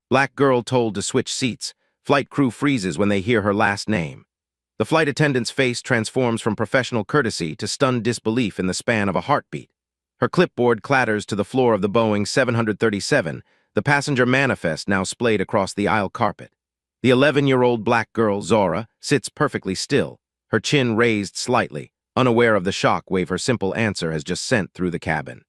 Black girl told to switch seats. Flight crew freezes when they hear her last name. The flight attendant's face transforms from professional courtesy to stunned disbelief in the span of a heartbeat. Her clipboard clatters to the floor of the Boeing 737, the passenger manifest now splayed across the aisle carpet. The 11-year-old black girl, Zora, sits perfectly still, her chin raised slightly, unaware of the shock wave her simple answer has just sent through the cabin.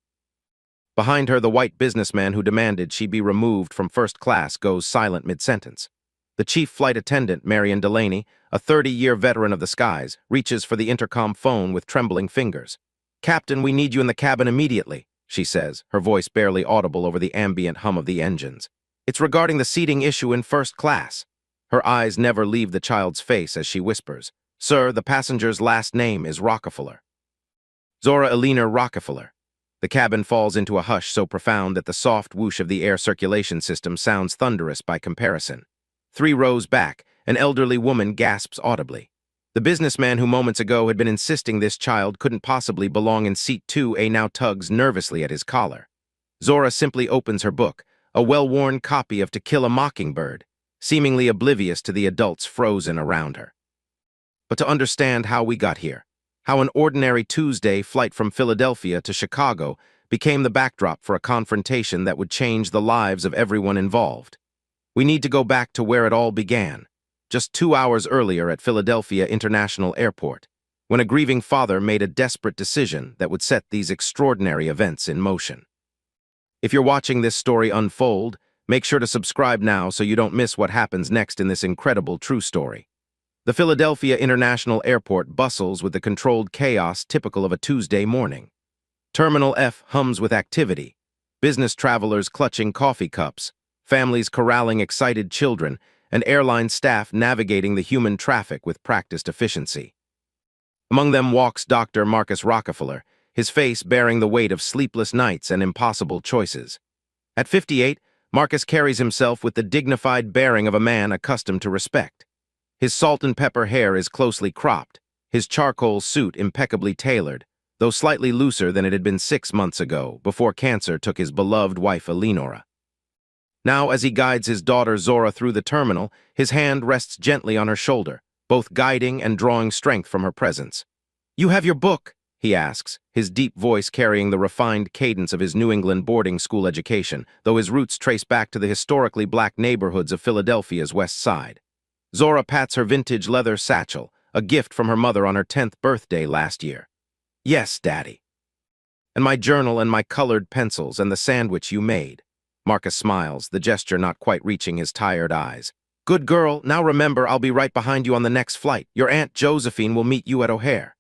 Behind her, the white businessman who demanded she be removed from first class goes silent mid-sentence. The chief flight attendant, Marion Delaney, a 30-year veteran of the skies, reaches for the intercom phone with trembling fingers. "Captain, we need you in the cabin immediately," she says, her voice barely audible over the ambient hum of the engines. "It's regarding the seating issue in first class." Her eyes never leave the child's face as she whispers, "Sir, the passenger's last name is Rockefeller." Zora Eleanor Rockefeller. The cabin falls into a hush so profound that the soft whoosh of the air circulation system sounds thunderous by comparison. 3 rows back, an elderly woman gasps audibly. The businessman who moments ago had been insisting this child couldn't possibly belong in seat 2A now tugs nervously at his collar. Zora simply opens her book, a well-worn copy of To Kill a Mockingbird, seemingly oblivious to the adults frozen around her. But to understand how we got here, how an ordinary Tuesday flight from Philadelphia to Chicago became the backdrop for a confrontation that would change the lives of everyone involved, we need to go back to where it all began, just 2 hours earlier at Philadelphia International Airport, when a grieving father made a desperate decision that would set these extraordinary events in motion. If you're watching this story unfold, make sure to subscribe now so you don't miss what happens next in this incredible true story. The Philadelphia International Airport bustles with the controlled chaos typical of a Tuesday morning. Terminal F hums with activity, business travelers clutching coffee cups, families corralling excited children, and airline staff navigating the human traffic with practiced efficiency. Among them walks Dr. Marcus Rockefeller, his face bearing the weight of sleepless nights and impossible choices. At 58, Marcus carries himself with the dignified bearing of a man accustomed to respect. His salt and pepper hair is closely cropped, his charcoal suit impeccably tailored, though slightly looser than it had been 6 months ago, before cancer took his beloved wife Eleanora. Now, as he guides his daughter Zora through the terminal, his hand rests gently on her shoulder, both guiding and drawing strength from her presence. "You have your book?" he asks, his deep voice carrying the refined cadence of his New England boarding school education, though his roots trace back to the historically black neighborhoods of Philadelphia's West Side. Zora pats her vintage leather satchel, a gift from her mother on her 10th birthday last year. "Yes, Daddy." "And my journal and my colored pencils and the sandwich you made." Marcus smiles, the gesture not quite reaching his tired eyes. "Good girl, now remember I'll be right behind you on the next flight. Your Aunt Josephine will meet you at O'Hare."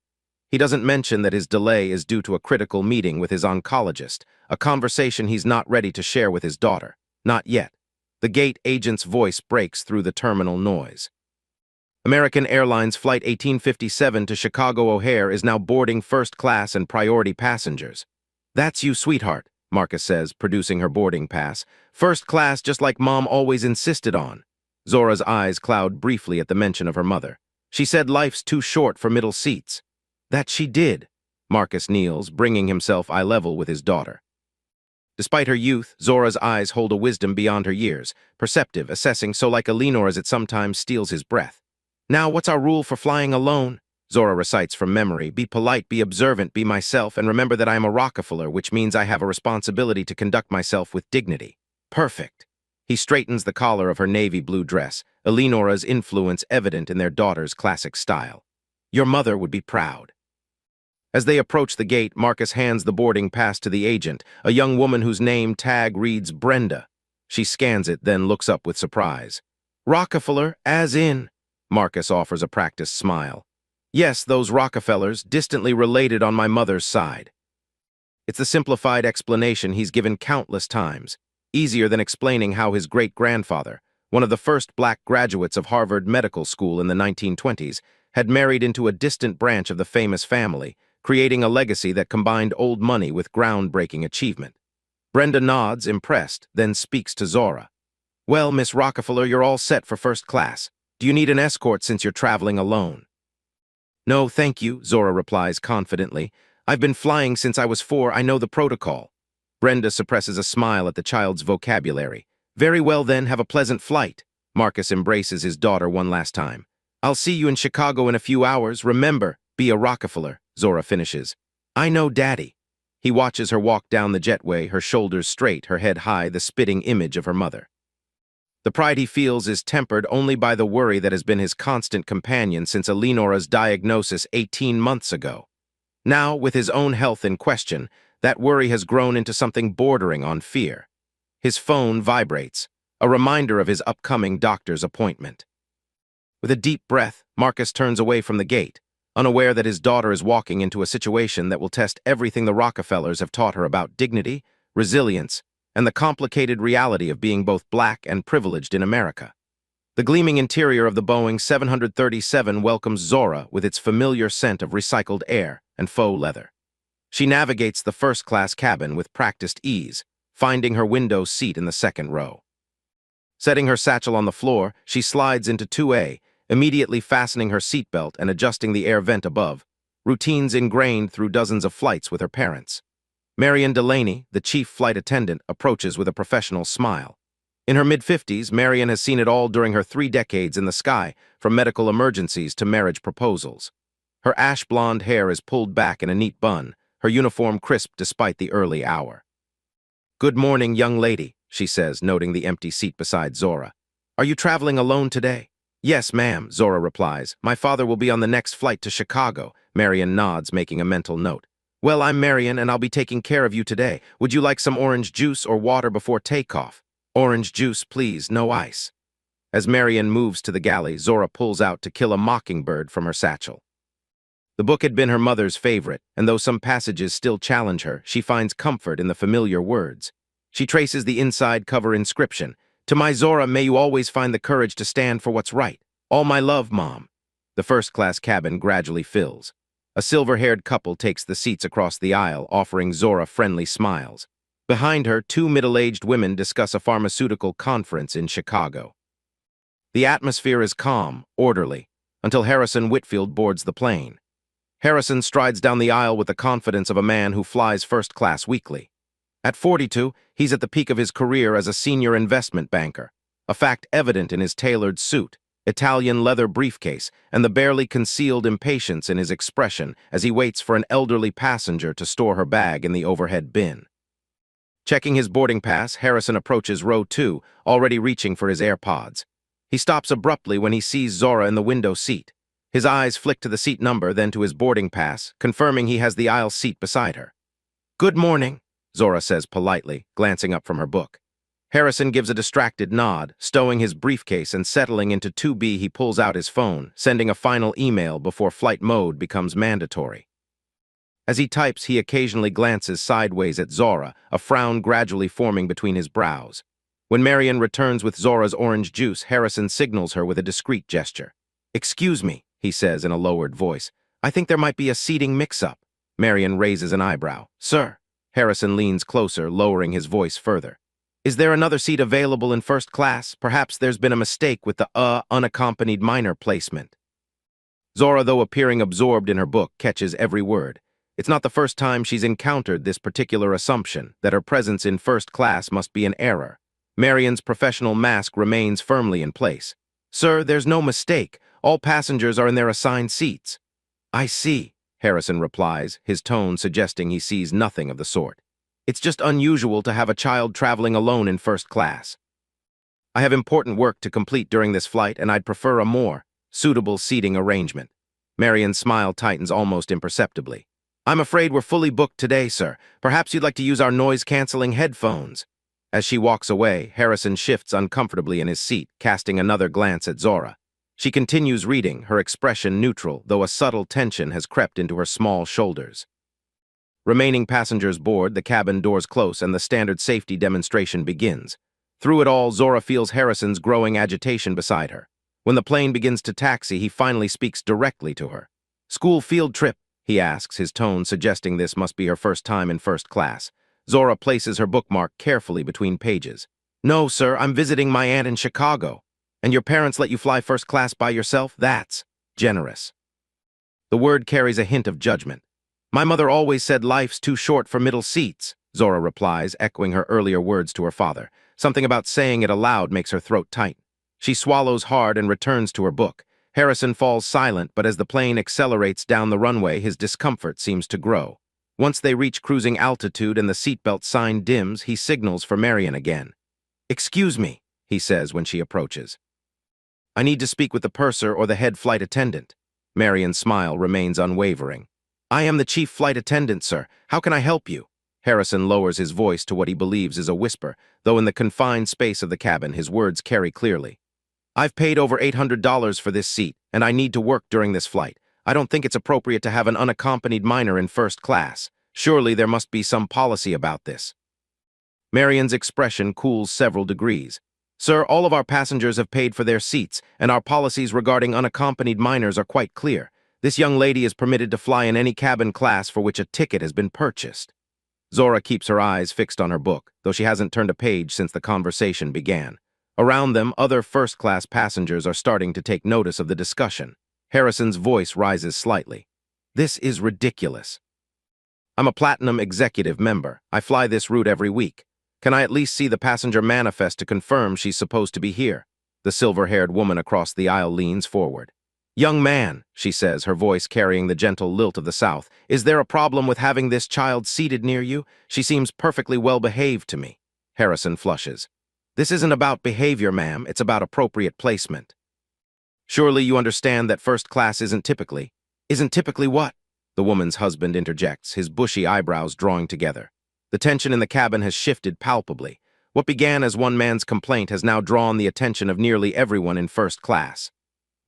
He doesn't mention that his delay is due to a critical meeting with his oncologist, a conversation he's not ready to share with his daughter. Not yet. The gate agent's voice breaks through the terminal noise. American Airlines Flight 1857 to Chicago O'Hare is now boarding first class and priority passengers. "That's you, sweetheart," Marcus says, producing her boarding pass. "First class, just like Mom always insisted on." Zora's eyes cloud briefly at the mention of her mother. "She said life's too short for middle seats." "That she did." Marcus kneels, bringing himself eye level with his daughter. Despite her youth, Zora's eyes hold a wisdom beyond her years, perceptive, assessing, so like Eleanor's it sometimes steals his breath. "Now, what's our rule for flying alone?" Zora recites from memory. "Be polite, be observant, be myself, and remember that I am a Rockefeller, which means I have a responsibility to conduct myself with dignity." "Perfect." He straightens the collar of her navy blue dress, Eleanor's influence evident in their daughter's classic style. "Your mother would be proud." As they approach the gate, Marcus hands the boarding pass to the agent, a young woman whose name tag reads Brenda. She scans it, then looks up with surprise. "Rockefeller, as in?" Marcus offers a practiced smile. "Yes, those Rockefellers, distantly related on my mother's side." It's the simplified explanation he's given countless times, easier than explaining how his great-grandfather, one of the first black graduates of Harvard Medical School in the 1920s, had married into a distant branch of the famous family, creating a legacy that combined old money with groundbreaking achievement. Brenda nods, impressed, then speaks to Zora. "Well, Miss Rockefeller, you're all set for first class. Do you need an escort since you're traveling alone?" "No, thank you," Zora replies confidently. "I've been flying since I was 4. I know the protocol." Brenda suppresses a smile at the child's vocabulary. Very well then, have a pleasant flight. Marcus embraces his daughter one last time. I'll see you in Chicago in a few hours. Remember, be a Rockefeller, Zora finishes. I know, Daddy. He watches her walk down the jetway, her shoulders straight, her head high, the spitting image of her mother. The pride he feels is tempered only by the worry that has been his constant companion since Eleonora's diagnosis 18 months ago. Now, with his own health in question, that worry has grown into something bordering on fear. His phone vibrates, a reminder of his upcoming doctor's appointment. With a deep breath, Marcus turns away from the gate, unaware that his daughter is walking into a situation that will test everything the Rockefellers have taught her about dignity, resilience, and the complicated reality of being both black and privileged in America. The gleaming interior of the Boeing 737 welcomes Zora with its familiar scent of recycled air and faux leather. She navigates the first-class cabin with practiced ease, finding her window seat in the second row. Setting her satchel on the floor, she slides into 2A, immediately fastening her seatbelt and adjusting the air vent above, routines ingrained through dozens of flights with her parents. Marion Delaney, the chief flight attendant, approaches with a professional smile. In her mid-50s, Marion has seen it all during her 3 decades in the sky, from medical emergencies to marriage proposals. Her ash-blonde hair is pulled back in a neat bun, her uniform crisp despite the early hour. Good morning, young lady, she says, noting the empty seat beside Zora. Are you traveling alone today? Yes, ma'am, Zora replies. My father will be on the next flight to Chicago. Marion nods, making a mental note. Well, I'm Marion, and I'll be taking care of you today. Would you like some orange juice or water before takeoff? Orange juice, please, no ice. As Marion moves to the galley, Zora pulls out To Kill a Mockingbird from her satchel. The book had been her mother's favorite, and though some passages still challenge her, she finds comfort in the familiar words. She traces the inside cover inscription. To my Zora, may you always find the courage to stand for what's right. All my love, Mom. The first-class cabin gradually fills. A silver-haired couple takes the seats across the aisle, offering Zora friendly smiles. Behind her, 2 middle-aged women discuss a pharmaceutical conference in Chicago. The atmosphere is calm, orderly, until Harrison Whitfield boards the plane. Harrison strides down the aisle with the confidence of a man who flies first class weekly. At 42, he's at the peak of his career as a senior investment banker, a fact evident in his tailored suit, Italian leather briefcase, and the barely concealed impatience in his expression as he waits for an elderly passenger to store her bag in the overhead bin. Checking his boarding pass, Harrison approaches row 2, already reaching for his AirPods. He stops abruptly when he sees Zora in the window seat. His eyes flick to the seat number, then to his boarding pass, confirming he has the aisle seat beside her. Good morning, Zora says politely, glancing up from her book. Harrison gives a distracted nod, stowing his briefcase and settling into 2B. He pulls out his phone, sending a final email before flight mode becomes mandatory. As he types, he occasionally glances sideways at Zora, a frown gradually forming between his brows. When Marion returns with Zora's orange juice, Harrison signals her with a discreet gesture. Excuse me, he says in a lowered voice. I think there might be a seating mix-up. Marion raises an eyebrow. Sir. Harrison leans closer, lowering his voice further. Is there another seat available in first class? Perhaps there's been a mistake with the unaccompanied minor placement. Zora, though appearing absorbed in her book, catches every word. It's not the first time she's encountered this particular assumption, that her presence in first class must be an error. Marion's professional mask remains firmly in place. Sir, there's no mistake. All passengers are in their assigned seats. I see, Harrison replies, his tone suggesting he sees nothing of the sort. It's just unusual to have a child traveling alone in first class. I have important work to complete during this flight, and I'd prefer a more suitable seating arrangement. Marion's smile tightens almost imperceptibly. I'm afraid we're fully booked today, sir. Perhaps you'd like to use our noise-canceling headphones. As she walks away, Harrison shifts uncomfortably in his seat, casting another glance at Zora. She continues reading, her expression neutral, though a subtle tension has crept into her small shoulders. Remaining passengers board, the cabin doors close, and the standard safety demonstration begins. Through it all, Zora feels Harrison's growing agitation beside her. When the plane begins to taxi, he finally speaks directly to her. School field trip, he asks, his tone suggesting this must be her first time in first class. Zora places her bookmark carefully between pages. No, sir, I'm visiting my aunt in Chicago. And your parents let you fly first class by yourself? That's generous. The word carries a hint of judgment. My mother always said life's too short for middle seats, Zora replies, echoing her earlier words to her father. Something about saying it aloud makes her throat tight. She swallows hard and returns to her book. Harrison falls silent, but as the plane accelerates down the runway, his discomfort seems to grow. Once they reach cruising altitude and the seatbelt sign dims, he signals for Marion again. "Excuse me," he says when she approaches. "I need to speak with the purser or the head flight attendant." Marion's smile remains unwavering. "I am the chief flight attendant, sir. How can I help you?" Harrison lowers his voice to what he believes is a whisper, though in the confined space of the cabin his words carry clearly. "I've paid over $800 for this seat, and I need to work during this flight. I don't think it's appropriate to have an unaccompanied minor in first class. Surely there must be some policy about this." Marion's expression cools several degrees. "Sir, all of our passengers have paid for their seats, and our policies regarding unaccompanied minors are quite clear. This young lady is permitted to fly in any cabin class for which a ticket has been purchased." Zora keeps her eyes fixed on her book, though she hasn't turned a page since the conversation began. Around them, other first-class passengers are starting to take notice of the discussion. Harrison's voice rises slightly. "This is ridiculous. I'm a Platinum Executive member. I fly this route every week. Can I at least see the passenger manifest to confirm she's supposed to be here?" The silver-haired woman across the aisle leans forward. "Young man," she says, her voice carrying the gentle lilt of the South, "is there a problem with having this child seated near you? She seems perfectly well-behaved to me." Harrison flushes. "This isn't about behavior, ma'am. It's about appropriate placement." "Surely you understand that first class isn't typically—" "Isn't typically what?" The woman's husband interjects, his bushy eyebrows drawing together. The tension in the cabin has shifted palpably. What began as one man's complaint has now drawn the attention of nearly everyone in first class.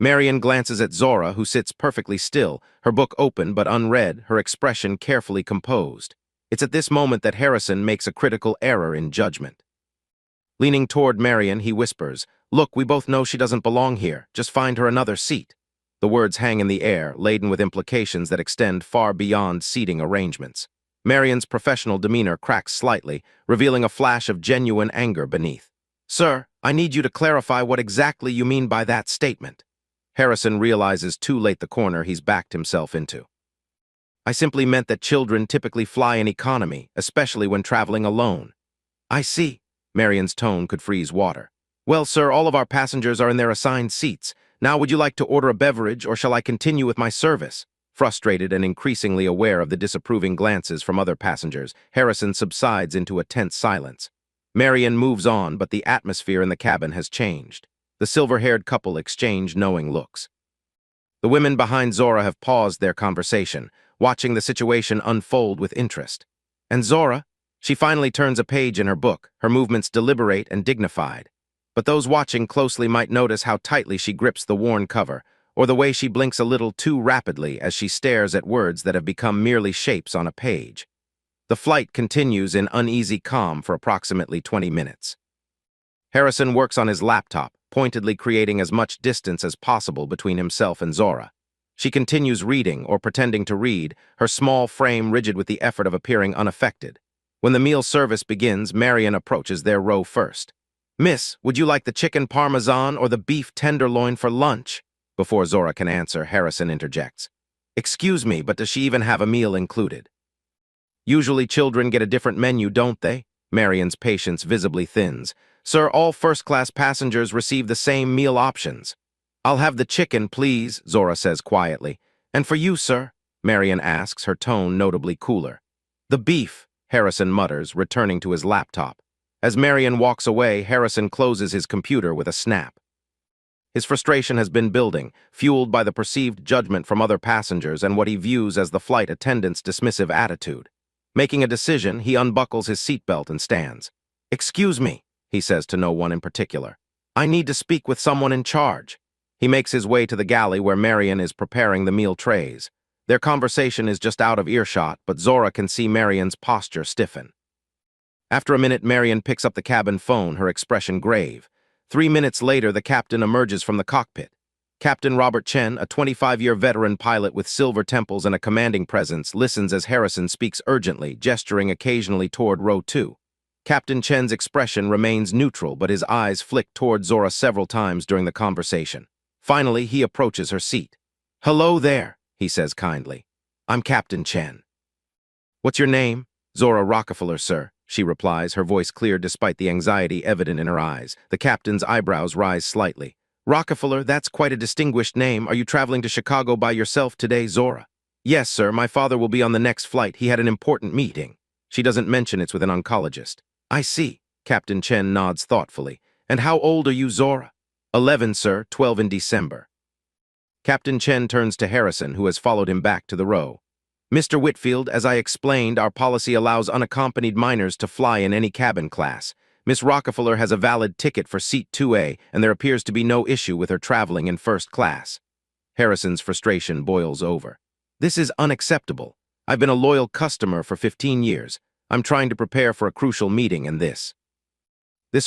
Marion glances at Zora, who sits perfectly still, her book open but unread, her expression carefully composed. It's at this moment that Harrison makes a critical error in judgment. Leaning toward Marion, he whispers, "Look, we both know she doesn't belong here. Just find her another seat." The words hang in the air, laden with implications that extend far beyond seating arrangements. Marion's professional demeanor cracks slightly, revealing a flash of genuine anger beneath. "Sir, I need you to clarify what exactly you mean by that statement." Harrison realizes too late the corner he's backed himself into. "I simply meant that children typically fly in economy, especially when traveling alone." "I see." Marion's tone could freeze water. "Well, sir, all of our passengers are in their assigned seats. Now would you like to order a beverage, or shall I continue with my service?" Frustrated and increasingly aware of the disapproving glances from other passengers, Harrison subsides into a tense silence. Marion moves on, but the atmosphere in the cabin has changed. The silver-haired couple exchange knowing looks. The women behind Zora have paused their conversation, watching the situation unfold with interest. And Zora? She finally turns a page in her book, her movements deliberate and dignified. But those watching closely might notice how tightly she grips the worn cover, or the way she blinks a little too rapidly as she stares at words that have become merely shapes on a page. The flight continues in uneasy calm for approximately 20 minutes. Harrison works on his laptop, pointedly creating as much distance as possible between himself and Zora. She continues reading or pretending to read, her small frame rigid with the effort of appearing unaffected. When the meal service begins, Marion approaches their row first. "Miss, would you like the chicken parmesan or the beef tenderloin for lunch?" Before Zora can answer, Harrison interjects. "Excuse me, but does she even have a meal included?" "Usually children get a different menu, don't they?" Marion's patience visibly thins. "Sir, all first-class passengers receive the same meal options." "I'll have the chicken, please," Zora says quietly. "And for you, sir?" Marion asks, her tone notably cooler. "The beef," Harrison mutters, returning to his laptop. As Marion walks away, Harrison closes his computer with a snap. His frustration has been building, fueled by the perceived judgment from other passengers and what he views as the flight attendant's dismissive attitude. Making a decision, he unbuckles his seatbelt and stands. "Excuse me," he says to no one in particular. "I need to speak with someone in charge." He makes his way to the galley where Marion is preparing the meal trays. Their conversation is just out of earshot, but Zora can see Marion's posture stiffen. After a minute, Marion picks up the cabin phone, her expression grave. 3 minutes later, the captain emerges from the cockpit. Captain Robert Chen, a 25-year veteran pilot with silver temples and a commanding presence, listens as Harrison speaks urgently, gesturing occasionally toward row 2. Captain Chen's expression remains neutral, but his eyes flick toward Zora several times during the conversation. Finally, he approaches her seat. "Hello there," he says kindly. "I'm Captain Chen." "What's your name?" "Zora Rockefeller, sir." she replies, her voice clear despite the anxiety evident in her eyes. The captain's eyebrows rise slightly. Rockefeller, that's quite a distinguished name. Are you traveling to Chicago by yourself today, Zora? Yes, sir. My father will be on the next flight. He had an important meeting. She doesn't mention it's with an oncologist. I see. Captain Chen nods thoughtfully. And how old are you, Zora? 11, sir. 12 in December. Captain Chen turns to Harrison, who has followed him back to the row. Mr. Whitfield, as I explained, our policy allows unaccompanied minors to fly in any cabin class. Miss Rockefeller has a valid ticket for Seat 2A, and there appears to be no issue with her traveling in first class. Harrison's frustration boils over. This is unacceptable. I've been a loyal customer for 15 years. I'm trying to prepare for a crucial meeting, and this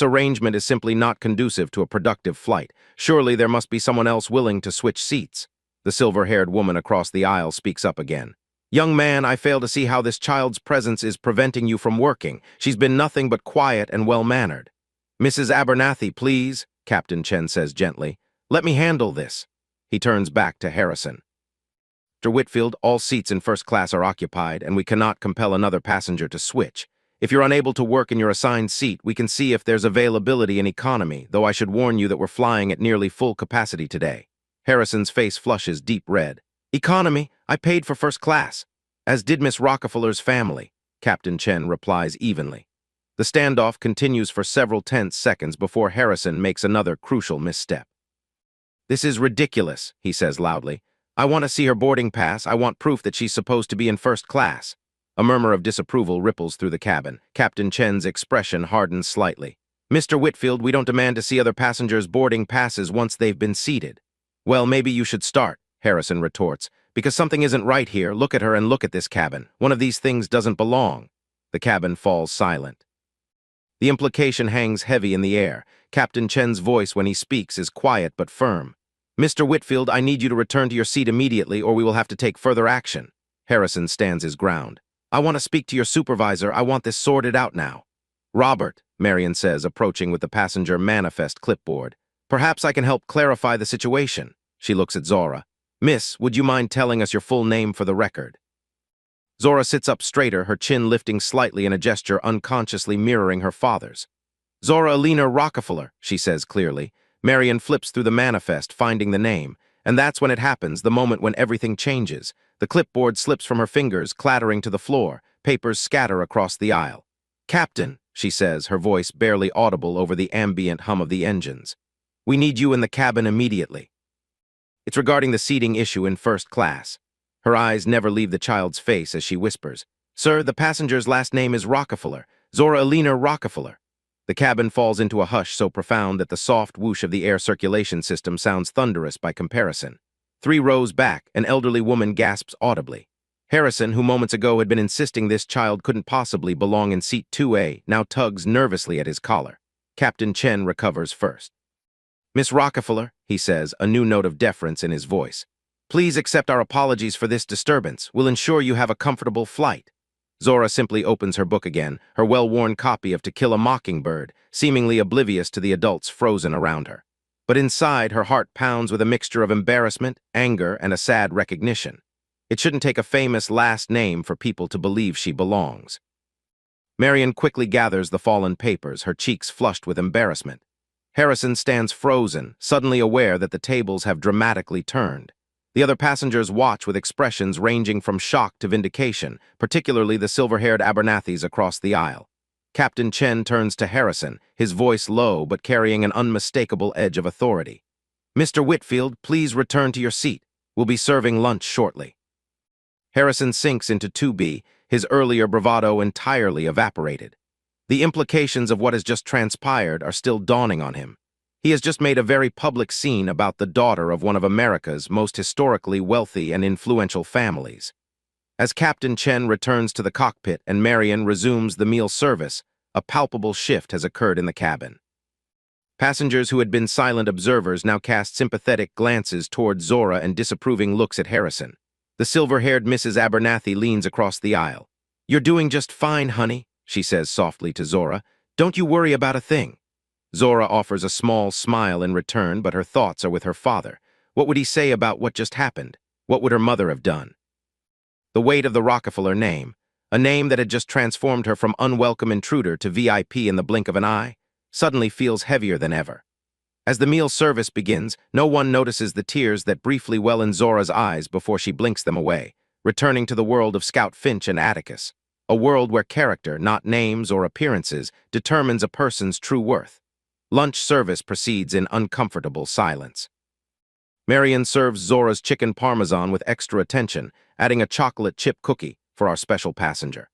arrangement is simply not conducive to a productive flight. Surely there must be someone else willing to switch seats. The silver-haired woman across the aisle speaks up again. Young man, I fail to see how this child's presence is preventing you from working. She's been nothing but quiet and well-mannered. Mrs. Abernathy, please, Captain Chen says gently. Let me handle this. He turns back to Harrison. Mr. Whitfield, all seats in first class are occupied, and we cannot compel another passenger to switch. If you're unable to work in your assigned seat, we can see if there's availability in economy, though I should warn you that we're flying at nearly full capacity today. Harrison's face flushes deep red. Economy? I paid for first class. As did Miss Rockefeller's family, Captain Chen replies evenly. The standoff continues for several tense seconds before Harrison makes another crucial misstep. This is ridiculous, he says loudly. I want to see her boarding pass. I want proof that she's supposed to be in first class. A murmur of disapproval ripples through the cabin. Captain Chen's expression hardens slightly. Mr. Whitfield, we don't demand to see other passengers' boarding passes once they've been seated. Well, maybe you should start, Harrison retorts. Because something isn't right here. Look at her and look at this cabin. One of these things doesn't belong. The cabin falls silent. The implication hangs heavy in the air. Captain Chen's voice when he speaks is quiet but firm. Mr. Whitfield, I need you to return to your seat immediately or we will have to take further action. Harrison stands his ground. I want to speak to your supervisor. I want this sorted out now. Robert, Marion says, approaching with the passenger manifest clipboard. Perhaps I can help clarify the situation. She looks at Zora. Miss, would you mind telling us your full name for the record? Zora sits up straighter, her chin lifting slightly in a gesture unconsciously mirroring her father's. Zora Alina Rockefeller, she says clearly. Marion flips through the manifest, finding the name. And that's when it happens, the moment when everything changes. The clipboard slips from her fingers, clattering to the floor. Papers scatter across the aisle. Captain, she says, her voice barely audible over the ambient hum of the engines. We need you in the cabin immediately. It's regarding the seating issue in first class. Her eyes never leave the child's face as she whispers, Sir, the passenger's last name is Rockefeller, Zora Alina Rockefeller. The cabin falls into a hush so profound that the soft whoosh of the air circulation system sounds thunderous by comparison. 3 rows back, an elderly woman gasps audibly. Harrison, who moments ago had been insisting this child couldn't possibly belong in seat 2A, now tugs nervously at his collar. Captain Chen recovers first. Miss Rockefeller, he says, a new note of deference in his voice. Please accept our apologies for this disturbance. We'll ensure you have a comfortable flight. Zora simply opens her book again, her well-worn copy of To Kill a Mockingbird, seemingly oblivious to the adults frozen around her. But inside, her heart pounds with a mixture of embarrassment, anger, and a sad recognition. It shouldn't take a famous last name for people to believe she belongs. Marion quickly gathers the fallen papers, her cheeks flushed with embarrassment. Harrison stands frozen, suddenly aware that the tables have dramatically turned. The other passengers watch with expressions ranging from shock to vindication, particularly the silver-haired Abernathys across the aisle. Captain Chen turns to Harrison, his voice low but carrying an unmistakable edge of authority. Mr. Whitfield, please return to your seat. We'll be serving lunch shortly. Harrison sinks into 2B, his earlier bravado entirely evaporated. The implications of what has just transpired are still dawning on him. He has just made a very public scene about the daughter of one of America's most historically wealthy and influential families. As Captain Chen returns to the cockpit and Marion resumes the meal service, a palpable shift has occurred in the cabin. Passengers who had been silent observers now cast sympathetic glances toward Zora and disapproving looks at Harrison. The silver-haired Mrs. Abernathy leans across the aisle. You're doing just fine, honey, she says softly to Zora. Don't you worry about a thing. Zora offers a small smile in return, but her thoughts are with her father. What would he say about what just happened? What would her mother have done? The weight of the Rockefeller name, A name that had just transformed her from unwelcome intruder to VIP in the blink of an eye, suddenly feels heavier than ever. As the meal service begins, no one notices the tears that briefly well in Zora's eyes before she blinks them away, returning to the world of Scout Finch and Atticus, a world where character, not names or appearances, determines a person's true worth. Lunch service proceeds in uncomfortable silence. Marion serves Zora's chicken parmesan with extra attention, adding a chocolate chip cookie for our special passenger.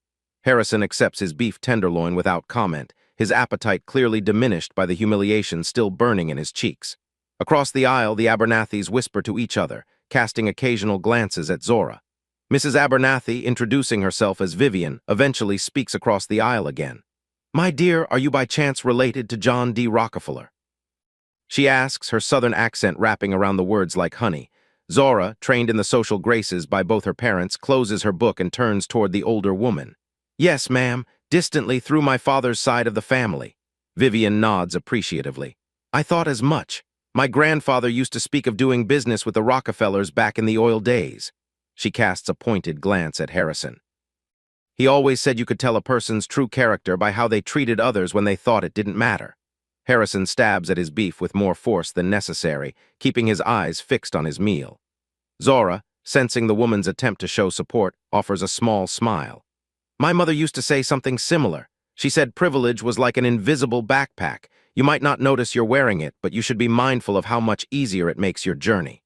Harrison accepts his beef tenderloin without comment, his appetite clearly diminished by the humiliation still burning in his cheeks. Across the aisle, the Abernathys whisper to each other, casting occasional glances at Zora. Mrs. Abernathy, introducing herself as Vivian, eventually speaks across the aisle again. "My dear, are you by chance related to John D. Rockefeller?" She asks, her southern accent wrapping around the words like honey. Zora, trained in the social graces by both her parents, closes her book and turns toward the older woman. "Yes, ma'am, distantly through my father's side of the family." Vivian nods appreciatively. "I thought as much. My grandfather used to speak of doing business with the Rockefellers back in the oil days." She casts a pointed glance at Harrison. "He always said you could tell a person's true character by how they treated others when they thought it didn't matter." Harrison stabs at his beef with more force than necessary, keeping his eyes fixed on his meal. Zora, sensing the woman's attempt to show support, offers a small smile. "My mother used to say something similar. She said privilege was like an invisible backpack. You might not notice you're wearing it, but you should be mindful of how much easier it makes your journey."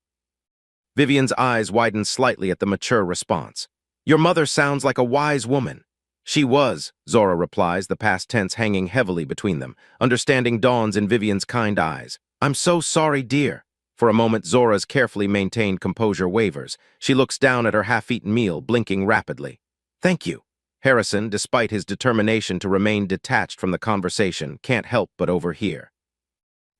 Vivian's eyes widen slightly at the mature response. "Your mother sounds like a wise woman." "She was," Zora replies, the past tense hanging heavily between them. Understanding dawns in Vivian's kind eyes. "I'm so sorry, dear." For a moment, Zora's carefully maintained composure wavers. She looks down at her half-eaten meal, blinking rapidly. "Thank you." Harrison, despite his determination to remain detached from the conversation, can't help but overhear.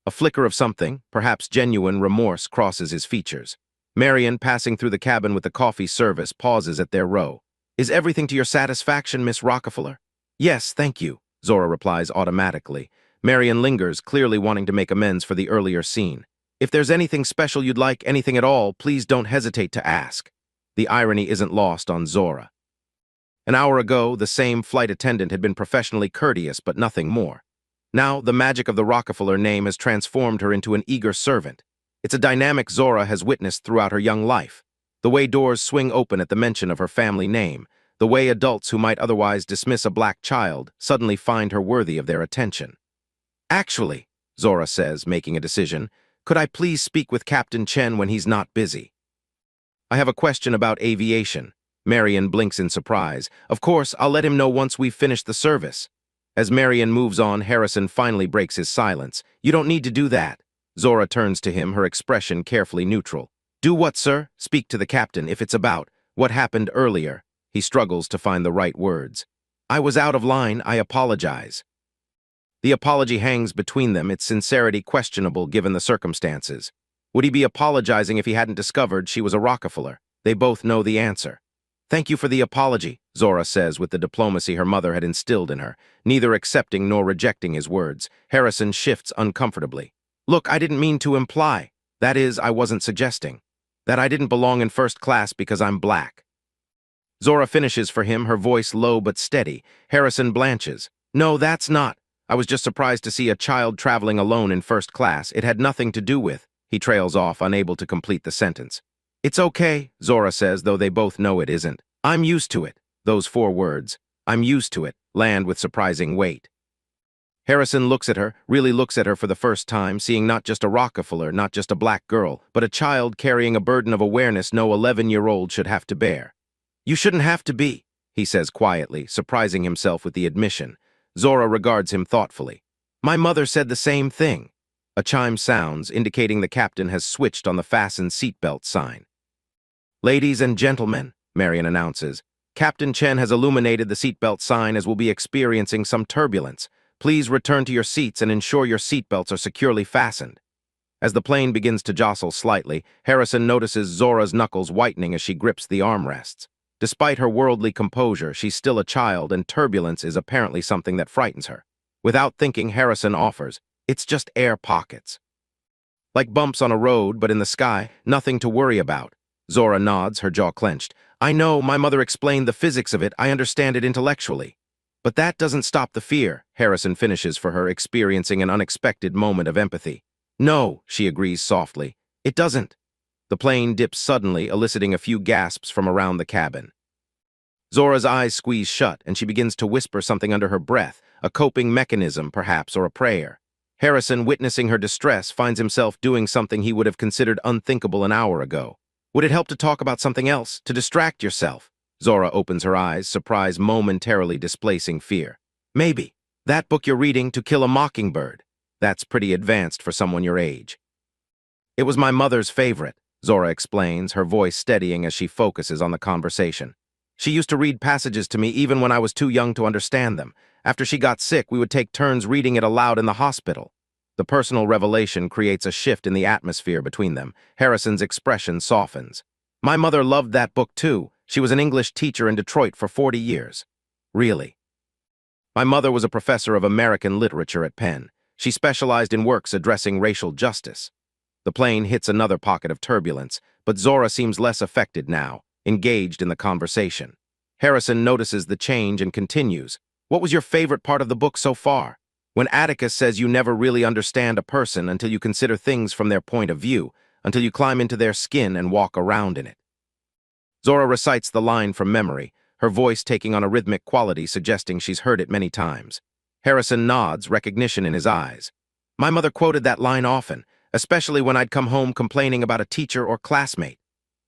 A flicker of something, perhaps genuine remorse, crosses his features. Marion, passing through the cabin with the coffee service, pauses at their row. "Is everything to your satisfaction, Miss Rockefeller?" "Yes, thank you," Zora replies automatically. Marion lingers, clearly wanting to make amends for the earlier scene. "If there's anything special you'd like, anything at all, please don't hesitate to ask." The irony isn't lost on Zora. An hour ago, the same flight attendant had been professionally courteous, but nothing more. Now, the magic of the Rockefeller name has transformed her into an eager servant. It's a dynamic Zora has witnessed throughout her young life. The way doors swing open at the mention of her family name, the way adults who might otherwise dismiss a black child suddenly find her worthy of their attention. "Actually," Zora says, making a decision, "could I please speak with Captain Chen when he's not busy?" "I have a question about aviation." Marion blinks in surprise. "Of course, I'll let him know once we've finished the service." As Marion moves on, Harrison finally breaks his silence. "You don't need to do that." Zora turns to him, her expression carefully neutral. "Do what, sir?" "Speak to the captain if it's about what happened earlier." He struggles to find the right words. "I was out of line, I apologize." The apology hangs between them, its sincerity questionable given the circumstances. Would he be apologizing if he hadn't discovered she was a Rockefeller? They both know the answer. "Thank you for the apology," Zora says with the diplomacy her mother had instilled in her, neither accepting nor rejecting his words. Harrison shifts uncomfortably. "Look, I didn't mean to imply. That is, I wasn't suggesting. That I didn't belong in first class because I'm black." Zora finishes for him, her voice low but steady. Harrison blanches. "No, that's not. I was just surprised to see a child traveling alone in first class. It had nothing to do with." He trails off, unable to complete the sentence. "It's okay," Zora says, though they both know it isn't. "I'm used to it." Those 4 words, "I'm used to it," land with surprising weight. Harrison looks at her, really looks at her for the first time, seeing not just a Rockefeller, not just a black girl, but a child carrying a burden of awareness no 11-year-old should have to bear. "You shouldn't have to be," he says quietly, surprising himself with the admission. Zora regards him thoughtfully. "My mother said the same thing." A chime sounds, indicating the captain has switched on the fasten seatbelt sign. "Ladies and gentlemen," Marion announces, "Captain Chen has illuminated the seatbelt sign as we'll be experiencing some turbulence. Please return to your seats and ensure your seatbelts are securely fastened." As the plane begins to jostle slightly, Harrison notices Zora's knuckles whitening as she grips the armrests. Despite her worldly composure, she's still a child, and turbulence is apparently something that frightens her. Without thinking, Harrison offers, "It's just air pockets." "Like bumps on a road, but in the sky, nothing to worry about." Zora nods, her jaw clenched. I know, my mother explained the physics of it, I understand it intellectually. But that doesn't stop the fear, Harrison finishes for her, experiencing an unexpected moment of empathy. No, she agrees softly. It doesn't. The plane dips suddenly, eliciting a few gasps from around the cabin. Zora's eyes squeeze shut, and she begins to whisper something under her breath, a coping mechanism, perhaps, or a prayer. Harrison, witnessing her distress, finds himself doing something he would have considered unthinkable an hour ago. Would it help to talk about something else, to distract yourself? Zora opens her eyes, surprise momentarily displacing fear. Maybe. That book you're reading, To Kill a Mockingbird. That's pretty advanced for someone your age. It was my mother's favorite, Zora explains, her voice steadying as she focuses on the conversation. She used to read passages to me even when I was too young to understand them. After she got sick, we would take turns reading it aloud in the hospital. The personal revelation creates a shift in the atmosphere between them. Harrison's expression softens. My mother loved that book too. She was an English teacher in Detroit for 40 years. Really? My mother was a professor of American literature at Penn. She specialized in works addressing racial justice. The plane hits another pocket of turbulence, but Zora seems less affected now, engaged in the conversation. Harrison notices the change and continues. What was your favorite part of the book so far? When Atticus says you never really understand a person until you consider things from their point of view, until you climb into their skin and walk around in it. Zora recites the line from memory, her voice taking on a rhythmic quality suggesting she's heard it many times. Harrison nods, recognition in his eyes. My mother quoted that line often, especially when I'd come home complaining about a teacher or classmate.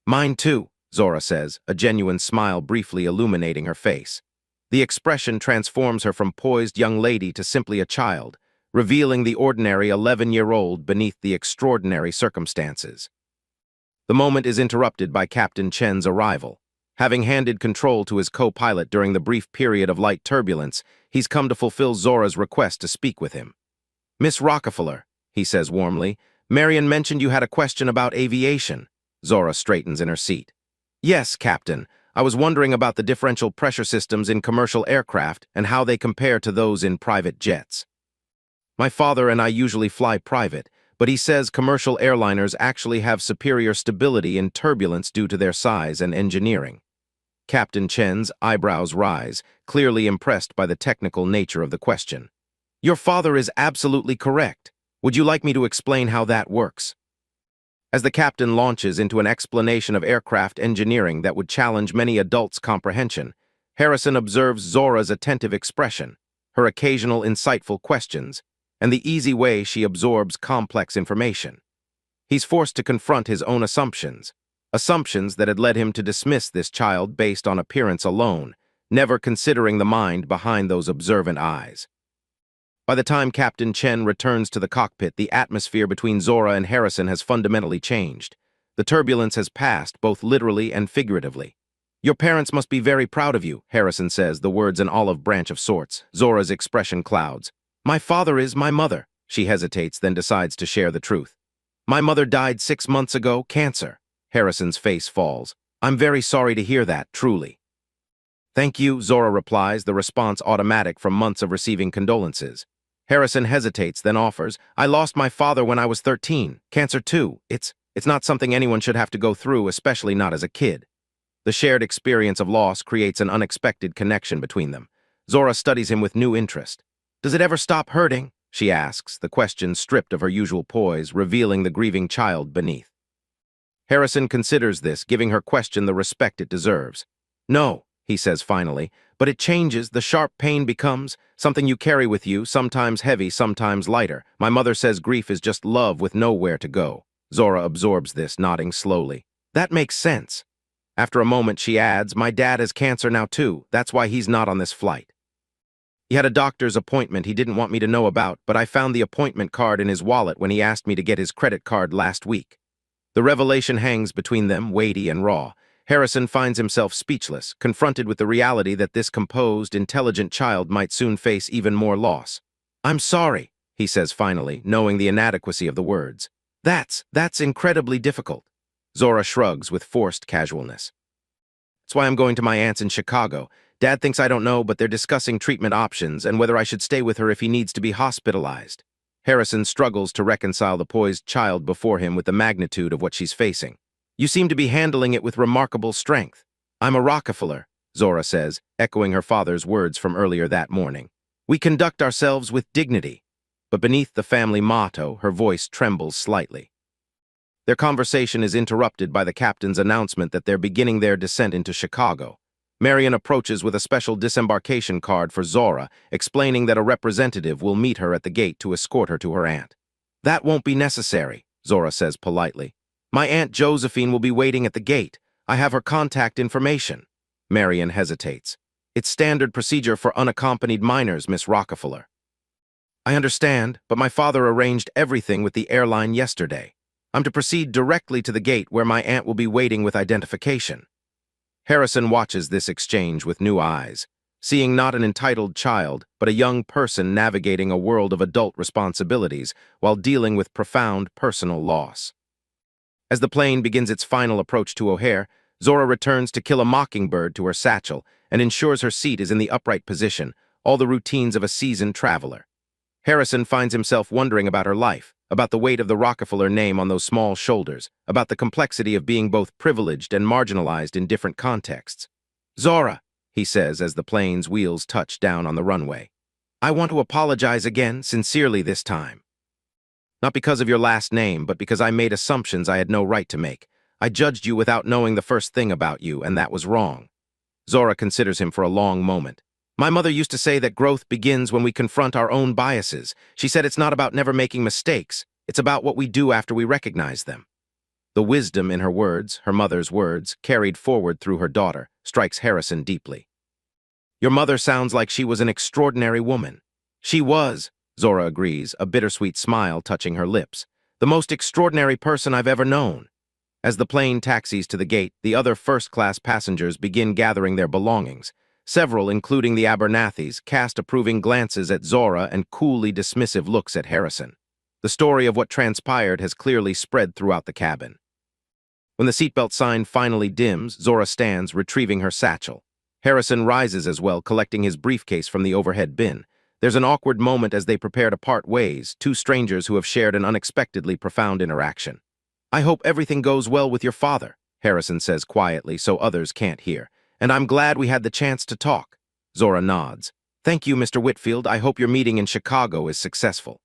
Mine too, Zora says, a genuine smile briefly illuminating her face. The expression transforms her from poised young lady to simply a child, revealing the ordinary 11-year-old beneath the extraordinary circumstances. The moment is interrupted by Captain Chen's arrival. Having handed control to his co-pilot during the brief period of light turbulence, he's come to fulfill Zora's request to speak with him. Miss Rockefeller, he says warmly, Marion mentioned you had a question about aviation. Zora straightens in her seat. Yes, Captain. I was wondering about the differential pressure systems in commercial aircraft and how they compare to those in private jets. My father and I usually fly private, but he says commercial airliners actually have superior stability in turbulence due to their size and engineering. Captain Chen's eyebrows rise, clearly impressed by the technical nature of the question. Your father is absolutely correct. Would you like me to explain how that works? As the captain launches into an explanation of aircraft engineering that would challenge many adults' comprehension, Harrison observes Zora's attentive expression, her occasional insightful questions, and the easy way she absorbs complex information. He's forced to confront his own assumptions that had led him to dismiss this child based on appearance alone, never considering the mind behind those observant eyes. By the time Captain Chen returns to the cockpit, the atmosphere between Zora and Harrison has fundamentally changed. The turbulence has passed, both literally and figuratively. Your parents must be very proud of you, Harrison says, the words an olive branch of sorts. Zora's expression clouds. My father is my mother. She hesitates, then decides to share the truth. My mother died 6 months ago, cancer. Harrison's face falls. I'm very sorry to hear that, truly. Thank you, Zora replies, the response automatic from months of receiving condolences. Harrison hesitates, then offers, I lost my father when I was 13. Cancer too. It's not something anyone should have to go through, especially not as a kid. The shared experience of loss creates an unexpected connection between them. Zora studies him with new interest. Does it ever stop hurting? She asks, the question stripped of her usual poise, revealing the grieving child beneath. Harrison considers this, giving her question the respect it deserves. No, he says finally, but it changes. The sharp pain becomes something you carry with you, sometimes heavy, sometimes lighter. My mother says grief is just love with nowhere to go. Zora absorbs this, nodding slowly. That makes sense. After a moment, she adds, my dad has cancer now too. That's why he's not on this flight. He had a doctor's appointment he didn't want me to know about, but I found the appointment card in his wallet when he asked me to get his credit card last week. The revelation hangs between them, weighty and raw. Harrison finds himself speechless, confronted with the reality that this composed, intelligent child might soon face even more loss. I'm sorry, he says finally, knowing the inadequacy of the words. That's incredibly difficult. Zora shrugs with forced casualness. That's why I'm going to my aunt's in Chicago. Dad thinks I don't know, but they're discussing treatment options and whether I should stay with her if he needs to be hospitalized. Harrison struggles to reconcile the poised child before him with the magnitude of what she's facing. You seem to be handling it with remarkable strength. I'm a Rockefeller, Zora says, echoing her father's words from earlier that morning. We conduct ourselves with dignity. But beneath the family motto, her voice trembles slightly. Their conversation is interrupted by the captain's announcement that they're beginning their descent into Chicago. Marion approaches with a special disembarkation card for Zora, explaining that a representative will meet her at the gate to escort her to her aunt. That won't be necessary, Zora says politely. My Aunt Josephine will be waiting at the gate. I have her contact information. Marion hesitates. It's standard procedure for unaccompanied minors, Miss Rockefeller. I understand, but my father arranged everything with the airline yesterday. I'm to proceed directly to the gate where my aunt will be waiting with identification. Harrison watches this exchange with new eyes, seeing not an entitled child, but a young person navigating a world of adult responsibilities while dealing with profound personal loss. As the plane begins its final approach to O'Hare, Zora returns to kill a mockingbird to her satchel and ensures her seat is in the upright position, all the routines of a seasoned traveler. Harrison finds himself wondering about her life, about the weight of the Rockefeller name on those small shoulders, about the complexity of being both privileged and marginalized in different contexts. Zora, he says as the plane's wheels touch down on the runway, I want to apologize again, sincerely this time. Not because of your last name, but because I made assumptions I had no right to make. I judged you without knowing the first thing about you, and that was wrong. Zora considers him for a long moment. My mother used to say that growth begins when we confront our own biases. She said it's not about never making mistakes. It's about what we do after we recognize them. The wisdom in her words, her mother's words, carried forward through her daughter, strikes Harrison deeply. Your mother sounds like she was an extraordinary woman. She was, Zora agrees, a bittersweet smile touching her lips. The most extraordinary person I've ever known. As the plane taxis to the gate, the other first-class passengers begin gathering their belongings. Several, including the Abernathys, cast approving glances at Zora and coolly dismissive looks at Harrison. The story of what transpired has clearly spread throughout the cabin. When the seatbelt sign finally dims, Zora stands, retrieving her satchel. Harrison rises as well, collecting his briefcase from the overhead bin. There's an awkward moment as they prepare to part ways, two strangers who have shared an unexpectedly profound interaction. I hope everything goes well with your father, Harrison says quietly so others can't hear. And I'm glad we had the chance to talk. Zora nods. Thank you, Mr. Whitfield. I hope your meeting in Chicago is successful.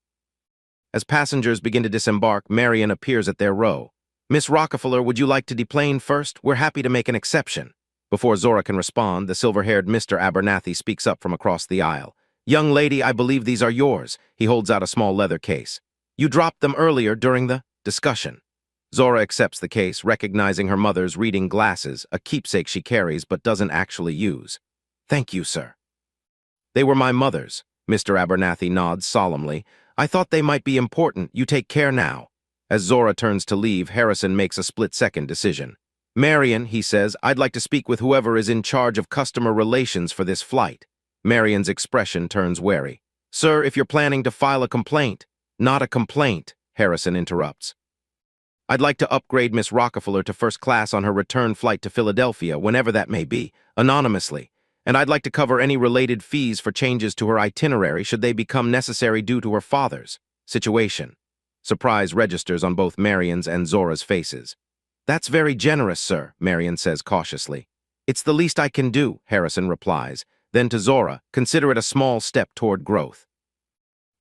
As passengers begin to disembark, Marion appears at their row. Miss Rockefeller, would you like to deplane first? We're happy to make an exception. Before Zora can respond, the silver-haired Mr. Abernathy speaks up from across the aisle. Young lady, I believe these are yours. He holds out a small leather case. You dropped them earlier during the discussion. Zora accepts the case, recognizing her mother's reading glasses, a keepsake she carries but doesn't actually use. Thank you, sir. They were my mother's, Mr. Abernathy nods solemnly. I thought they might be important. You take care now. As Zora turns to leave, Harrison makes a split-second decision. Marion, he says, I'd like to speak with whoever is in charge of customer relations for this flight. Marion's expression turns wary. Sir, if you're planning to file a complaint. Not a complaint, Harrison interrupts. I'd like to upgrade Miss Rockefeller to first class on her return flight to Philadelphia, whenever that may be, anonymously, and I'd like to cover any related fees for changes to her itinerary should they become necessary due to her father's situation. Surprise registers on both Marion's and Zora's faces. That's very generous, sir, Marion says cautiously. It's the least I can do, Harrison replies. Then to Zora, consider it a small step toward growth.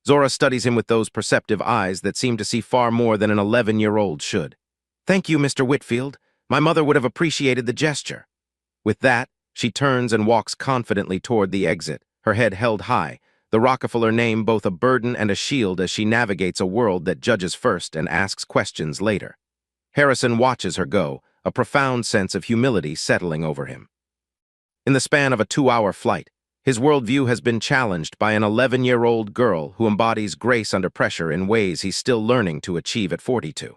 Zora studies him with those perceptive eyes that seem to see far more than an 11-year-old should. Thank you, Mr. Whitfield. My mother would have appreciated the gesture. With that, she turns and walks confidently toward the exit, her head held high, the Rockefeller name both a burden and a shield as she navigates a world that judges first and asks questions later. Harrison watches her go, a profound sense of humility settling over him. In the span of a 2-hour flight, his worldview has been challenged by an 11-year-old girl who embodies grace under pressure in ways he's still learning to achieve at 42.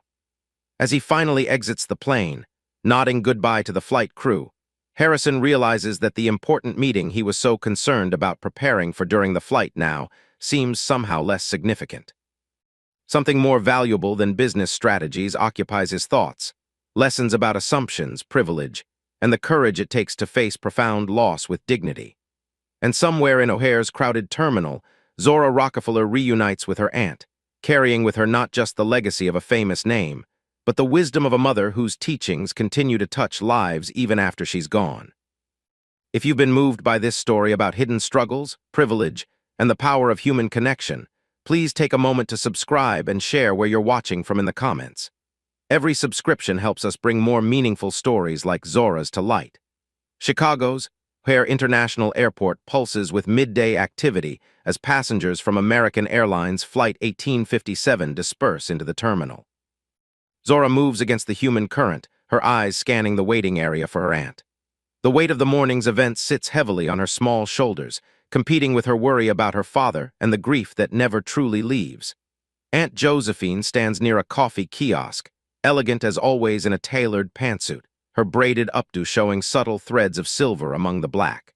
As he finally exits the plane, nodding goodbye to the flight crew, Harrison realizes that the important meeting he was so concerned about preparing for during the flight now seems somehow less significant. Something more valuable than business strategies occupies his thoughts, lessons about assumptions, privilege, and the courage it takes to face profound loss with dignity. And somewhere in O'Hare's crowded terminal, Zora Rockefeller reunites with her aunt, carrying with her not just the legacy of a famous name, but the wisdom of a mother whose teachings continue to touch lives even after she's gone. If you've been moved by this story about hidden struggles, privilege, and the power of human connection, please take a moment to subscribe and share where you're watching from in the comments. Every subscription helps us bring more meaningful stories like Zora's to light. Chicago's O'Hare International Airport pulses with midday activity as passengers from American Airlines Flight 1857 disperse into the terminal. Zora moves against the human current, her eyes scanning the waiting area for her aunt. The weight of the morning's events sits heavily on her small shoulders, competing with her worry about her father and the grief that never truly leaves. Aunt Josephine stands near a coffee kiosk, elegant as always in a tailored pantsuit, her braided updo showing subtle threads of silver among the black.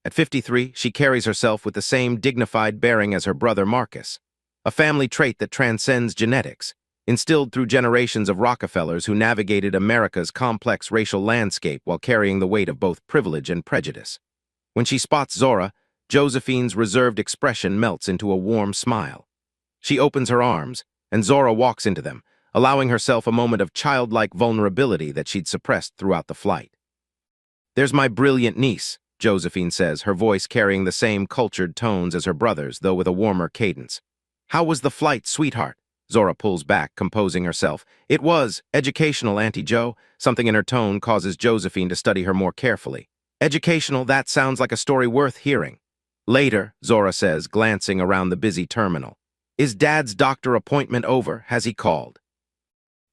At 53, she carries herself with the same dignified bearing as her brother Marcus, a family trait that transcends genetics, instilled through generations of Rockefellers who navigated America's complex racial landscape while carrying the weight of both privilege and prejudice. When she spots Zora, Josephine's reserved expression melts into a warm smile. She opens her arms, and Zora walks into them, allowing herself a moment of childlike vulnerability that she'd suppressed throughout the flight. "There's my brilliant niece," Josephine says, her voice carrying the same cultured tones as her brother's, though with a warmer cadence. "How was the flight, sweetheart?" Zora pulls back, composing herself. "It was educational, Auntie Jo." Something in her tone causes Josephine to study her more carefully. "Educational, that sounds like a story worth hearing." "Later," Zora says, glancing around the busy terminal. "Is Dad's doctor appointment over? Has he called?"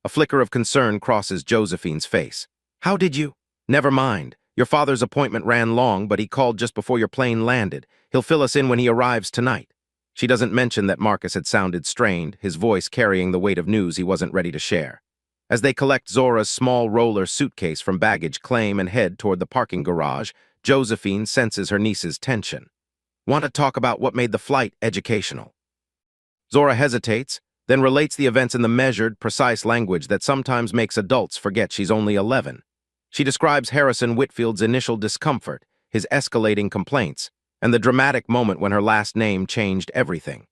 A flicker of concern crosses Josephine's face. "How did you—" "Never mind. Your father's appointment ran long, but he called just before your plane landed. He'll fill us in when he arrives tonight." She doesn't mention that Marcus had sounded strained, his voice carrying the weight of news he wasn't ready to share. As they collect Zora's small roller suitcase from baggage claim and head toward the parking garage, Josephine senses her niece's tension. "Want to talk about what made the flight educational?" Zora hesitates, then relates the events in the measured, precise language that sometimes makes adults forget she's only 11. She describes Harrison Whitfield's initial discomfort, his escalating complaints, and the dramatic moment when her last name changed everything.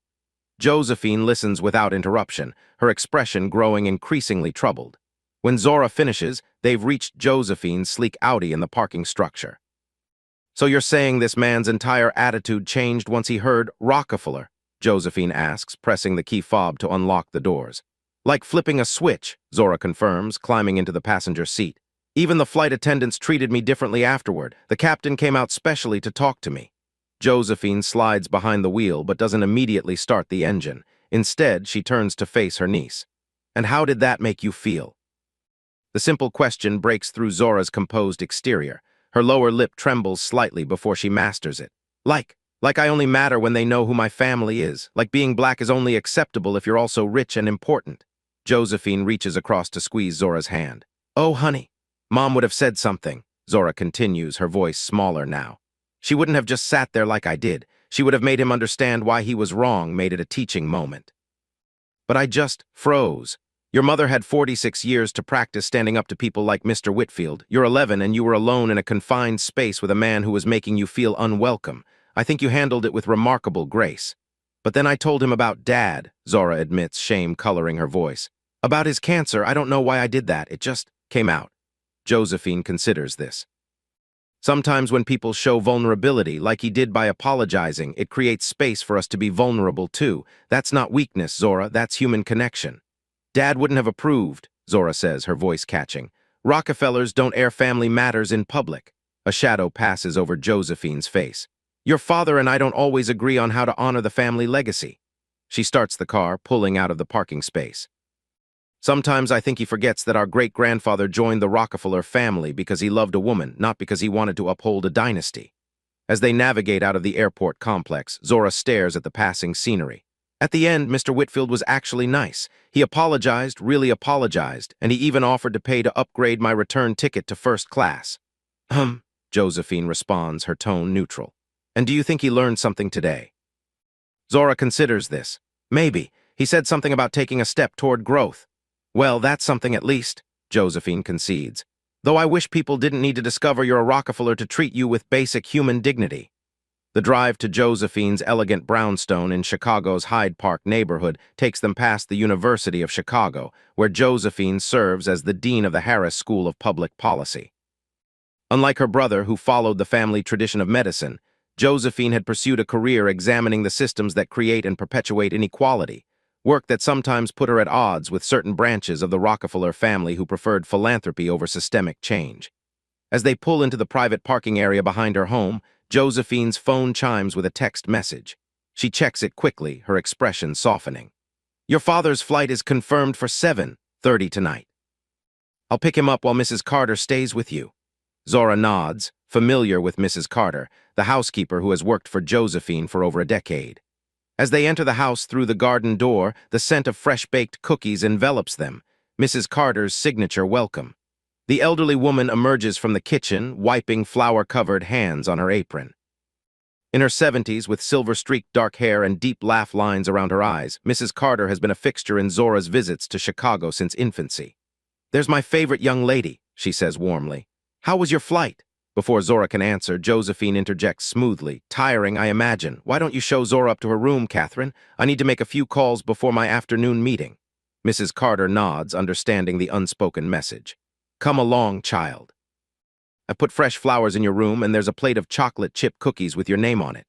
Josephine listens without interruption, her expression growing increasingly troubled. When Zora finishes, they've reached Josephine's sleek Audi in the parking structure. "So you're saying this man's entire attitude changed once he heard Rockefeller?" Josephine asks, pressing the key fob to unlock the doors. "Like flipping a switch," Zora confirms, climbing into the passenger seat. "Even the flight attendants treated me differently afterward. The captain came out specially to talk to me." Josephine slides behind the wheel but doesn't immediately start the engine. Instead, she turns to face her niece. "And how did that make you feel?" The simple question breaks through Zora's composed exterior. Her lower lip trembles slightly before she masters it. Like I only matter when they know who my family is. Like being black is only acceptable if you're also rich and important." Josephine reaches across to squeeze Zora's hand. "Oh, honey. Mom would have said something," Zora continues, her voice smaller now. "She wouldn't have just sat there like I did. She would have made him understand why he was wrong, made it a teaching moment." But I just froze. "Your mother had 46 years to practice standing up to people like Mr. Whitfield. You're 11 and you were alone in a confined space with a man who was making you feel unwelcome. I think you handled it with remarkable grace." "But then I told him about Dad," Zora admits, shame coloring her voice. "About his cancer. I don't know why I did that. It just came out." Josephine considers this. "Sometimes when people show vulnerability, like he did by apologizing, it creates space for us to be vulnerable too. That's not weakness, Zora. That's human connection." "Dad wouldn't have approved," Zora says, her voice catching. "Rockefellers don't air family matters in public." A shadow passes over Josephine's face. "Your father and I don't always agree on how to honor the family legacy." She starts the car, pulling out of the parking space. "Sometimes I think he forgets that our great-grandfather joined the Rockefeller family because he loved a woman, not because he wanted to uphold a dynasty." As they navigate out of the airport complex, Zora stares at the passing scenery. "At the end, Mr. Whitfield was actually nice. He apologized, really apologized, and he even offered to pay to upgrade my return ticket to first class." Josephine responds, her tone neutral. "And do you think he learned something today?" Zora considers this. "Maybe. He said something about taking a step toward growth." "Well, that's something at least," Josephine concedes. "Though I wish people didn't need to discover you're a Rockefeller to treat you with basic human dignity." The drive to Josephine's elegant brownstone in Chicago's Hyde Park neighborhood takes them past the University of Chicago, where Josephine serves as the dean of the Harris School of Public Policy. Unlike her brother, who followed the family tradition of medicine, Josephine had pursued a career examining the systems that create and perpetuate inequality, work that sometimes put her at odds with certain branches of the Rockefeller family who preferred philanthropy over systemic change. As they pull into the private parking area behind her home, Josephine's phone chimes with a text message. She checks it quickly, her expression softening. "Your father's flight is confirmed for 7:30 tonight. I'll pick him up while Mrs. Carter stays with you." Zora nods, familiar with Mrs. Carter, the housekeeper who has worked for Josephine for over a decade. As they enter the house through the garden door, the scent of fresh-baked cookies envelops them, Mrs. Carter's signature welcome. The elderly woman emerges from the kitchen, wiping flour-covered hands on her apron. In her 70s, with silver-streaked dark hair and deep laugh lines around her eyes, Mrs. Carter has been a fixture in Zora's visits to Chicago since infancy. "There's my favorite young lady," she says warmly. "How was your flight?" Before Zora can answer, Josephine interjects smoothly. "Tiring, I imagine. Why don't you show Zora up to her room, Catherine? I need to make a few calls before my afternoon meeting." Mrs. Carter nods, understanding the unspoken message. "Come along, child. I put fresh flowers in your room, and there's a plate of chocolate chip cookies with your name on it."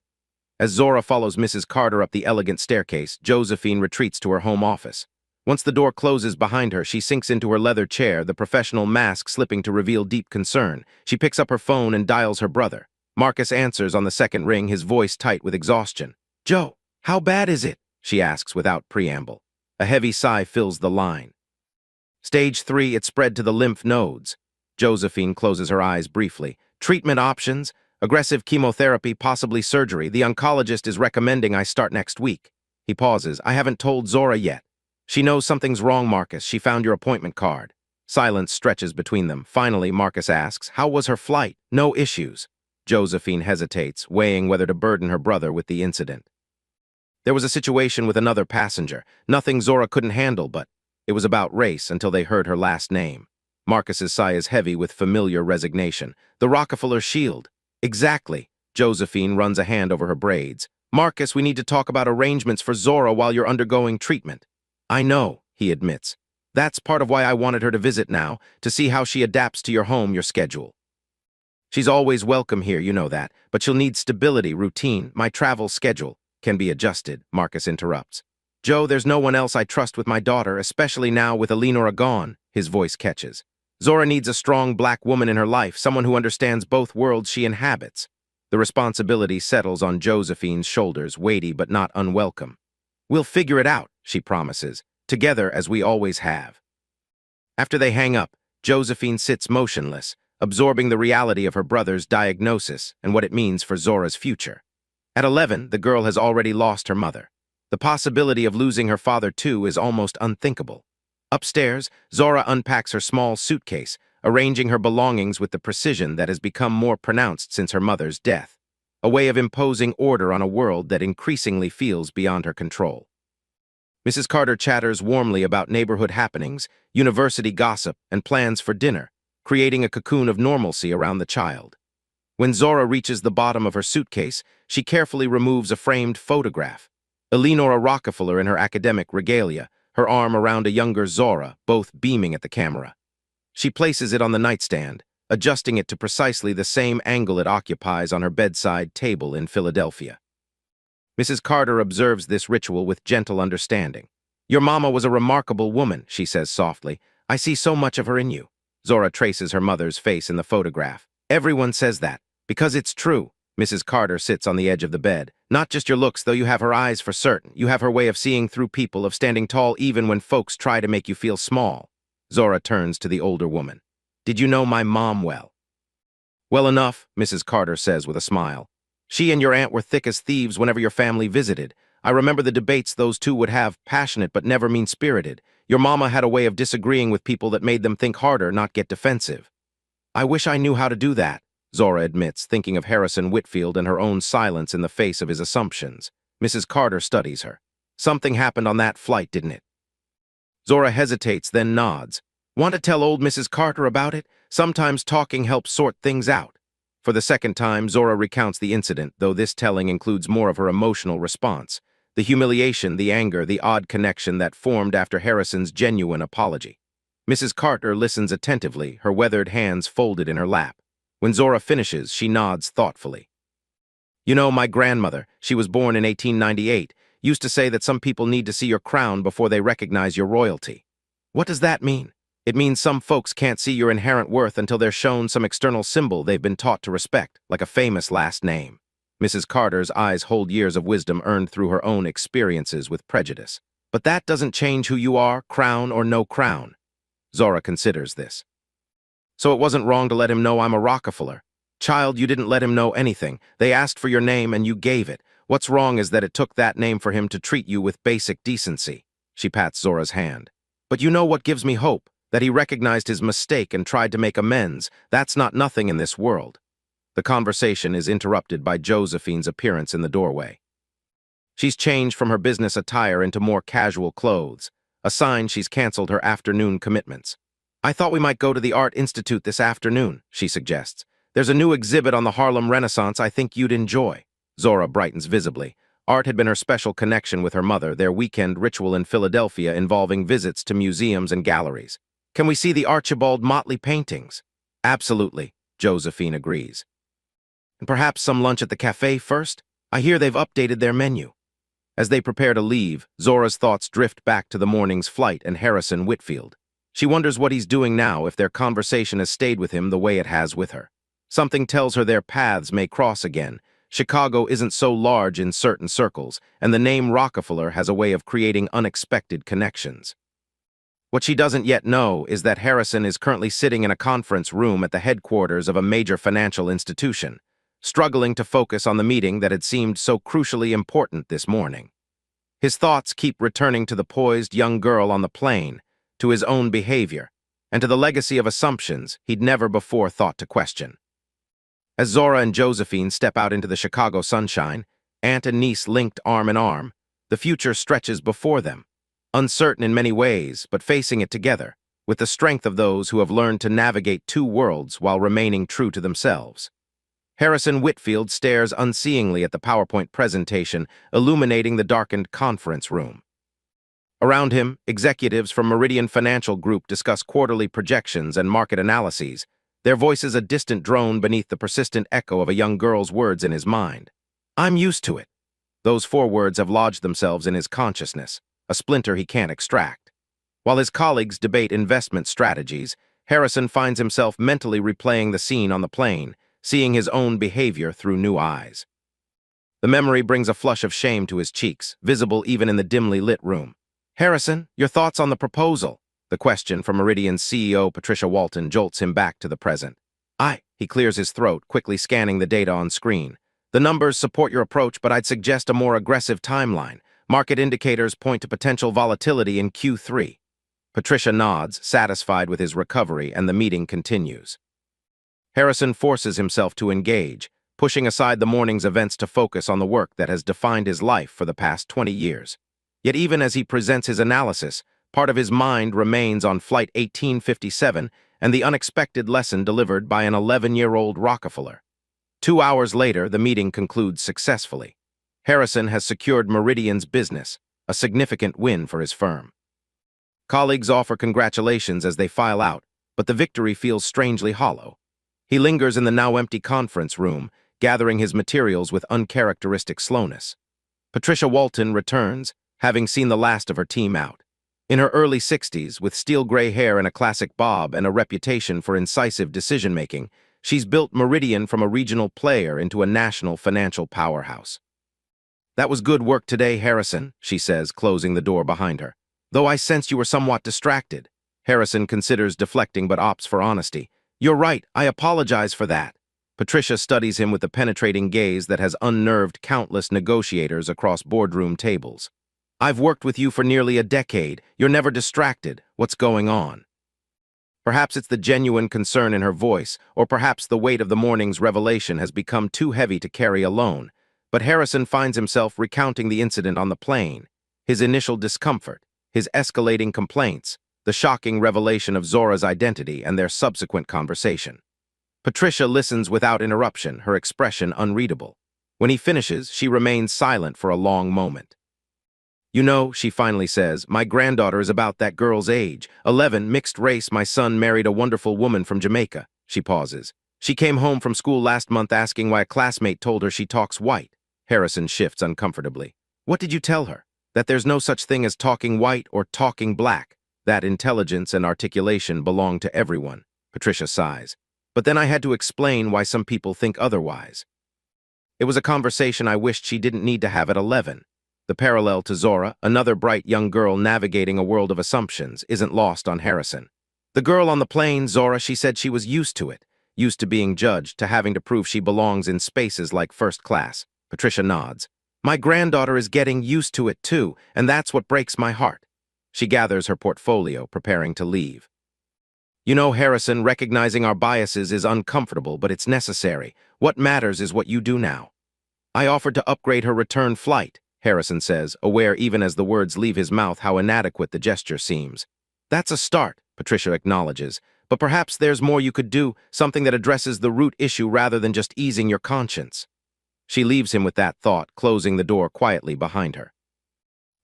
As Zora follows Mrs. Carter up the elegant staircase, Josephine retreats to her home office. Once the door closes behind her, she sinks into her leather chair, the professional mask slipping to reveal deep concern. She picks up her phone and dials her brother. Marcus answers on the second ring, his voice tight with exhaustion. "Joe, how bad is it?" she asks without preamble. A heavy sigh fills the line. "Stage 3, it spread to the lymph nodes." Josephine closes her eyes briefly. "Treatment options: aggressive chemotherapy, possibly surgery. The oncologist is recommending I start next week." He pauses. "I haven't told Zora yet." "She knows something's wrong, Marcus. She found your appointment card." Silence stretches between them. Finally, Marcus asks, "How was her flight?" "No issues." Josephine hesitates, weighing whether to burden her brother with the incident. "There was a situation with another passenger. Nothing Zora couldn't handle, but it was about race until they heard her last name." Marcus's sigh is heavy with familiar resignation. "The Rockefeller Shield." "Exactly." Josephine runs a hand over her braids. "Marcus, we need to talk about arrangements for Zora while you're undergoing treatment." "I know," he admits. "That's part of why I wanted her to visit now, to see how she adapts to your home, your schedule. She's always welcome here, you know that, but she'll need stability, routine. My travel schedule can be adjusted," Marcus interrupts. "Joe, there's no one else I trust with my daughter, especially now with Eleanor gone," his voice catches. "Zora needs a strong black woman in her life, someone who understands both worlds she inhabits." The responsibility settles on Josephine's shoulders, weighty but not unwelcome. "We'll figure it out," she promises, "together as we always have." After they hang up, Josephine sits motionless, absorbing the reality of her brother's diagnosis and what it means for Zora's future. At 11, the girl has already lost her mother. The possibility of losing her father too is almost unthinkable. Upstairs, Zora unpacks her small suitcase, arranging her belongings with the precision that has become more pronounced since her mother's death, a way of imposing order on a world that increasingly feels beyond her control. Mrs. Carter chatters warmly about neighborhood happenings, university gossip, and plans for dinner, creating a cocoon of normalcy around the child. When Zora reaches the bottom of her suitcase, she carefully removes a framed photograph. Eleanor Rockefeller in her academic regalia, her arm around a younger Zora, both beaming at the camera. She places it on the nightstand, adjusting it to precisely the same angle it occupies on her bedside table in Philadelphia. Mrs. Carter observes this ritual with gentle understanding. "Your mama was a remarkable woman," she says softly. "I see so much of her in you." Zora traces her mother's face in the photograph. "Everyone says that, because it's true." Mrs. Carter sits on the edge of the bed. "Not just your looks, though. You have her eyes for certain. You have her way of seeing through people, of standing tall even when folks try to make you feel small." Zora turns to the older woman. "Did you know my mom well?" "Well enough," Mrs. Carter says with a smile. "She and your aunt were thick as thieves whenever your family visited. I remember the debates those two would have, passionate but never mean-spirited. Your mama had a way of disagreeing with people that made them think harder, not get defensive." "I wish I knew how to do that," Zora admits, thinking of Harrison Whitfield and her own silence in the face of his assumptions. Mrs. Carter studies her. "Something happened on that flight, didn't it?" Zora hesitates, then nods. "Want to tell old Mrs. Carter about it? Sometimes talking helps sort things out." For For the second time, Zora recounts the incident, though this telling includes more of her emotional response. The humiliation, the anger, the odd connection that formed after Harrison's genuine apology. Mrs. Carter listens attentively, her weathered hands folded in her lap. When Zora finishes, she nods thoughtfully. You know, my grandmother, she was born in 1898, used to say that some people need to see your crown before they recognize your royalty. What does that mean? It means some folks can't see your inherent worth until they're shown some external symbol they've been taught to respect, like a famous last name. Mrs. Carter's eyes hold years of wisdom earned through her own experiences with prejudice. But that doesn't change who you are, crown or no crown. Zora considers this. So it wasn't wrong to let him know I'm a Rockefeller. Child, you didn't let him know anything. They asked for your name and you gave it. What's wrong is that it took that name for him to treat you with basic decency. She pats Zora's hand. But you know what gives me hope? That he recognized his mistake and tried to make amends. That's not nothing in this world. The conversation is interrupted by Josephine's appearance in the doorway. She's changed from her business attire into more casual clothes, a sign she's canceled her afternoon commitments. I thought we might go to the Art Institute this afternoon, she suggests. There's a new exhibit on the Harlem Renaissance I think you'd enjoy. Zora brightens visibly. Art had been her special connection with her mother, their weekend ritual in Philadelphia involving visits to museums and galleries. Can we see the Archibald Motley paintings? Absolutely, Josephine agrees. And perhaps some lunch at the cafe first? I hear they've updated their menu. As they prepare to leave, Zora's thoughts drift back to the morning's flight and Harrison Whitfield. She wonders what he's doing now if their conversation has stayed with him the way it has with her. Something tells her their paths may cross again. Chicago isn't so large in certain circles, and the name Rockefeller has a way of creating unexpected connections. What she doesn't yet know is that Harrison is currently sitting in a conference room at the headquarters of a major financial institution, struggling to focus on the meeting that had seemed so crucially important this morning. His thoughts keep returning to the poised young girl on the plane, to his own behavior, and to the legacy of assumptions he'd never before thought to question. As Zora and Josephine step out into the Chicago sunshine, aunt and niece linked arm in arm, the future stretches before them, uncertain in many ways, but facing it together, with the strength of those who have learned to navigate two worlds while remaining true to themselves. Harrison Whitfield stares unseeingly at the PowerPoint presentation, illuminating the darkened conference room. Around him, executives from Meridian Financial Group discuss quarterly projections and market analyses, their voices a distant drone beneath the persistent echo of a young girl's words in his mind. I'm used to it. Those 4 words have lodged themselves in his consciousness, a splinter he can't extract. While his colleagues debate investment strategies, Harrison finds himself mentally replaying the scene on the plane, seeing his own behavior through new eyes. The memory brings a flush of shame to his cheeks, visible even in the dimly lit room. Harrison, your thoughts on the proposal? The question from Meridian's CEO, Patricia Walton, jolts him back to the present. He clears his throat, quickly scanning the data on screen. The numbers support your approach, but I'd suggest a more aggressive timeline. Market indicators point to potential volatility in Q3. Patricia nods, satisfied with his recovery, and the meeting continues. Harrison forces himself to engage, pushing aside the morning's events to focus on the work that has defined his life for the past 20 years. Yet even as he presents his analysis, part of his mind remains on Flight 1857 and the unexpected lesson delivered by an 11-year-old Rockefeller. 2 hours later, the meeting concludes successfully. Harrison has secured Meridian's business, a significant win for his firm. Colleagues offer congratulations as they file out, but the victory feels strangely hollow. He lingers in the now-empty conference room, gathering his materials with uncharacteristic slowness. Patricia Walton returns, having seen the last of her team out. In her early 60s, with steel-gray hair and a classic bob and a reputation for incisive decision-making, she's built Meridian from a regional player into a national financial powerhouse. That was good work today, Harrison, she says, closing the door behind her. Though I sense you were somewhat distracted. Harrison considers deflecting but opts for honesty. You're right, I apologize for that. Patricia studies him with the penetrating gaze that has unnerved countless negotiators across boardroom tables. I've worked with you for nearly a decade. You're never distracted. What's going on? Perhaps it's the genuine concern in her voice, or perhaps the weight of the morning's revelation has become too heavy to carry alone. But Harrison finds himself recounting the incident on the plane, his initial discomfort, his escalating complaints, the shocking revelation of Zora's identity and their subsequent conversation. Patricia listens without interruption, her expression unreadable. When he finishes, she remains silent for a long moment. You know, she finally says, my granddaughter is about that girl's age. 11, mixed race, my son married a wonderful woman from Jamaica. She pauses. She came home from school last month asking why a classmate told her she talks white. Harrison shifts uncomfortably. What did you tell her? That there's no such thing as talking white or talking black. That intelligence and articulation belong to everyone. Patricia sighs. But then I had to explain why some people think otherwise. It was a conversation I wished she didn't need to have at 11. The parallel to Zora, another bright young girl navigating a world of assumptions, isn't lost on Harrison. The girl on the plane, Zora, she said she was used to it, used to being judged, to having to prove she belongs in spaces like first class. Patricia nods. My granddaughter is getting used to it too, and that's what breaks my heart. She gathers her portfolio, preparing to leave. You know, Harrison, recognizing our biases is uncomfortable, but it's necessary. What matters is what you do now. I offered to upgrade her return flight, Harrison says, aware even as the words leave his mouth how inadequate the gesture seems. That's a start, Patricia acknowledges, but perhaps there's more you could do, something that addresses the root issue rather than just easing your conscience. She leaves him with that thought, closing the door quietly behind her.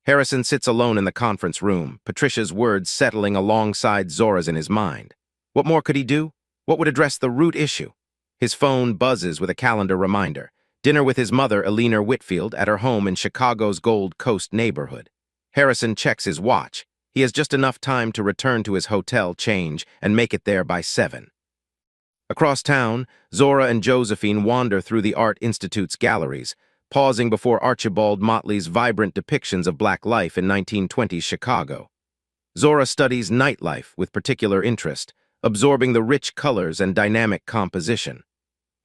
Harrison sits alone in the conference room, Patricia's words settling alongside Zora's in his mind. What more could he do? What would address the root issue? His phone buzzes with a calendar reminder. Dinner with his mother, Eleanor Whitfield, at her home in Chicago's Gold Coast neighborhood. Harrison checks his watch. He has just enough time to return to his hotel, change, and make it there by 7. Across town, Zora and Josephine wander through the Art Institute's galleries, pausing before Archibald Motley's vibrant depictions of black life in 1920s Chicago. Zora studies nightlife with particular interest, absorbing the rich colors and dynamic composition.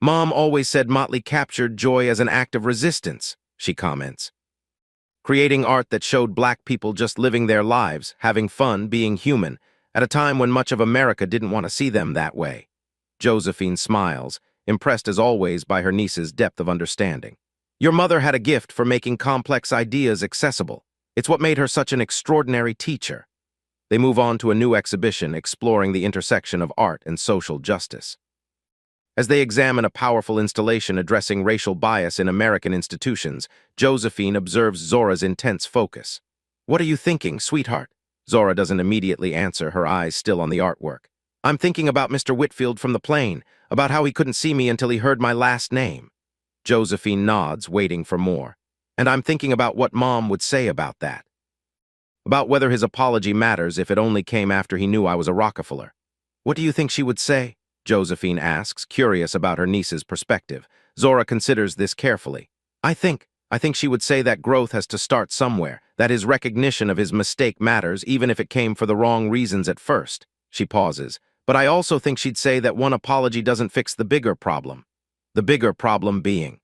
Mom always said Motley captured joy as an act of resistance, she comments. Creating art that showed black people just living their lives, having fun, being human, at a time when much of America didn't want to see them that way. Josephine smiles, impressed as always by her niece's depth of understanding. Your mother had a gift for making complex ideas accessible. It's what made her such an extraordinary teacher. They move on to a new exhibition exploring the intersection of art and social justice. As they examine a powerful installation addressing racial bias in American institutions, Josephine observes Zora's intense focus. What are you thinking, sweetheart? Zora doesn't immediately answer, her eyes still on the artwork. I'm thinking about Mr. Whitfield from the plane, about how he couldn't see me until he heard my last name. Josephine nods, waiting for more. And I'm thinking about what Mom would say about that. About whether his apology matters if it only came after he knew I was a Rockefeller. What do you think she would say? Josephine asks, curious about her niece's perspective. Zora considers this carefully. I think she would say that growth has to start somewhere, that his recognition of his mistake matters even if it came for the wrong reasons at first. She pauses. But I also think she'd say that one apology doesn't fix the bigger problem. The bigger problem being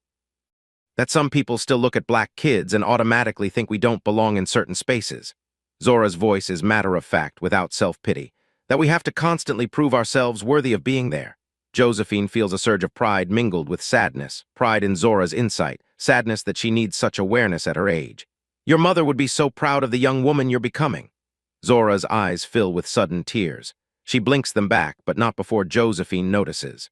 that some people still look at black kids and automatically think we don't belong in certain spaces. Zora's voice is matter-of-fact, without self-pity. That we have to constantly prove ourselves worthy of being there. Josephine feels a surge of pride mingled with sadness, pride in Zora's insight, sadness that she needs such awareness at her age. Your mother would be so proud of the young woman you're becoming. Zora's eyes fill with sudden tears. She blinks them back, but not before Josephine notices.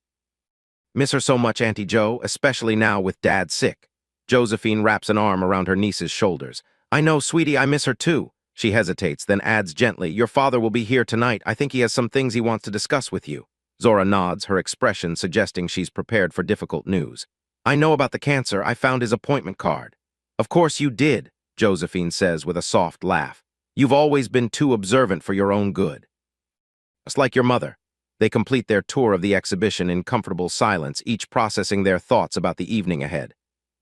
Miss her so much, Auntie Jo, especially now with Dad sick. Josephine wraps an arm around her niece's shoulders. I know, sweetie, I miss her too. She hesitates, then adds gently, your father will be here tonight. I think he has some things he wants to discuss with you. Zora nods, her expression suggesting she's prepared for difficult news. I know about the cancer. I found his appointment card. Of course you did, Josephine says with a soft laugh. You've always been too observant for your own good. Just like your mother. They complete their tour of the exhibition in comfortable silence, each processing their thoughts about the evening ahead.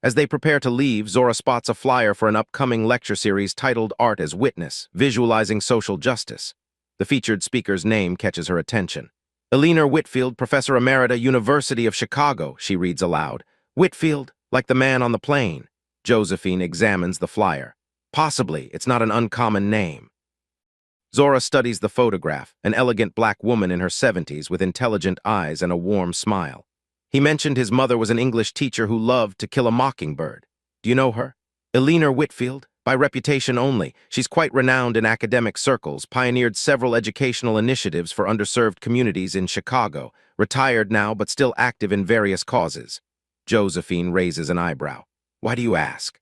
As they prepare to leave, Zora spots a flyer for an upcoming lecture series titled Art as Witness, Visualizing Social Justice. The featured speaker's name catches her attention. Eleanor Whitfield, Professor Emerita, University of Chicago, she reads aloud. Whitfield, like the man on the plane. Josephine examines the flyer. Possibly, it's not an uncommon name. Zora studies the photograph, an elegant black woman in her 70s with intelligent eyes and a warm smile. He mentioned his mother was an English teacher who loved To Kill a Mockingbird. Do you know her? Eleanor Whitfield? By reputation only, she's quite renowned in academic circles, pioneered several educational initiatives for underserved communities in Chicago, retired now but still active in various causes. Josephine raises an eyebrow. Why do you ask?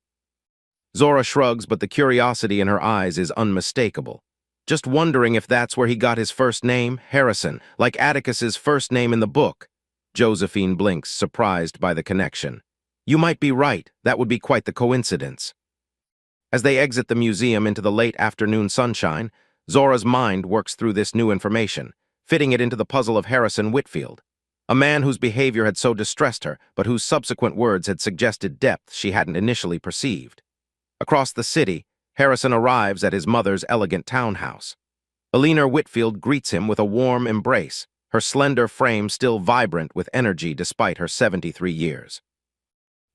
Zora shrugs, but the curiosity in her eyes is unmistakable. Just wondering if that's where he got his first name, Harrison, like Atticus's first name in the book. Josephine blinks, surprised by the connection. You might be right. That would be quite the coincidence. As they exit the museum into the late afternoon sunshine, Zora's mind works through this new information, fitting it into the puzzle of Harrison Whitfield, a man whose behavior had so distressed her, but whose subsequent words had suggested depth she hadn't initially perceived. Across the city, Harrison arrives at his mother's elegant townhouse. Eleanor Whitfield greets him with a warm embrace, her slender frame still vibrant with energy despite her 73 years.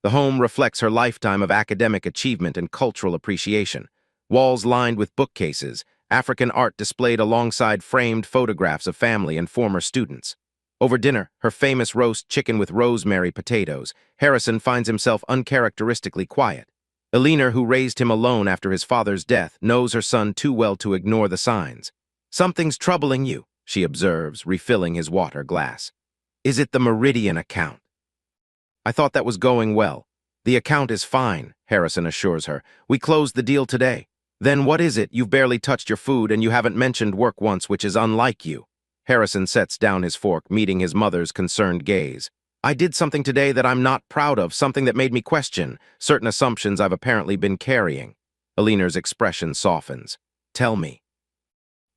The home reflects her lifetime of academic achievement and cultural appreciation. Walls lined with bookcases, African art displayed alongside framed photographs of family and former students. Over dinner, her famous roast chicken with rosemary potatoes, Harrison finds himself uncharacteristically quiet. Eleanor, who raised him alone after his father's death, knows her son too well to ignore the signs. Something's troubling you, she observes, refilling his water glass. Is it the Meridian account? I thought that was going well. The account is fine, Harrison assures her. We closed the deal today. Then what is it? You've barely touched your food and you haven't mentioned work once, which is unlike you. Harrison sets down his fork, meeting his mother's concerned gaze. I did something today that I'm not proud of, something that made me question certain assumptions I've apparently been carrying. Eleanor's expression softens. Tell me.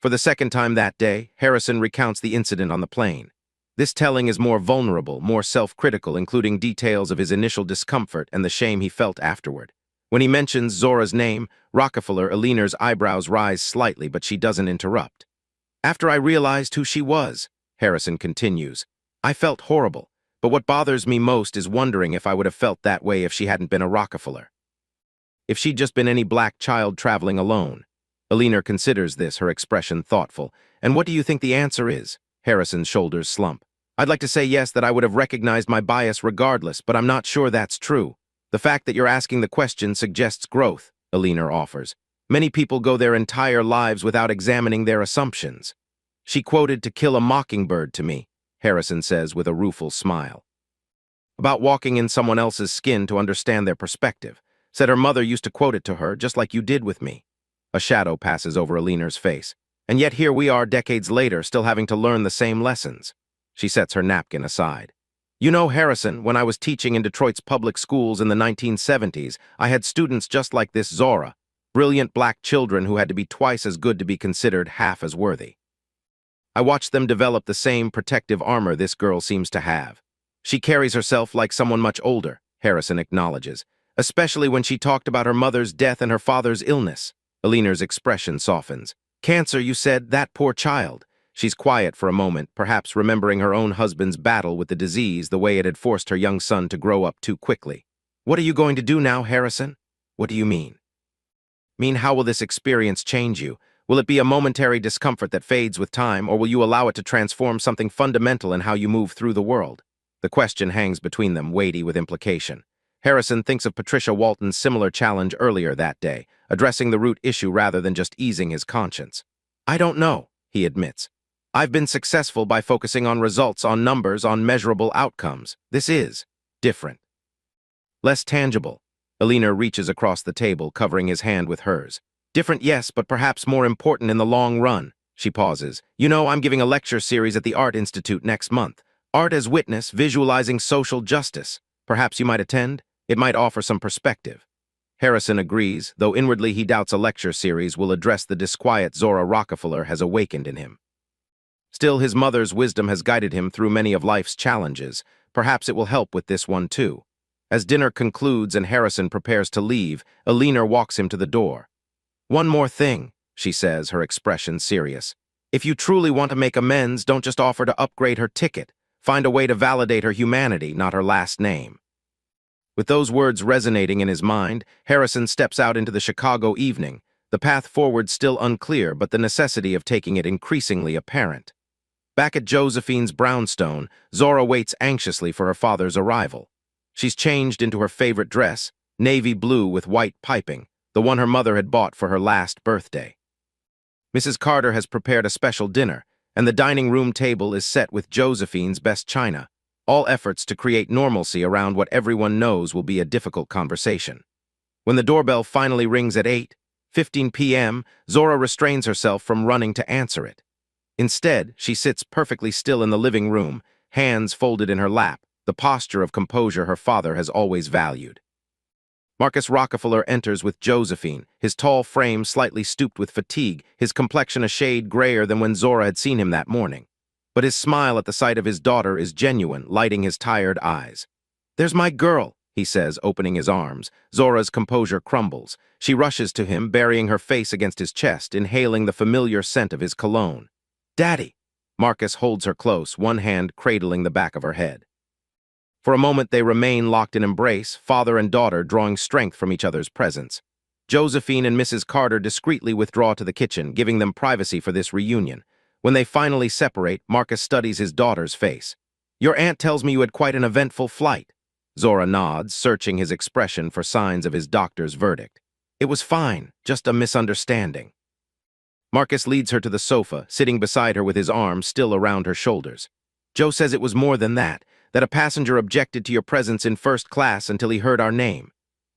For the second time that day, Harrison recounts the incident on the plane. This telling is more vulnerable, more self-critical, including details of his initial discomfort and the shame he felt afterward. When he mentions Zora's name, Rockefeller, Eleanor's eyebrows rise slightly, but she doesn't interrupt. After I realized who she was, Harrison continues, I felt horrible, but what bothers me most is wondering if I would have felt that way if she hadn't been a Rockefeller. If she'd just been any black child traveling alone. Eleanor considers this, her expression thoughtful. And what do you think the answer is? Harrison's shoulders slump. I'd like to say yes, that I would have recognized my bias regardless, but I'm not sure that's true. The fact that you're asking the question suggests growth, Eleanor offers. Many people go their entire lives without examining their assumptions. She quoted To Kill a Mockingbird to me, Harrison says with a rueful smile. About walking in someone else's skin to understand their perspective. Said her mother used to quote it to her, just like you did with me. A shadow passes over Eleanor's face. And yet here we are decades later, still having to learn the same lessons. She sets her napkin aside. You know, Harrison, when I was teaching in Detroit's public schools in the 1970s, I had students just like this Zora, brilliant black children who had to be twice as good to be considered half as worthy. I watched them develop the same protective armor this girl seems to have. She carries herself like someone much older, Harrison acknowledges, especially when she talked about her mother's death and her father's illness. Eleanor's expression softens. Cancer, you said, that poor child. She's quiet for a moment, perhaps remembering her own husband's battle with the disease, the way it had forced her young son to grow up too quickly. What are you going to do now, Harrison? What do you mean? Mean, how will this experience change you? Will it be a momentary discomfort that fades with time, or will you allow it to transform something fundamental in how you move through the world? The question hangs between them, weighty with implication. Harrison thinks of Patricia Walton's similar challenge earlier that day, addressing the root issue rather than just easing his conscience. I don't know, he admits. I've been successful by focusing on results, on numbers, on measurable outcomes. This is different. Less tangible. Eleanor reaches across the table, covering his hand with hers. Different, yes, but perhaps more important in the long run. She pauses. You know, I'm giving a lecture series at the Art Institute next month. Art as Witness, Visualizing Social Justice. Perhaps you might attend? It might offer some perspective. Harrison agrees, though inwardly he doubts a lecture series will address the disquiet Zora Rockefeller has awakened in him. Still, his mother's wisdom has guided him through many of life's challenges. Perhaps it will help with this one, too. As dinner concludes and Harrison prepares to leave, Eleanor walks him to the door. One more thing, she says, her expression serious. If you truly want to make amends, don't just offer to upgrade her ticket. Find a way to validate her humanity, not her last name. With those words resonating in his mind, Harrison steps out into the Chicago evening, the path forward still unclear, but the necessity of taking it increasingly apparent. Back at Josephine's brownstone, Zora waits anxiously for her father's arrival. She's changed into her favorite dress, navy blue with white piping, the one her mother had bought for her last birthday. Mrs. Carter has prepared a special dinner, and the dining room table is set with Josephine's best china, all efforts to create normalcy around what everyone knows will be a difficult conversation. When the doorbell finally rings at 8:15 p.m., Zora restrains herself from running to answer it. Instead, she sits perfectly still in the living room, hands folded in her lap, the posture of composure her father has always valued. Marcus Rockefeller enters with Josephine, his tall frame slightly stooped with fatigue, his complexion a shade grayer than when Zora had seen him that morning. But his smile at the sight of his daughter is genuine, lighting his tired eyes. "There's my girl," he says, opening his arms. Zora's composure crumbles. She rushes to him, burying her face against his chest, inhaling the familiar scent of his cologne. "Daddy!" Marcus holds her close, one hand cradling the back of her head. For a moment they remain locked in embrace, father and daughter drawing strength from each other's presence. Josephine and Mrs. Carter discreetly withdraw to the kitchen, giving them privacy for this reunion. When they finally separate, Marcus studies his daughter's face. "Your aunt tells me you had quite an eventful flight." Zora nods, searching his expression for signs of his doctor's verdict. "It was fine, just a misunderstanding." Marcus leads her to the sofa, sitting beside her with his arms still around her shoulders. "Joe says it was more than that a passenger objected to your presence in first class until he heard our name."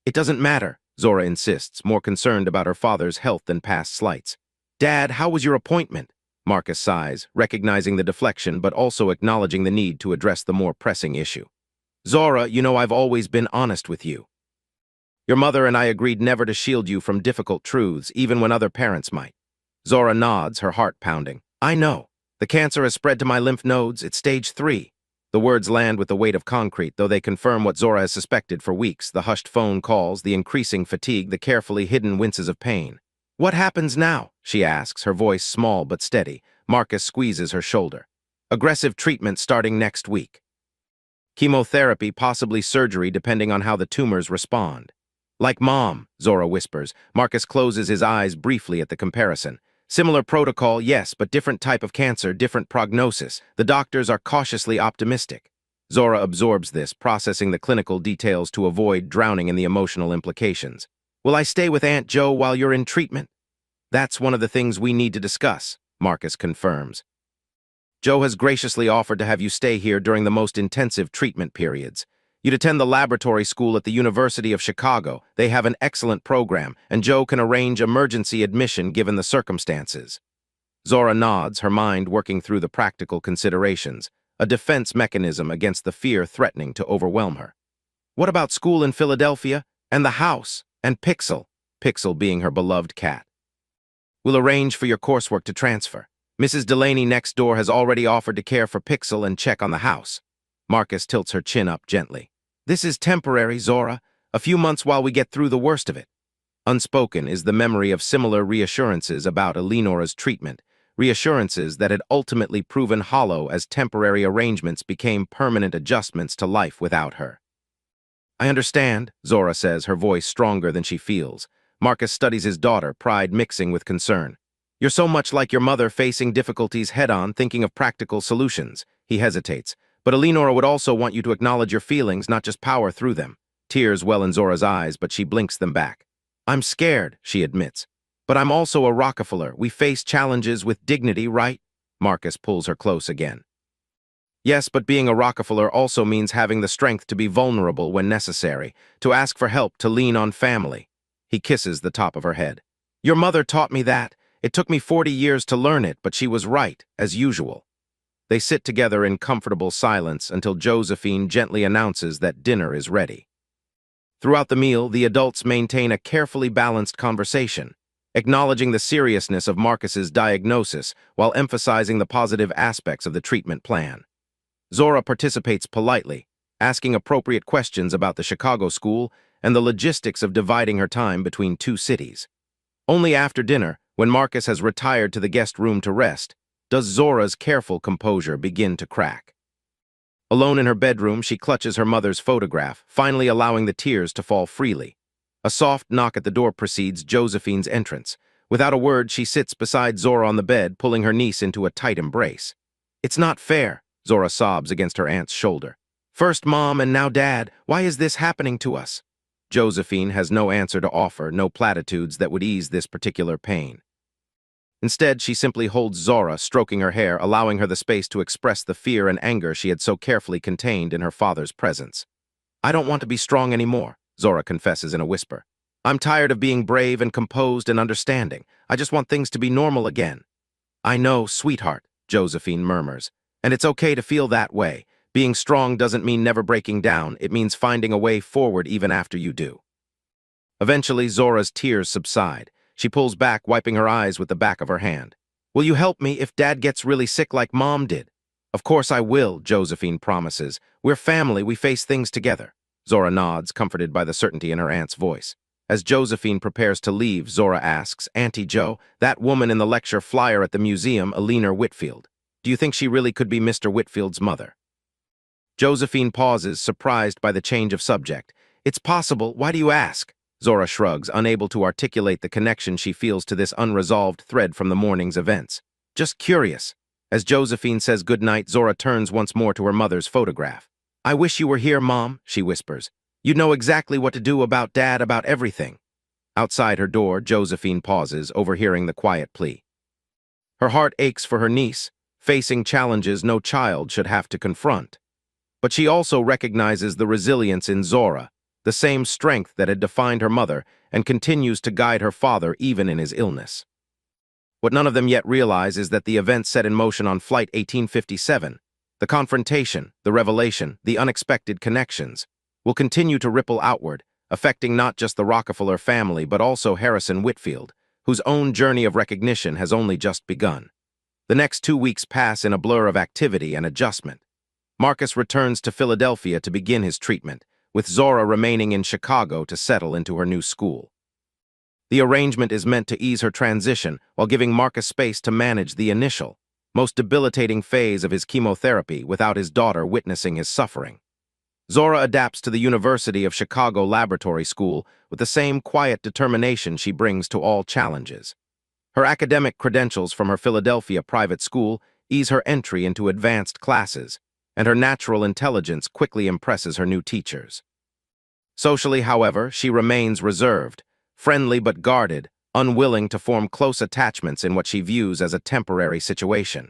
"It doesn't matter," Zora insists, more concerned about her father's health than past slights. "Dad, how was your appointment?" Marcus sighs, recognizing the deflection but also acknowledging the need to address the more pressing issue. "Zora, you know I've always been honest with you. Your mother and I agreed never to shield you from difficult truths, even when other parents might." Zora nods, her heart pounding. "I know. The cancer has spread to my lymph nodes. It's stage 3. The words land with the weight of concrete, though they confirm what Zora has suspected for weeks, the hushed phone calls, the increasing fatigue, the carefully hidden winces of pain. "What happens now?" she asks, her voice small but steady. Marcus squeezes her shoulder. "Aggressive treatment starting next week. Chemotherapy, possibly surgery, depending on how the tumors respond." "Like Mom," Zora whispers. Marcus closes his eyes briefly at the comparison. "Similar protocol, yes, but different type of cancer, different prognosis. The doctors are cautiously optimistic." Zora absorbs this, processing the clinical details to avoid drowning in the emotional implications. "Will I stay with Aunt Jo while you're in treatment?" "That's one of the things we need to discuss," Marcus confirms. "Jo has graciously offered to have you stay here during the most intensive treatment periods. You'd attend the laboratory school at the University of Chicago. They have an excellent program, and Jo can arrange emergency admission given the circumstances." Zora nods, her mind working through the practical considerations, a defense mechanism against the fear threatening to overwhelm her. "What about school in Philadelphia, and the house, and Pixel?" Pixel being her beloved cat. "We'll arrange for your coursework to transfer. Mrs. Delaney next door has already offered to care for Pixel and check on the house." Marcus tilts her chin up gently. "This is temporary, Zora. A few months while we get through the worst of it." Unspoken is the memory of similar reassurances about Eleonora's treatment, reassurances that had ultimately proven hollow as temporary arrangements became permanent adjustments to life without her. "I understand," Zora says, her voice stronger than she feels. Marcus studies his daughter, pride mixing with concern. "You're so much like your mother, facing difficulties head-on, thinking of practical solutions." He hesitates. "But Eleonora would also want you to acknowledge your feelings, not just power through them." Tears well in Zora's eyes, but she blinks them back. "I'm scared," she admits. "But I'm also a Rockefeller. We face challenges with dignity, right?" Marcus pulls her close again. "Yes, but being a Rockefeller also means having the strength to be vulnerable when necessary, to ask for help, to lean on family." He kisses the top of her head. "Your mother taught me that. It took me 40 years to learn it, but she was right, as usual." They sit together in comfortable silence until Josephine gently announces that dinner is ready. Throughout the meal, the adults maintain a carefully balanced conversation, acknowledging the seriousness of Marcus's diagnosis while emphasizing the positive aspects of the treatment plan. Zora participates politely, asking appropriate questions about the Chicago school and the logistics of dividing her time between 2 cities. Only after dinner, when Marcus has retired to the guest room to rest, does Zora's careful composure begin to crack. Alone in her bedroom, she clutches her mother's photograph, finally allowing the tears to fall freely. A soft knock at the door precedes Josephine's entrance. Without a word, she sits beside Zora on the bed, pulling her niece into a tight embrace. "It's not fair," Zora sobs against her aunt's shoulder. "First Mom and now Dad. Why is this happening to us?" Josephine has no answer to offer, no platitudes that would ease this particular pain. Instead, she simply holds Zora, stroking her hair, allowing her the space to express the fear and anger she had so carefully contained in her father's presence. "I don't want to be strong anymore," Zora confesses in a whisper. "I'm tired of being brave and composed and understanding. I just want things to be normal again." "I know, sweetheart," Josephine murmurs. "And it's okay to feel that way. Being strong doesn't mean never breaking down. It means finding a way forward even after you do." Eventually, Zora's tears subside. She pulls back, wiping her eyes with the back of her hand. "Will you help me if Dad gets really sick like Mom did?" "Of course I will," Josephine promises. "We're family, we face things together." Zora nods, comforted by the certainty in her aunt's voice. As Josephine prepares to leave, Zora asks, "Auntie Jo, that woman in the lecture flyer at the museum, Alina Whitfield, do you think she really could be Mr. Whitfield's mother?" Josephine pauses, surprised by the change of subject. "It's possible. Why do you ask?" Zora shrugs, unable to articulate the connection she feels to this unresolved thread from the morning's events. "Just curious." As Josephine says goodnight, Zora turns once more to her mother's photograph. "I wish you were here, Mom," she whispers. "You'd know exactly what to do about Dad, about everything." Outside her door, Josephine pauses, overhearing the quiet plea. Her heart aches for her niece, facing challenges no child should have to confront. But she also recognizes the resilience in Zora, the same strength that had defined her mother and continues to guide her father even in his illness. What none of them yet realize is that the events set in motion on Flight 1857, the confrontation, the revelation, the unexpected connections, will continue to ripple outward, affecting not just the Rockefeller family but also Harrison Whitfield, whose own journey of recognition has only just begun. The next 2 weeks pass in a blur of activity and adjustment. Marcus returns to Philadelphia to begin his treatment, with Zora remaining in Chicago to settle into her new school. The arrangement is meant to ease her transition while giving Marcus space to manage the initial, most debilitating phase of his chemotherapy without his daughter witnessing his suffering. Zora adapts to the University of Chicago Laboratory School with the same quiet determination she brings to all challenges. Her academic credentials from her Philadelphia private school ease her entry into advanced classes, and her natural intelligence quickly impresses her new teachers. Socially, however, she remains reserved, friendly but guarded, unwilling to form close attachments in what she views as a temporary situation.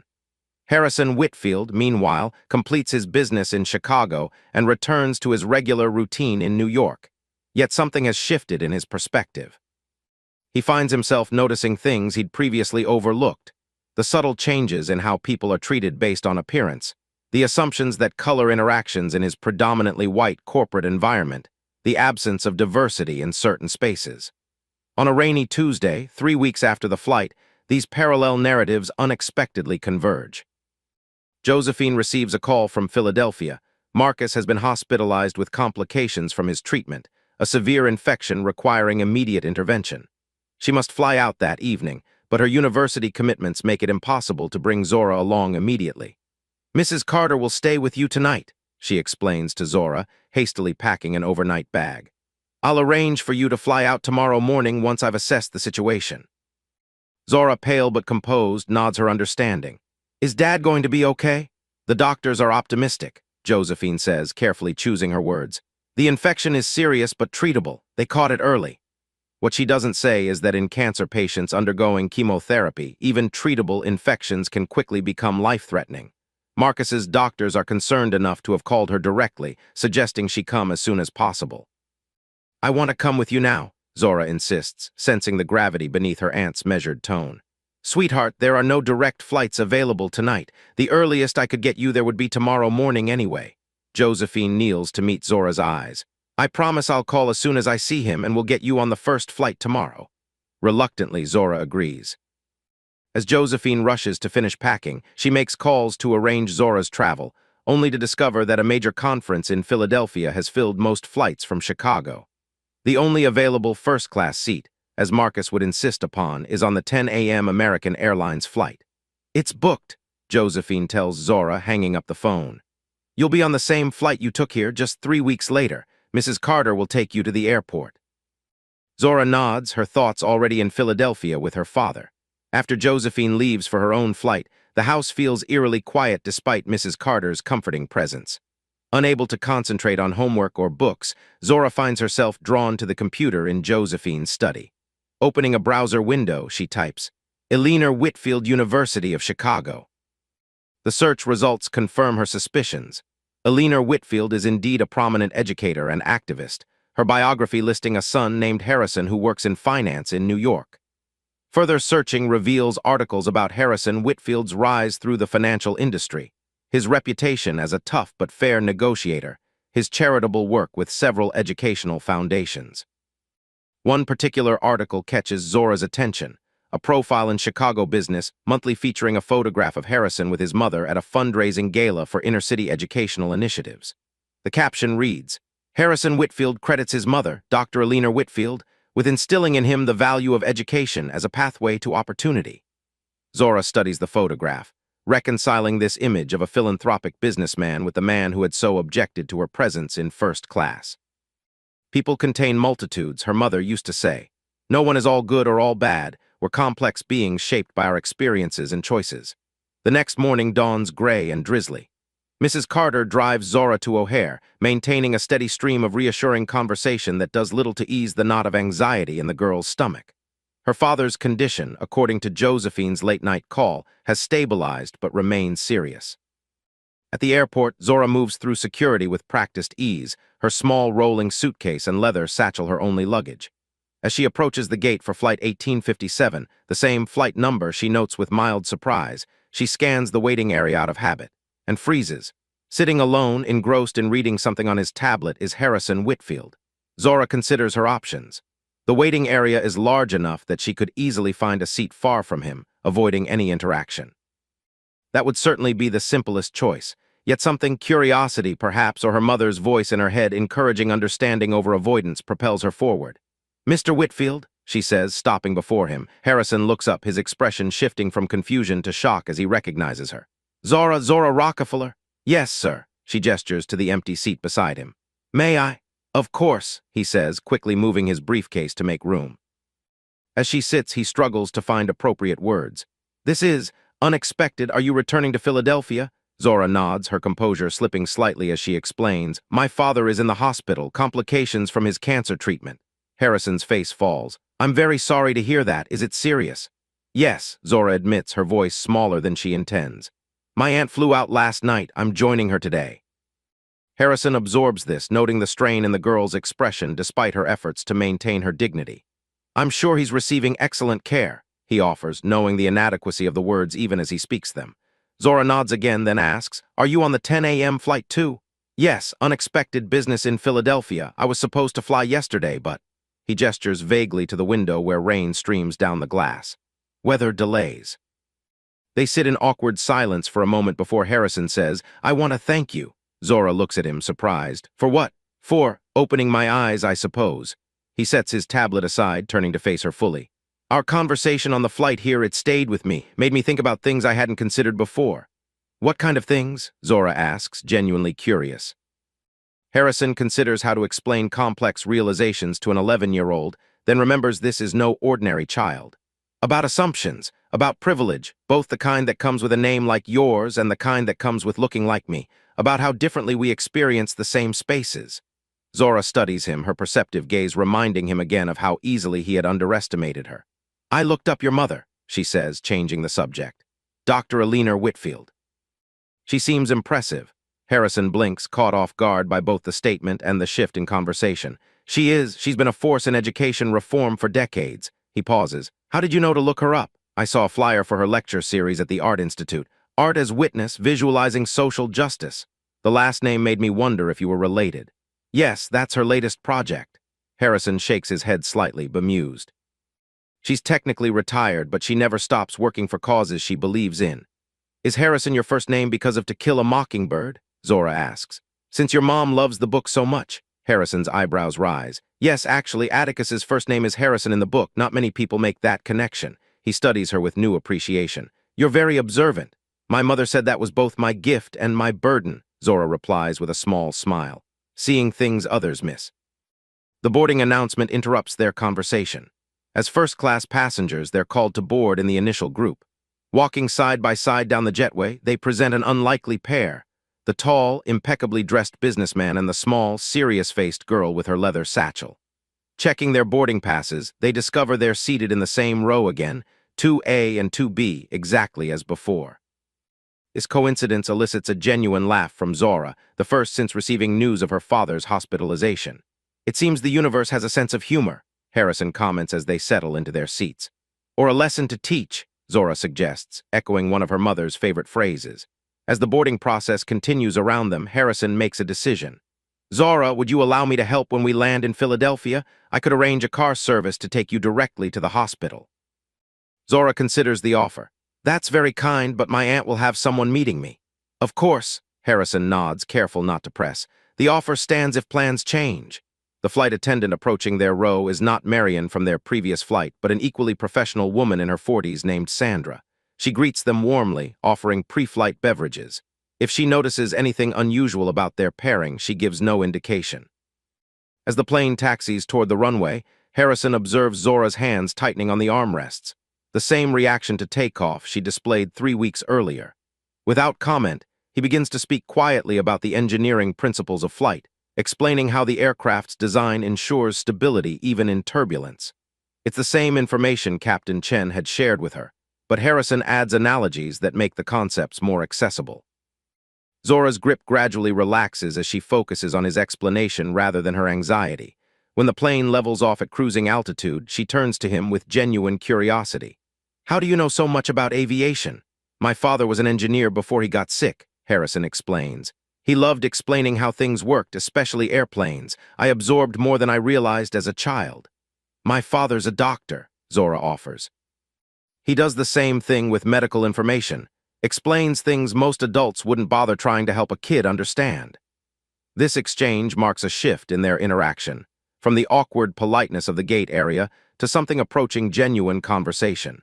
Harrison Whitfield, meanwhile, completes his business in Chicago and returns to his regular routine in New York. Yet something has shifted in his perspective. He finds himself noticing things he'd previously overlooked, the subtle changes in how people are treated based on appearance, the assumptions that color interactions in his predominantly white corporate environment, the absence of diversity in certain spaces. On a rainy Tuesday, 3 weeks after the flight, these parallel narratives unexpectedly converge. Josephine receives a call from Philadelphia. Marcus has been hospitalized with complications from his treatment, a severe infection requiring immediate intervention. She must fly out that evening, but her university commitments make it impossible to bring Zora along immediately. "Mrs. Carter will stay with you tonight," she explains to Zora, hastily packing an overnight bag. "I'll arrange for you to fly out tomorrow morning once I've assessed the situation." Zora, pale but composed, nods her understanding. "Is Dad going to be okay?" "The doctors are optimistic," Josephine says, carefully choosing her words. "The infection is serious but treatable. They caught it early." What she doesn't say is that in cancer patients undergoing chemotherapy, even treatable infections can quickly become life-threatening. Marcus's doctors are concerned enough to have called her directly, suggesting she come as soon as possible. "I want to come with you now," Zora insists, sensing the gravity beneath her aunt's measured tone. "Sweetheart, there are no direct flights available tonight. The earliest I could get you there would be tomorrow morning anyway." Josephine kneels to meet Zora's eyes. "I promise I'll call as soon as I see him and we'll get you on the first flight tomorrow." Reluctantly, Zora agrees. As Josephine rushes to finish packing, she makes calls to arrange Zora's travel, only to discover that a major conference in Philadelphia has filled most flights from Chicago. The only available first-class seat, as Marcus would insist upon, is on the 10 a.m. American Airlines flight. "It's booked," Josephine tells Zora, hanging up the phone. "You'll be on the same flight you took here just 3 weeks later. Mrs. Carter will take you to the airport." Zora nods, her thoughts already in Philadelphia with her father. After Josephine leaves for her own flight, the house feels eerily quiet despite Mrs. Carter's comforting presence. Unable to concentrate on homework or books, Zora finds herself drawn to the computer in Josephine's study. Opening a browser window, she types, Eleanor Whitfield, University of Chicago. The search results confirm her suspicions. Eleanor Whitfield is indeed a prominent educator and activist, her biography listing a son named Harrison who works in finance in New York. Further searching reveals articles about Harrison Whitfield's rise through the financial industry, his reputation as a tough but fair negotiator, his charitable work with several educational foundations. One particular article catches Zora's attention, a profile in Chicago Business Monthly featuring a photograph of Harrison with his mother at a fundraising gala for inner-city educational initiatives. The caption reads, Harrison Whitfield credits his mother, Dr. Eleanor Whitfield, with instilling in him the value of education as a pathway to opportunity. Zora studies the photograph, reconciling this image of a philanthropic businessman with the man who had so objected to her presence in first class. People contain multitudes, her mother used to say. No one is all good or all bad. We're complex beings shaped by our experiences and choices. The next morning dawns gray and drizzly. Mrs. Carter drives Zora to O'Hare, maintaining a steady stream of reassuring conversation that does little to ease the knot of anxiety in the girl's stomach. Her father's condition, according to Josephine's late-night call, has stabilized but remains serious. At the airport, Zora moves through security with practiced ease, her small rolling suitcase and leather satchel her only luggage. As she approaches the gate for Flight 1857, the same flight number she notes with mild surprise, she scans the waiting area out of habit, and freezes. Sitting alone, engrossed in reading something on his tablet, is Harrison Whitfield. Zora considers her options. The waiting area is large enough that she could easily find a seat far from him, avoiding any interaction. That would certainly be the simplest choice, yet something, curiosity perhaps, or her mother's voice in her head encouraging understanding over avoidance, propels her forward. Mr. Whitfield, she says, stopping before him. Harrison looks up, his expression shifting from confusion to shock as he recognizes her. Zora Rockefeller? Yes, sir, she gestures to the empty seat beside him. May I? Of course, he says, quickly moving his briefcase to make room. As she sits, he struggles to find appropriate words. This is unexpected. Are you returning to Philadelphia? Zora nods, her composure slipping slightly as she explains. My father is in the hospital, complications from his cancer treatment. Harrison's face falls. I'm very sorry to hear that. Is it serious? Yes, Zora admits, her voice smaller than she intends. My aunt flew out last night. I'm joining her today. Harrison absorbs this, noting the strain in the girl's expression despite her efforts to maintain her dignity. I'm sure he's receiving excellent care, he offers, knowing the inadequacy of the words even as he speaks them. Zora nods again, then asks, Are you on the 10 a.m. flight too? Yes, unexpected business in Philadelphia. I was supposed to fly yesterday, but... He gestures vaguely to the window where rain streams down the glass. Weather delays. They sit in awkward silence for a moment before Harrison says, I want to thank you. Zora looks at him, surprised. For what? For opening my eyes, I suppose. He sets his tablet aside, turning to face her fully. Our conversation on the flight here, it stayed with me, made me think about things I hadn't considered before. What kind of things? Zora asks, genuinely curious. Harrison considers how to explain complex realizations to an 11-year-old, then remembers this is no ordinary child. About assumptions, about privilege, both the kind that comes with a name like yours and the kind that comes with looking like me, about how differently we experience the same spaces. Zora studies him, her perceptive gaze reminding him again of how easily he had underestimated her. I looked up your mother, she says, changing the subject. Dr. Eleanor Whitfield. She seems impressive. Harrison blinks, caught off guard by both the statement and the shift in conversation. She's been a force in education reform for decades. He pauses. How did you know to look her up? I saw a flyer for her lecture series at the Art Institute. Art as Witness, Visualizing Social Justice. The last name made me wonder if you were related. Yes, that's her latest project. Harrison shakes his head slightly, bemused. She's technically retired, but she never stops working for causes she believes in. Is Harrison your first name because of To Kill a Mockingbird? Zora asks. Since your mom loves the book so much. Harrison's eyebrows rise. Yes, actually, Atticus's first name is Harrison in the book. Not many people make that connection. He studies her with new appreciation. You're very observant. My mother said that was both my gift and my burden, Zora replies with a small smile. Seeing things others miss. The boarding announcement interrupts their conversation. As first-class passengers, they're called to board in the initial group. Walking side by side down the jetway, they present an unlikely pair. the tall, impeccably dressed businessman and the small, serious-faced girl with her leather satchel. Checking their boarding passes, they discover they're seated in the same row again, 2A and 2B, exactly as before. This coincidence elicits a genuine laugh from Zora, the first since receiving news of her father's hospitalization. It seems the universe has a sense of humor, Harrison comments as they settle into their seats. Or a lesson to teach, Zora suggests, echoing one of her mother's favorite phrases. As the boarding process continues around them, Harrison makes a decision. Zora, would you allow me to help when we land in Philadelphia? I could arrange a car service to take you directly to the hospital. Zora considers the offer. That's very kind, but my aunt will have someone meeting me. Of course, Harrison nods, careful not to press. The offer stands if plans change. The flight attendant approaching their row is not Marion from their previous flight, but an equally professional woman in her 40s named Sandra. She greets them warmly, offering pre-flight beverages. If she notices anything unusual about their pairing, she gives no indication. As the plane taxis toward the runway, Harrison observes Zora's hands tightening on the armrests. The same reaction to takeoff she displayed 3 weeks earlier. Without comment, he begins to speak quietly about the engineering principles of flight, explaining how the aircraft's design ensures stability even in turbulence. It's the same information Captain Chen had shared with her, but Harrison adds analogies that make the concepts more accessible. Zora's grip gradually relaxes as she focuses on his explanation rather than her anxiety. When the plane levels off at cruising altitude, she turns to him with genuine curiosity. How do you know so much about aviation? My father was an engineer before he got sick, Harrison explains. He loved explaining how things worked, especially airplanes. I absorbed more than I realized as a child. My father's a doctor, Zora offers. He does the same thing with medical information, explains things most adults wouldn't bother trying to help a kid understand. This exchange marks a shift in their interaction, from the awkward politeness of the gate area to something approaching genuine conversation.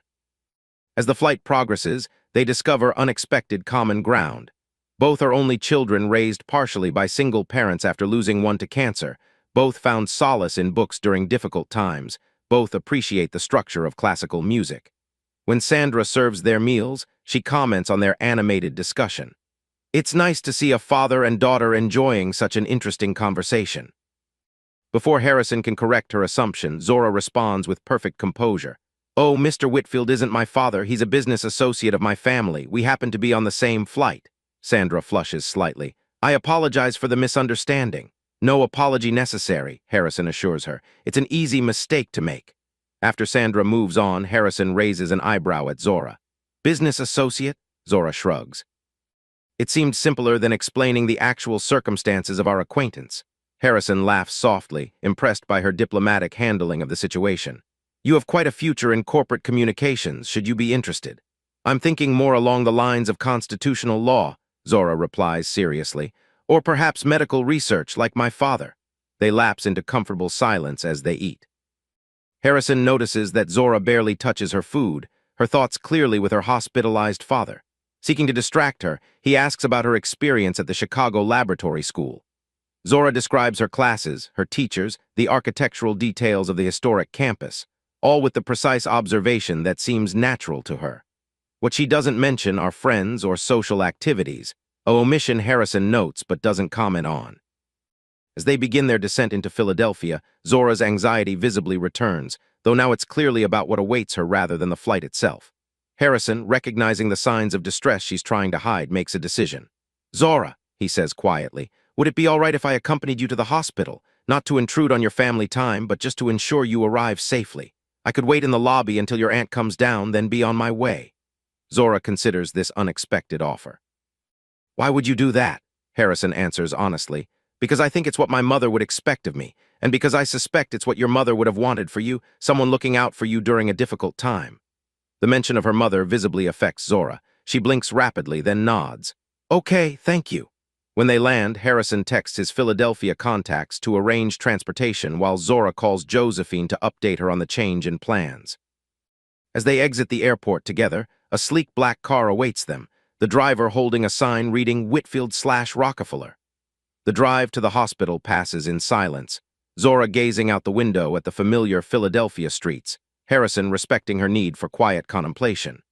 As the flight progresses, they discover unexpected common ground. Both are only children raised partially by single parents after losing one to cancer. Both found solace in books during difficult times. Both appreciate the structure of classical music. When Sandra serves their meals, she comments on their animated discussion. It's nice to see a father and daughter enjoying such an interesting conversation. Before Harrison can correct her assumption, Zora responds with perfect composure. Oh, Mr. Whitfield isn't my father. He's a business associate of my family. We happen to be on the same flight. Sandra flushes slightly. I apologize for the misunderstanding. No apology necessary, Harrison assures her. It's an easy mistake to make. After Sandra moves on, Harrison raises an eyebrow at Zora. Business associate? Zora shrugs. It seemed simpler than explaining the actual circumstances of our acquaintance. Harrison laughs softly, impressed by her diplomatic handling of the situation. You have quite a future in corporate communications, should you be interested. I'm thinking more along the lines of constitutional law, Zora replies seriously, or perhaps medical research like my father. They lapse into comfortable silence as they eat. Harrison notices that Zora barely touches her food, her thoughts clearly with her hospitalized father. Seeking to distract her, he asks about her experience at the Chicago Laboratory School. Zora describes her classes, her teachers, the architectural details of the historic campus, all with the precise observation that seems natural to her. What she doesn't mention are friends or social activities, an omission Harrison notes but doesn't comment on. As they begin their descent into Philadelphia, Zora's anxiety visibly returns, though now it's clearly about what awaits her rather than the flight itself. Harrison, recognizing the signs of distress she's trying to hide, makes a decision. Zora, he says quietly, would it be all right if I accompanied you to the hospital, not to intrude on your family time, but just to ensure you arrive safely? I could wait in the lobby until your aunt comes down, then be on my way. Zora considers this unexpected offer. Why would you do that? Harrison answers honestly. Because I think it's what my mother would expect of me, and because I suspect it's what your mother would have wanted for you, someone looking out for you during a difficult time. The mention of her mother visibly affects Zora. She blinks rapidly, then nods. Okay, thank you. When they land, Harrison texts his Philadelphia contacts to arrange transportation while Zora calls Josephine to update her on the change in plans. As they exit the airport together, a sleek black car awaits them, the driver holding a sign reading Whitfield/Rockefeller. The drive to the hospital passes in silence, Zora gazing out the window at the familiar Philadelphia streets, Harrison respecting her need for quiet contemplation.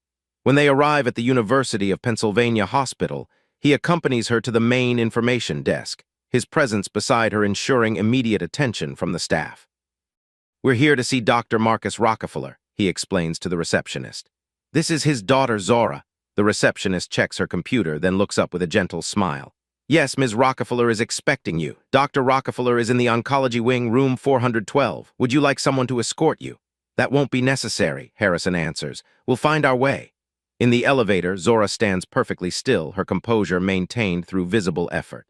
When they arrive at the University of Pennsylvania Hospital, He accompanies her to the main information desk, his presence beside her ensuring immediate attention from the staff. "We're here to see Dr. Marcus Rockefeller," he explains to the receptionist. "This is his daughter, Zora." The receptionist checks her computer, then looks up with a gentle smile. "Yes, Ms. Rockefeller is expecting you. Dr. Rockefeller is in the oncology wing, room 412. Would you like someone to escort you?" "That won't be necessary," Harrison answers. "We'll find our way." In the elevator, Zora stands perfectly still, her composure maintained through visible effort.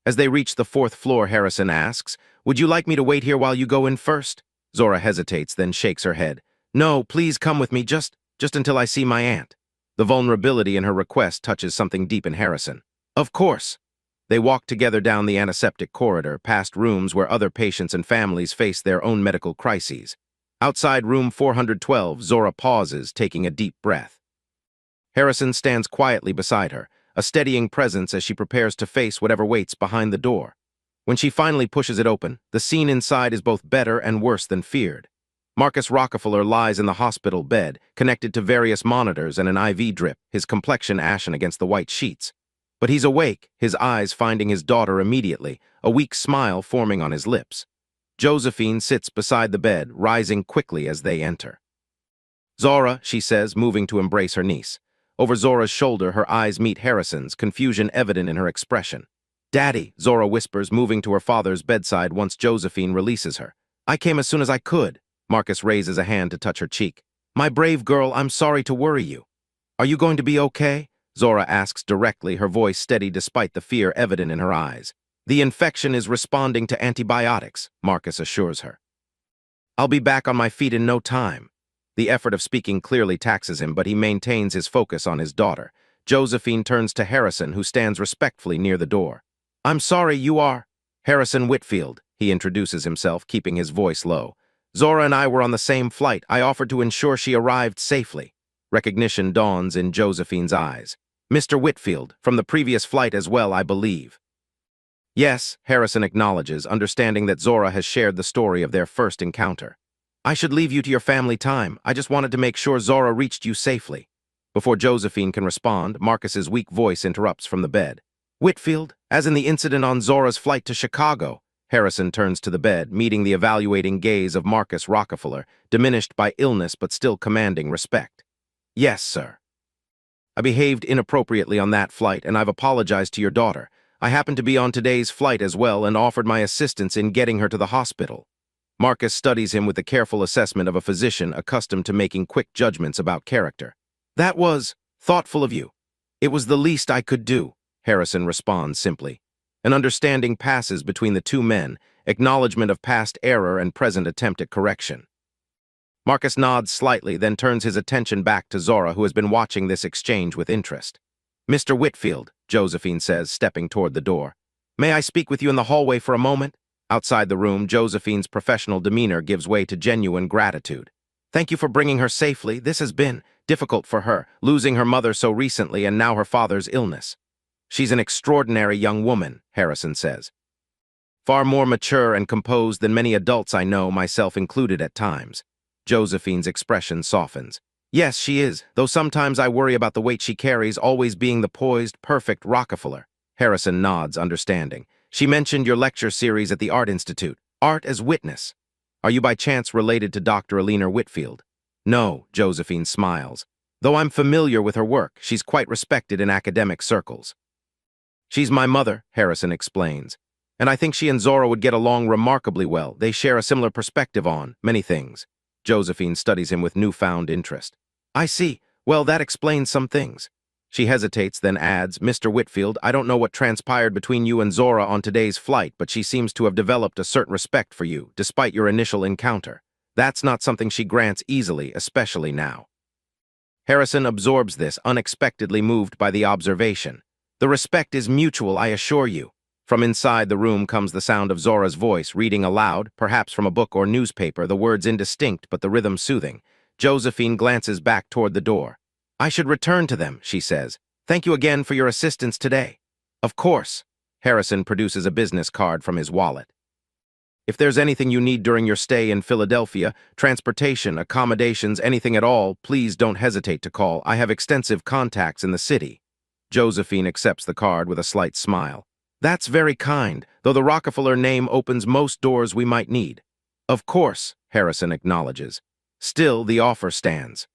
As they reach the 4th floor, Harrison asks, "Would you like me to wait here while you go in first?" Zora hesitates, then shakes her head. "No, please come with me, just until I see my aunt." The vulnerability in her request touches something deep in Harrison. "Of course." They walk together down the antiseptic corridor, past rooms where other patients and families face their own medical crises. Outside room 412, Zora pauses, taking a deep breath. Harrison stands quietly beside her, a steadying presence as she prepares to face whatever waits behind the door. When she finally pushes it open, the scene inside is both better and worse than feared. Marcus Rockefeller lies in the hospital bed, connected to various monitors and an IV drip, his complexion ashen against the white sheets. But he's awake, his eyes finding his daughter immediately, a weak smile forming on his lips. Josephine sits beside the bed, rising quickly as they enter. "Zora," she says, moving to embrace her niece. Over Zora's shoulder, her eyes meet Harrison's, confusion evident in her expression. "Daddy," Zora whispers, moving to her father's bedside once Josephine releases her. "I came as soon as I could." Marcus raises a hand to touch her cheek. "My brave girl, I'm sorry to worry you." "Are you going to be okay?" Zora asks directly, her voice steady despite the fear evident in her eyes. "The infection is responding to antibiotics," Marcus assures her. "I'll be back on my feet in no time." The effort of speaking clearly taxes him, but he maintains his focus on his daughter. Josephine turns to Harrison, who stands respectfully near the door. "I'm sorry, you are—" "Harrison Whitfield," he introduces himself, keeping his voice low. "Zora and I were on the same flight. I offered to ensure she arrived safely." Recognition dawns in Josephine's eyes. "Mr. Whitfield, from the previous flight as well, I believe." "Yes," Harrison acknowledges, understanding that Zora has shared the story of their first encounter. "I should leave you to your family time. I just wanted to make sure Zora reached you safely." Before Josephine can respond, Marcus's weak voice interrupts from the bed. "Whitfield, as in the incident on Zora's flight to Chicago." Harrison turns to the bed, meeting the evaluating gaze of Marcus Rockefeller, diminished by illness but still commanding respect. "Yes, sir. I behaved inappropriately on that flight, and I've apologized to your daughter. I happened to be on today's flight as well and offered my assistance in getting her to the hospital." Marcus studies him with the careful assessment of a physician accustomed to making quick judgments about character. "That was thoughtful of you. It was the least I could do," Harrison responds simply. An understanding passes between the two men, acknowledgement of past error and present attempt at correction. Marcus nods slightly, then turns his attention back to Zora, who has been watching this exchange with interest. "Mr. Whitfield," Josephine says, stepping toward the door. "May I speak with you in the hallway for a moment?" Outside the room, Josephine's professional demeanor gives way to genuine gratitude. "Thank you for bringing her safely. This has been difficult for her, losing her mother so recently and now her father's illness." "She's an extraordinary young woman," Harrison says. "Far more mature and composed than many adults I know, myself included at times." Josephine's expression softens. "Yes, she is, though sometimes I worry about the weight she carries, always being the poised, perfect Rockefeller." Harrison nods, understanding. "She mentioned your lecture series at the Art Institute, Art as Witness. Are you by chance related to Dr. Alina Whitfield?" "No," Josephine smiles. "Though I'm familiar with her work, she's quite respected in academic circles." "She's my mother," Harrison explains. "And I think she and Zora would get along remarkably well. They share a similar perspective on many things." Josephine studies him with newfound interest. "I see. Well, that explains some things." She hesitates, then adds, "Mr. Whitfield, I don't know what transpired between you and Zora on today's flight, but she seems to have developed a certain respect for you, despite your initial encounter. That's not something she grants easily, especially now." Harrison absorbs this, unexpectedly moved by the observation. "The respect is mutual, I assure you." From inside the room comes the sound of Zora's voice, reading aloud, perhaps from a book or newspaper, the words indistinct but the rhythm soothing. Josephine glances back toward the door. "I should return to them," she says. "Thank you again for your assistance today." "Of course." Harrison produces a business card from his wallet. "If there's anything you need during your stay in Philadelphia, transportation, accommodations, anything at all, please don't hesitate to call. I have extensive contacts in the city." Josephine accepts the card with a slight smile. That's very kind, though the Rockefeller name opens most doors we might need. Of course, Harrison acknowledges. Still, the offer stands.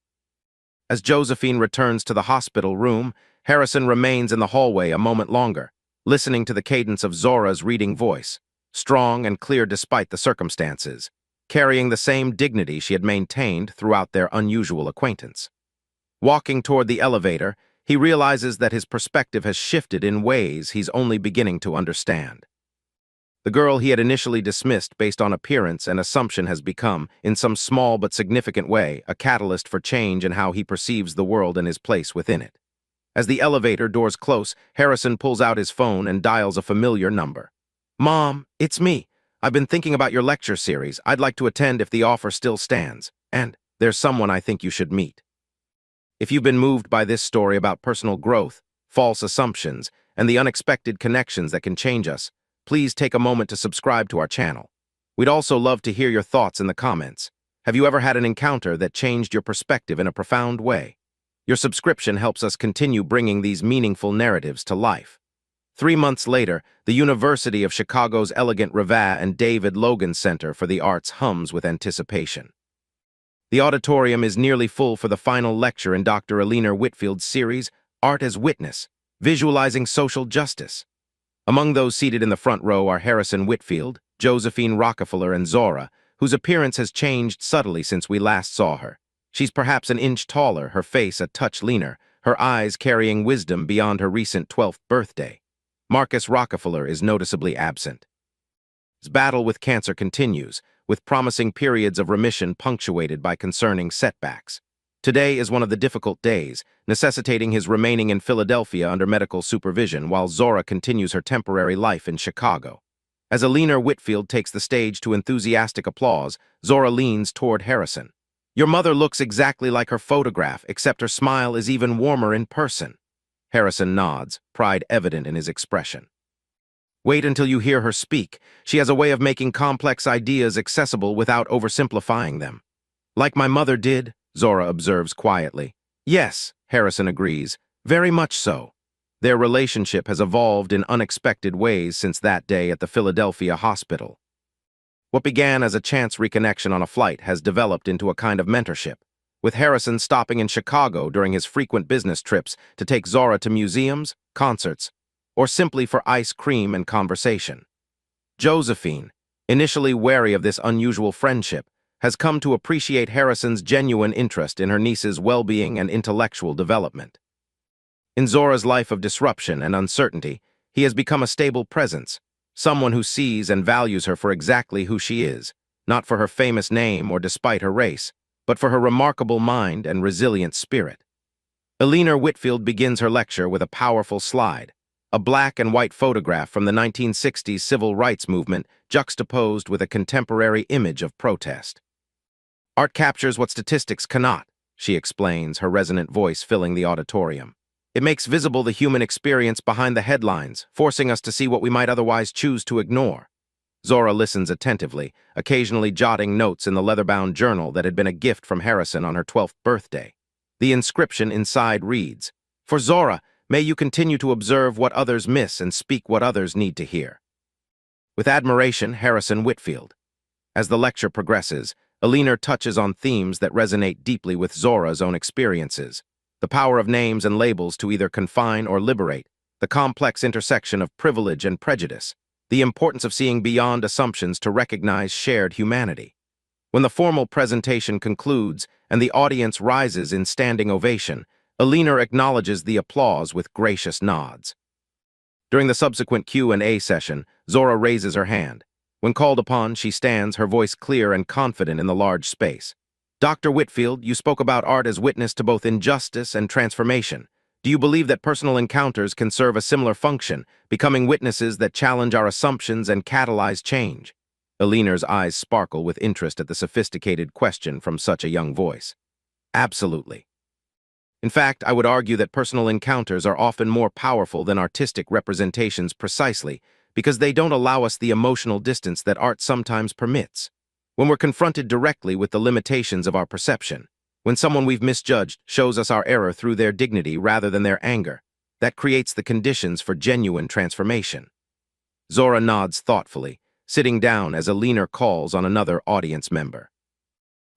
As Josephine returns to the hospital room, Harrison remains in the hallway a moment longer, listening to the cadence of Zora's reading voice, strong and clear despite the circumstances, carrying the same dignity she had maintained throughout their unusual acquaintance. Walking toward the elevator, he realizes that his perspective has shifted in ways he's only beginning to understand. The girl he had initially dismissed based on appearance and assumption has become, in some small but significant way, a catalyst for change in how he perceives the world and his place within it. As the elevator doors close, Harrison pulls out his phone and dials a familiar number. "Mom, it's me. I've been thinking about your lecture series. I'd like to attend if the offer still stands. And there's someone I think you should meet." If you've been moved by this story about personal growth, false assumptions, and the unexpected connections that can change us, please take a moment to subscribe to our channel. We'd also love to hear your thoughts in the comments. Have you ever had an encounter that changed your perspective in a profound way? Your subscription helps us continue bringing these meaningful narratives to life. 3 months later, the University of Chicago's elegant Rava and David Logan Center for the Arts hums with anticipation. The auditorium is nearly full for the final lecture in Dr. Alina Whitfield's series, Art as Witness, Visualizing Social Justice. Among those seated in the front row are Harrison Whitfield, Josephine Rockefeller, and Zora, whose appearance has changed subtly since we last saw her. She's perhaps an inch taller, her face a touch leaner, her eyes carrying wisdom beyond her recent 12th birthday. Marcus Rockefeller is noticeably absent. His battle with cancer continues, with promising periods of remission punctuated by concerning setbacks. Today is one of the difficult days, necessitating his remaining in Philadelphia under medical supervision while Zora continues her temporary life in Chicago. As Alina Whitfield takes the stage to enthusiastic applause, Zora leans toward Harrison. "Your mother looks exactly like her photograph, except her smile is even warmer in person." Harrison nods, pride evident in his expression. "Wait until you hear her speak. She has a way of making complex ideas accessible without oversimplifying them." "Like my mother did," Zora observes quietly. "Yes," Harrison agrees, "very much so." Their relationship has evolved in unexpected ways since that day at the Philadelphia hospital. What began as a chance reconnection on a flight has developed into a kind of mentorship, with Harrison stopping in Chicago during his frequent business trips to take Zora to museums, concerts, or simply for ice cream and conversation. Josephine, initially wary of this unusual friendship, has come to appreciate Harrison's genuine interest in her niece's well-being and intellectual development. In Zora's life of disruption and uncertainty, he has become a stable presence, someone who sees and values her for exactly who she is, not for her famous name or despite her race, but for her remarkable mind and resilient spirit. Alina Whitfield begins her lecture with a powerful slide, a black and white photograph from the 1960s civil rights movement juxtaposed with a contemporary image of protest. "Art captures what statistics cannot," she explains, her resonant voice filling the auditorium. "It makes visible the human experience behind the headlines, forcing us to see what we might otherwise choose to ignore." Zora listens attentively, occasionally jotting notes in the leather-bound journal that had been a gift from Harrison on her 12th birthday. The inscription inside reads, "For Zora, may you continue to observe what others miss and speak what others need to hear." With admiration, Harrison Whitfield. As the lecture progresses, Alina touches on themes that resonate deeply with Zora's own experiences. The power of names and labels to either confine or liberate, the complex intersection of privilege and prejudice, the importance of seeing beyond assumptions to recognize shared humanity. When the formal presentation concludes and the audience rises in standing ovation, Alina acknowledges the applause with gracious nods. During the subsequent Q&A session, Zora raises her hand. When called upon, she stands, her voice clear and confident in the large space. "Dr. Whitfield, you spoke about art as witness to both injustice and transformation. Do you believe that personal encounters can serve a similar function, becoming witnesses that challenge our assumptions and catalyze change?" Alina's eyes sparkle with interest at the sophisticated question from such a young voice. "Absolutely. In fact, I would argue that personal encounters are often more powerful than artistic representations precisely because they don't allow us the emotional distance that art sometimes permits. When we're confronted directly with the limitations of our perception, when someone we've misjudged shows us our error through their dignity rather than their anger, that creates the conditions for genuine transformation. Zora nods thoughtfully, sitting down as Alina calls on another audience member.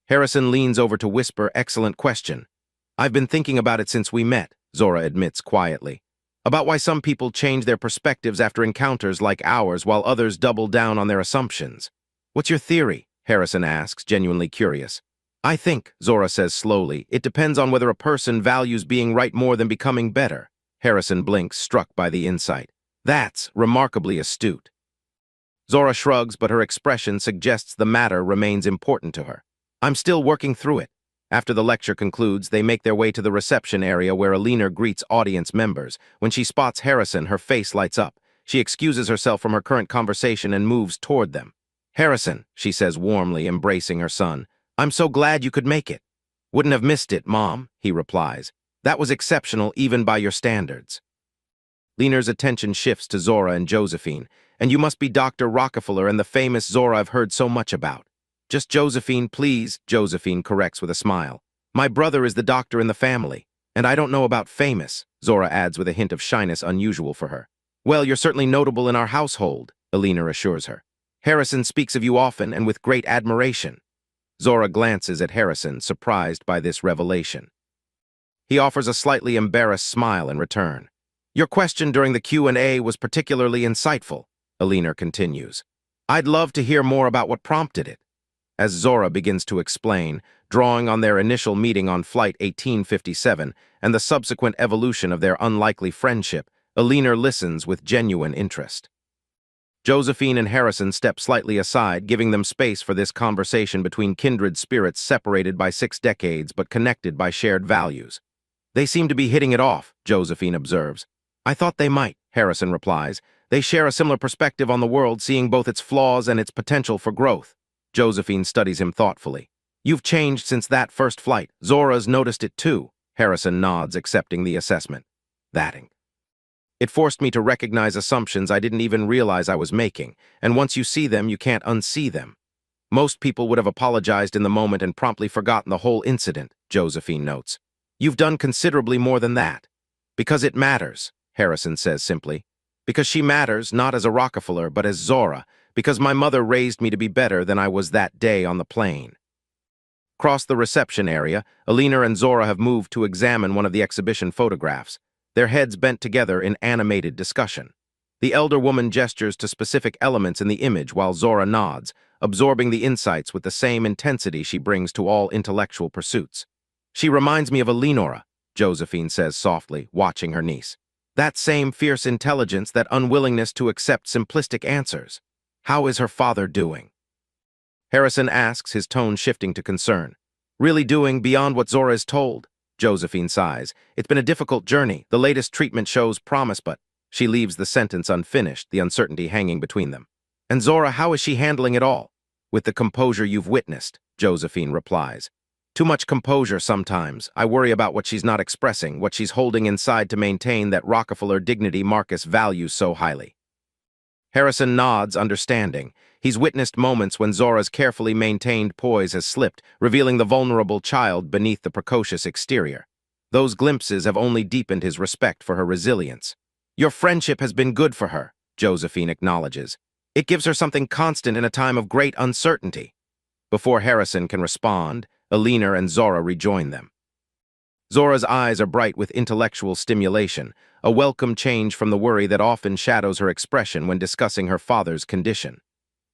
Harrison leans over to whisper, "Excellent question. I've been thinking about it since we met," Zora admits quietly. "About why some people change their perspectives after encounters like ours while others double down on their assumptions." "What's your theory?" Harrison asks, genuinely curious. "I think," Zora says slowly, "it depends on whether a person values being right more than becoming better." Harrison blinks, struck by the insight. "That's remarkably astute." Zora shrugs, but her expression suggests the matter remains important to her. "I'm still working through it." After the lecture concludes, they make their way to the reception area where Alina greets audience members. When she spots Harrison, her face lights up. She excuses herself from her current conversation and moves toward them. "Harrison," she says warmly, embracing her son, "I'm so glad you could make it." "Wouldn't have missed it, Mom," he replies. "That was exceptional even by your standards." Lena's attention shifts to Zora and Josephine. "And you must be Dr. Rockefeller and the famous Zora I've heard so much about." "Just Josephine, please," Josephine corrects with a smile. "My brother is the doctor in the family, and I don't know about famous," Zora adds with a hint of shyness unusual for her. "Well, you're certainly notable in our household," Alina assures her. "Harrison speaks of you often and with great admiration." Zora glances at Harrison, surprised by this revelation. He offers a slightly embarrassed smile in return. "Your question during the Q&A was particularly insightful," Alina continues. "I'd love to hear more about what prompted it." As Zora begins to explain, drawing on their initial meeting on Flight 1857 and the subsequent evolution of their unlikely friendship, Alina listens with genuine interest. Josephine and Harrison step slightly aside, giving them space for this conversation between kindred spirits separated by 6 decades but connected by shared values. "They seem to be hitting it off," Josephine observes. "I thought they might," Harrison replies. "They share a similar perspective on the world, seeing both its flaws and its potential for growth." Josephine studies him thoughtfully. "You've changed since that first flight. Zora's noticed it too." Harrison nods, accepting the assessment. "Thatting. It forced me to recognize assumptions I didn't even realize I was making, and once you see them, you can't unsee them. Most people would have apologized in the moment and promptly forgotten the whole incident," Josephine notes. "You've done considerably more than that." "Because it matters," Harrison says simply. "Because she matters, not as a Rockefeller, but as Zora. Because my mother raised me to be better than I was that day on the plane." Across the reception area, Alina and Zora have moved to examine one of the exhibition photographs, their heads bent together in animated discussion. The elder woman gestures to specific elements in the image while Zora nods, absorbing the insights with the same intensity she brings to all intellectual pursuits. "She reminds me of Eleonora," Josephine says softly, watching her niece. "That same fierce intelligence, that unwillingness to accept simplistic answers. How is her father doing?" Harrison asks, his tone shifting to concern. "Really doing beyond what Zora is told?" Josephine sighs. "It's been a difficult journey. The latest treatment shows promise, but—" She leaves the sentence unfinished, the uncertainty hanging between them. "And Zora, how is she handling it all?" "With the composure you've witnessed," Josephine replies. "Too much composure sometimes. I worry about what she's not expressing, what she's holding inside to maintain that Rockefeller dignity Marcus values so highly." Harrison nods, understanding. He's witnessed moments when Zora's carefully maintained poise has slipped, revealing the vulnerable child beneath the precocious exterior. Those glimpses have only deepened his respect for her resilience. "Your friendship has been good for her," Josephine acknowledges. "It gives her something constant in a time of great uncertainty." Before Harrison can respond, Alina and Zora rejoin them. Zora's eyes are bright with intellectual stimulation, a welcome change from the worry that often shadows her expression when discussing her father's condition.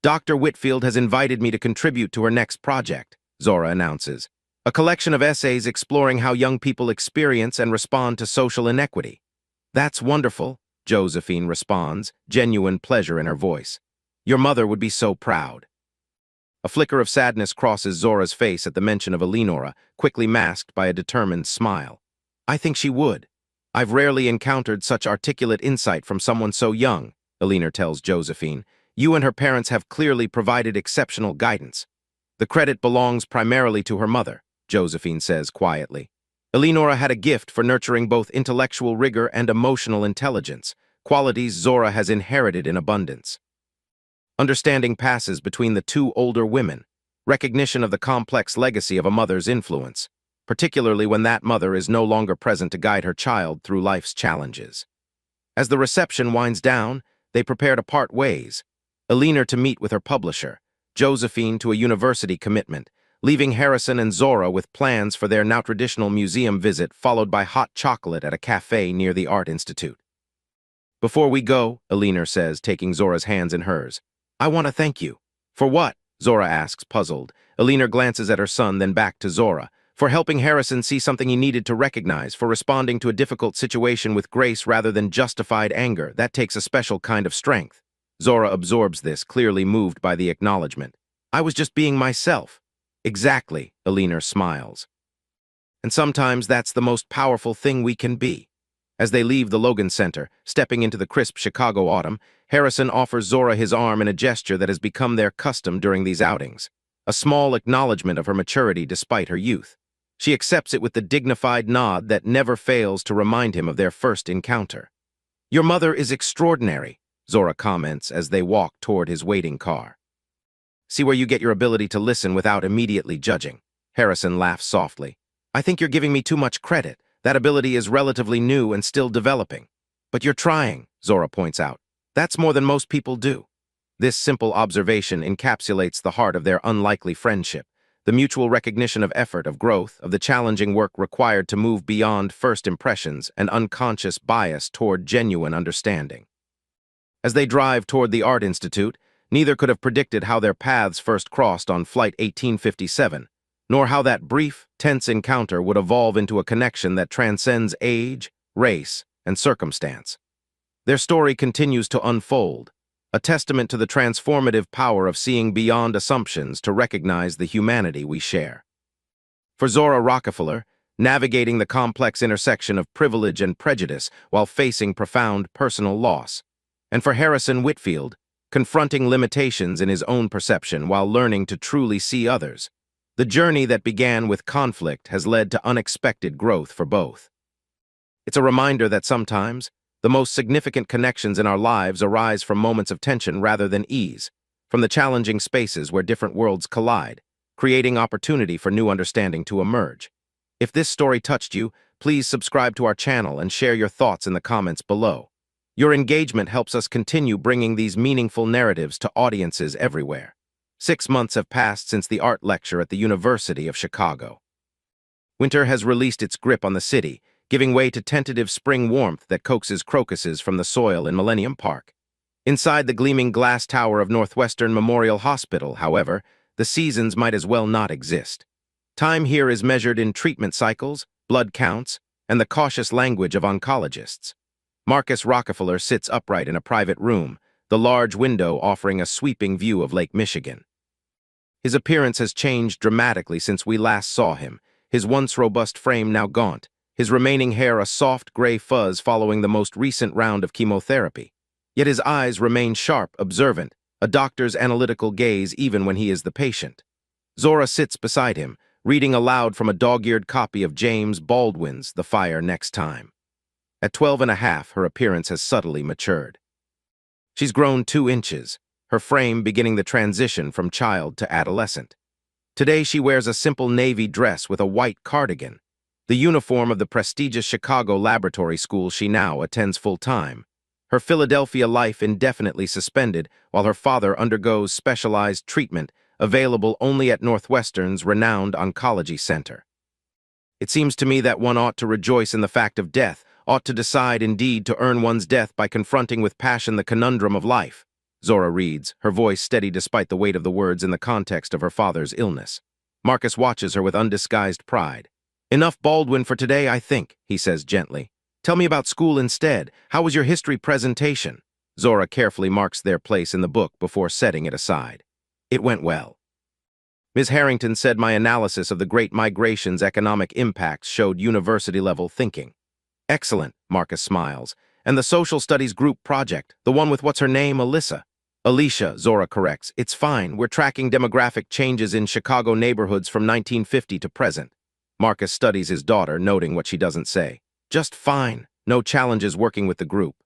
"Dr. Whitfield has invited me to contribute to her next project," Zora announces. "A collection of essays exploring how young people experience and respond to social inequity." "That's wonderful," Josephine responds, genuine pleasure in her voice. "Your mother would be so proud." A flicker of sadness crosses Zora's face at the mention of Eleonora, quickly masked by a determined smile. "I think she would. I've rarely encountered such articulate insight from someone so young," Alina tells Josephine. "You and her parents have clearly provided exceptional guidance." "The credit belongs primarily to her mother," Josephine says quietly. "Eleonora had a gift for nurturing both intellectual rigor and emotional intelligence, qualities Zora has inherited in abundance." Understanding passes between the two older women, recognition of the complex legacy of a mother's influence. particularly when that mother is no longer present to guide her child through life's challenges. As the reception winds down, they prepare to part ways. Eleanor to meet with her publisher, Josephine to a university commitment, leaving Harrison and Zora with plans for their now traditional museum visit followed by hot chocolate at a cafe near the Art Institute. "Before we go," Eleanor says, taking Zora's hands in hers, "I want to thank you." "For what?" Zora asks, puzzled. Eleanor glances at her son, then back to Zora. "For helping Harrison see something he needed to recognize, for responding to a difficult situation with grace rather than justified anger. That takes a special kind of strength." Zora absorbs this, clearly moved by the acknowledgement. "I was just being myself." "Exactly," Eleanor smiles. "And sometimes that's the most powerful thing we can be." As they leave the Logan Center, stepping into the crisp Chicago autumn, Harrison offers Zora his arm in a gesture that has become their custom during these outings, a small acknowledgement of her maturity despite her youth. She accepts it with the dignified nod that never fails to remind him of their first encounter. "Your mother is extraordinary," Zora comments as they walk toward his waiting car. "See where you get your ability to listen without immediately judging." Harrison laughs softly. "I think you're giving me too much credit. That ability is relatively new and still developing." "But you're trying," Zora points out. "That's more than most people do." This simple observation encapsulates the heart of their unlikely friendship, the mutual recognition of effort, of growth, of the challenging work required to move beyond first impressions and unconscious bias toward genuine understanding. As they drive toward the Art Institute, neither could have predicted how their paths first crossed on Flight 1857, nor how that brief, tense encounter would evolve into a connection that transcends age, race, and circumstance. Their story continues to unfold, a testament to the transformative power of seeing beyond assumptions to recognize the humanity we share. For Zora Rockefeller, navigating the complex intersection of privilege and prejudice while facing profound personal loss. And for Harrison Whitfield, confronting limitations in his own perception while learning to truly see others. The journey that began with conflict has led to unexpected growth for both. It's a reminder that sometimes, the most significant connections in our lives arise from moments of tension rather than ease, from the challenging spaces where different worlds collide, creating opportunity for new understanding to emerge. If this story touched you, please subscribe to our channel and share your thoughts in the comments below. Your engagement helps us continue bringing these meaningful narratives to audiences everywhere. 6 months have passed since the art lecture at the University of Chicago. Winter has released its grip on the city, giving way to tentative spring warmth that coaxes crocuses from the soil in Millennium Park. Inside the gleaming glass tower of Northwestern Memorial Hospital, however, the seasons might as well not exist. Time here is measured in treatment cycles, blood counts, and the cautious language of oncologists. Marcus Rockefeller sits upright in a private room, the large window offering a sweeping view of Lake Michigan. His appearance has changed dramatically since we last saw him, his once robust frame now gaunt, his remaining hair a soft gray fuzz following the most recent round of chemotherapy. Yet his eyes remain sharp, observant, a doctor's analytical gaze even when he is the patient. Zora sits beside him, reading aloud from a dog-eared copy of James Baldwin's The Fire Next Time. At 12.5, her appearance has subtly matured. She's grown 2 inches, her frame beginning the transition from child to adolescent. Today she wears a simple navy dress with a white cardigan, the uniform of the prestigious Chicago laboratory school she now attends full-time, her Philadelphia life indefinitely suspended while her father undergoes specialized treatment available only at Northwestern's renowned oncology center. It seems to me that one ought to rejoice in the fact of death, ought to decide indeed to earn one's death by confronting with passion the conundrum of life. Zora reads, her voice steady despite the weight of the words in the context of her father's illness. Marcus watches her with undisguised pride. "Enough Baldwin for today, I think," he says gently. "Tell me about school instead. How was your history presentation?" Zora carefully marks their place in the book before setting it aside. "It went well. Ms. Harrington said my analysis of the Great Migration's economic impacts showed university-level thinking." "Excellent," Marcus smiles. "And the social studies group project, the one with what's her name, Alyssa?" "Alicia," Zora corrects. "It's fine. We're tracking demographic changes in Chicago neighborhoods from 1950 to present." Marcus studies his daughter, noting what she doesn't say. "Just fine. No challenges working with the group."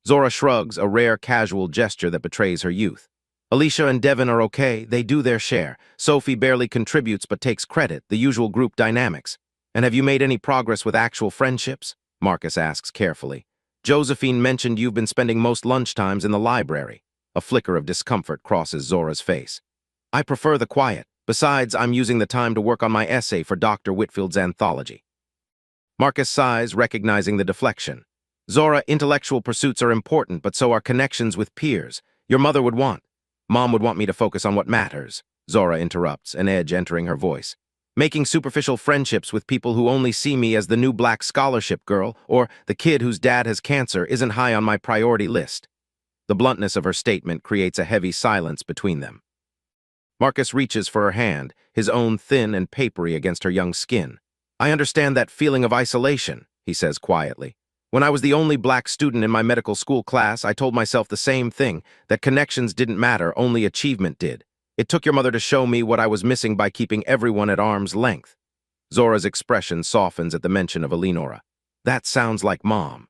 Zora shrugs, a rare casual gesture that betrays her youth. Alicia and Devin are okay, they do their share. Sophie barely contributes but takes credit, the usual group dynamics. And have you made any progress with actual friendships? Marcus asks carefully. Josephine mentioned you've been spending most lunchtimes in the library. A flicker of discomfort crosses Zora's face. I prefer the quiet. Besides, I'm using the time to work on my essay for Dr. Whitfield's anthology. Marcus sighs, recognizing the deflection. Zora, intellectual pursuits are important, but so are connections with peers. Your mother would want. Mom would want me to focus on what matters. Zora interrupts, an edge entering her voice. Making superficial friendships with people who only see me as the new black scholarship girl or the kid whose dad has cancer isn't high on my priority list. The bluntness of her statement creates a heavy silence between them. Marcus reaches for her hand, his own thin and papery against her young skin. I understand that feeling of isolation, he says quietly. When I was the only black student in my medical school class, I told myself the same thing, that connections didn't matter, only achievement did. It took your mother to show me what I was missing by keeping everyone at arm's length. Zora's expression softens at the mention of Eleonora. That sounds like Mom.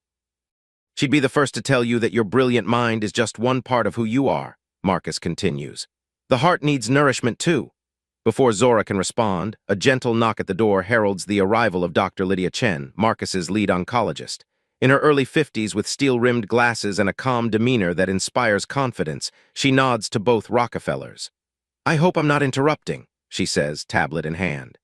She'd be the first to tell you that your brilliant mind is just one part of who you are, Marcus continues. The heart needs nourishment too. Before Zora can respond, a gentle knock at the door heralds the arrival of Dr. Lydia Chen, Marcus's lead oncologist. In her early 50s, with steel-rimmed glasses and a calm demeanor that inspires confidence, she nods to both Rockefellers. I hope I'm not interrupting, she says, tablet in hand.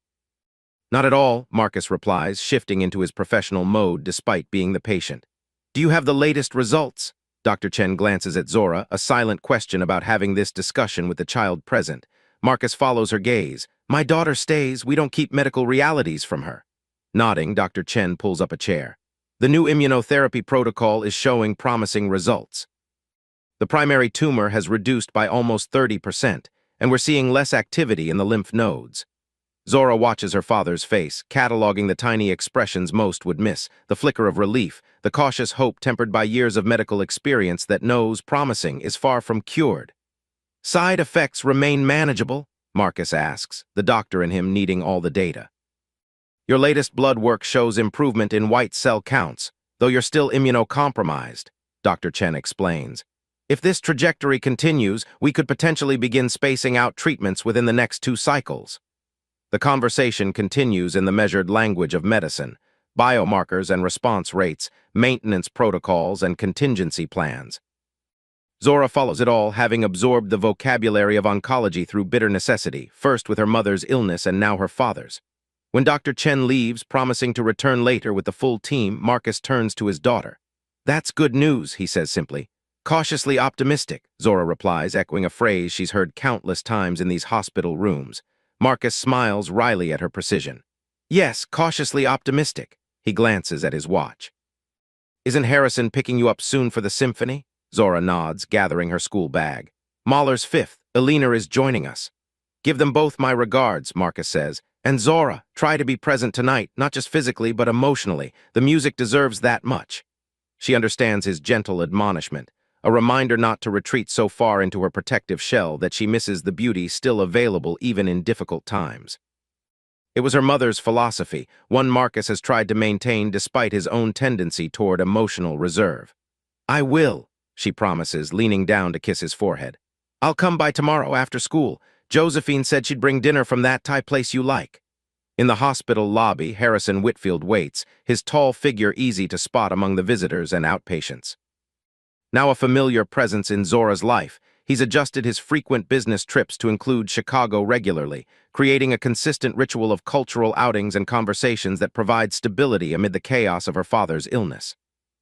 Not at all, Marcus replies, shifting into his professional mode despite being the patient. Do you have the latest results? Dr. Chen glances at Zora, a silent question about having this discussion with the child present. Marcus follows her gaze. My daughter stays, we don't keep medical realities from her. Nodding, Dr. Chen pulls up a chair. The new immunotherapy protocol is showing promising results. The primary tumor has reduced by almost 30%, and we're seeing less activity in the lymph nodes. Zora watches her father's face, cataloging the tiny expressions most would miss, the flicker of relief, the cautious hope tempered by years of medical experience that knows promising is far from cured. Side effects remain manageable? Marcus asks, the doctor in him needing all the data. Your latest blood work shows improvement in white cell counts, though you're still immunocompromised, Dr. Chen explains. If this trajectory continues, we could potentially begin spacing out treatments within the next 2 cycles. The conversation continues in the measured language of medicine, biomarkers and response rates, maintenance protocols and contingency plans. Zora follows it all, having absorbed the vocabulary of oncology through bitter necessity, first with her mother's illness and now her father's. When Dr. Chen leaves, promising to return later with the full team, Marcus turns to his daughter. That's good news, he says simply. Cautiously optimistic, Zora replies, echoing a phrase she's heard countless times in these hospital rooms. Marcus smiles wryly at her precision. Yes, cautiously optimistic. He glances at his watch. Isn't Harrison picking you up soon for the symphony? Zora nods, gathering her school bag. Mahler's 5th. Elena is joining us. Give them both my regards, Marcus says. And Zora, try to be present tonight, not just physically, but emotionally. The music deserves that much. She understands his gentle admonishment, a reminder not to retreat so far into her protective shell that she misses the beauty still available even in difficult times. It was her mother's philosophy, one Marcus has tried to maintain despite his own tendency toward emotional reserve. I will, she promises, leaning down to kiss his forehead. I'll come by tomorrow after school. Josephine said she'd bring dinner from that Thai place you like. In the hospital lobby, Harrison Whitfield waits, his tall figure easy to spot among the visitors and outpatients. Now a familiar presence in Zora's life, he's adjusted his frequent business trips to include Chicago regularly, creating a consistent ritual of cultural outings and conversations that provide stability amid the chaos of her father's illness.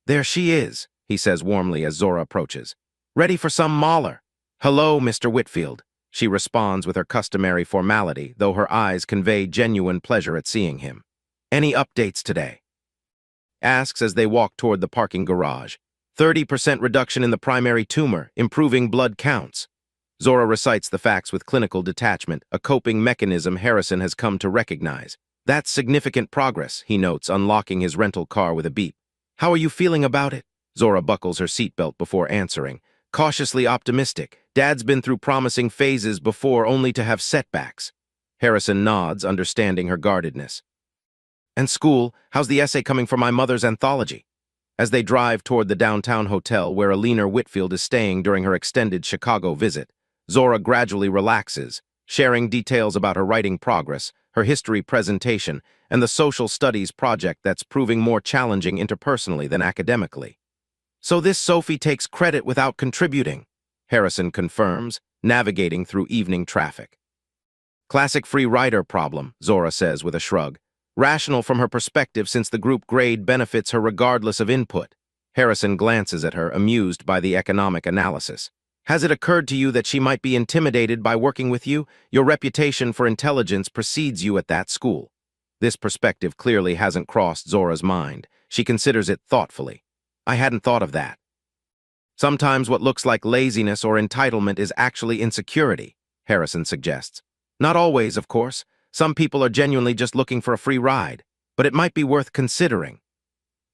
There she is, he says warmly as Zora approaches. Ready for some Mahler? Hello, Mr. Whitfield. She responds with her customary formality, though her eyes convey genuine pleasure at seeing him. Any updates today? Asks as they walk toward the parking garage. 30% reduction in the primary tumor, improving blood counts. Zora recites the facts with clinical detachment, a coping mechanism Harrison has come to recognize. That's significant progress, he notes, unlocking his rental car with a beep. How are you feeling about it? Zora buckles her seatbelt before answering. Cautiously optimistic. Dad's been through promising phases before only to have setbacks. Harrison nods, understanding her guardedness. And school, how's the essay coming for my mother's anthology? As they drive toward the downtown hotel where Elena Whitfield is staying during her extended Chicago visit, Zora gradually relaxes, sharing details about her writing progress, her history presentation, and the social studies project that's proving more challenging interpersonally than academically. "So this Sophie takes credit without contributing," Harrison confirms, navigating through evening traffic. "Classic free rider problem," Zora says with a shrug. "Rational from her perspective since the group grade benefits her regardless of input." Harrison glances at her, amused by the economic analysis. "Has it occurred to you that she might be intimidated by working with you? Your reputation for intelligence precedes you at that school." This perspective clearly hasn't crossed Zora's mind. She considers it thoughtfully. "I hadn't thought of that." "Sometimes what looks like laziness or entitlement is actually insecurity," Harrison suggests. "Not always, of course. Some people are genuinely just looking for a free ride, but it might be worth considering."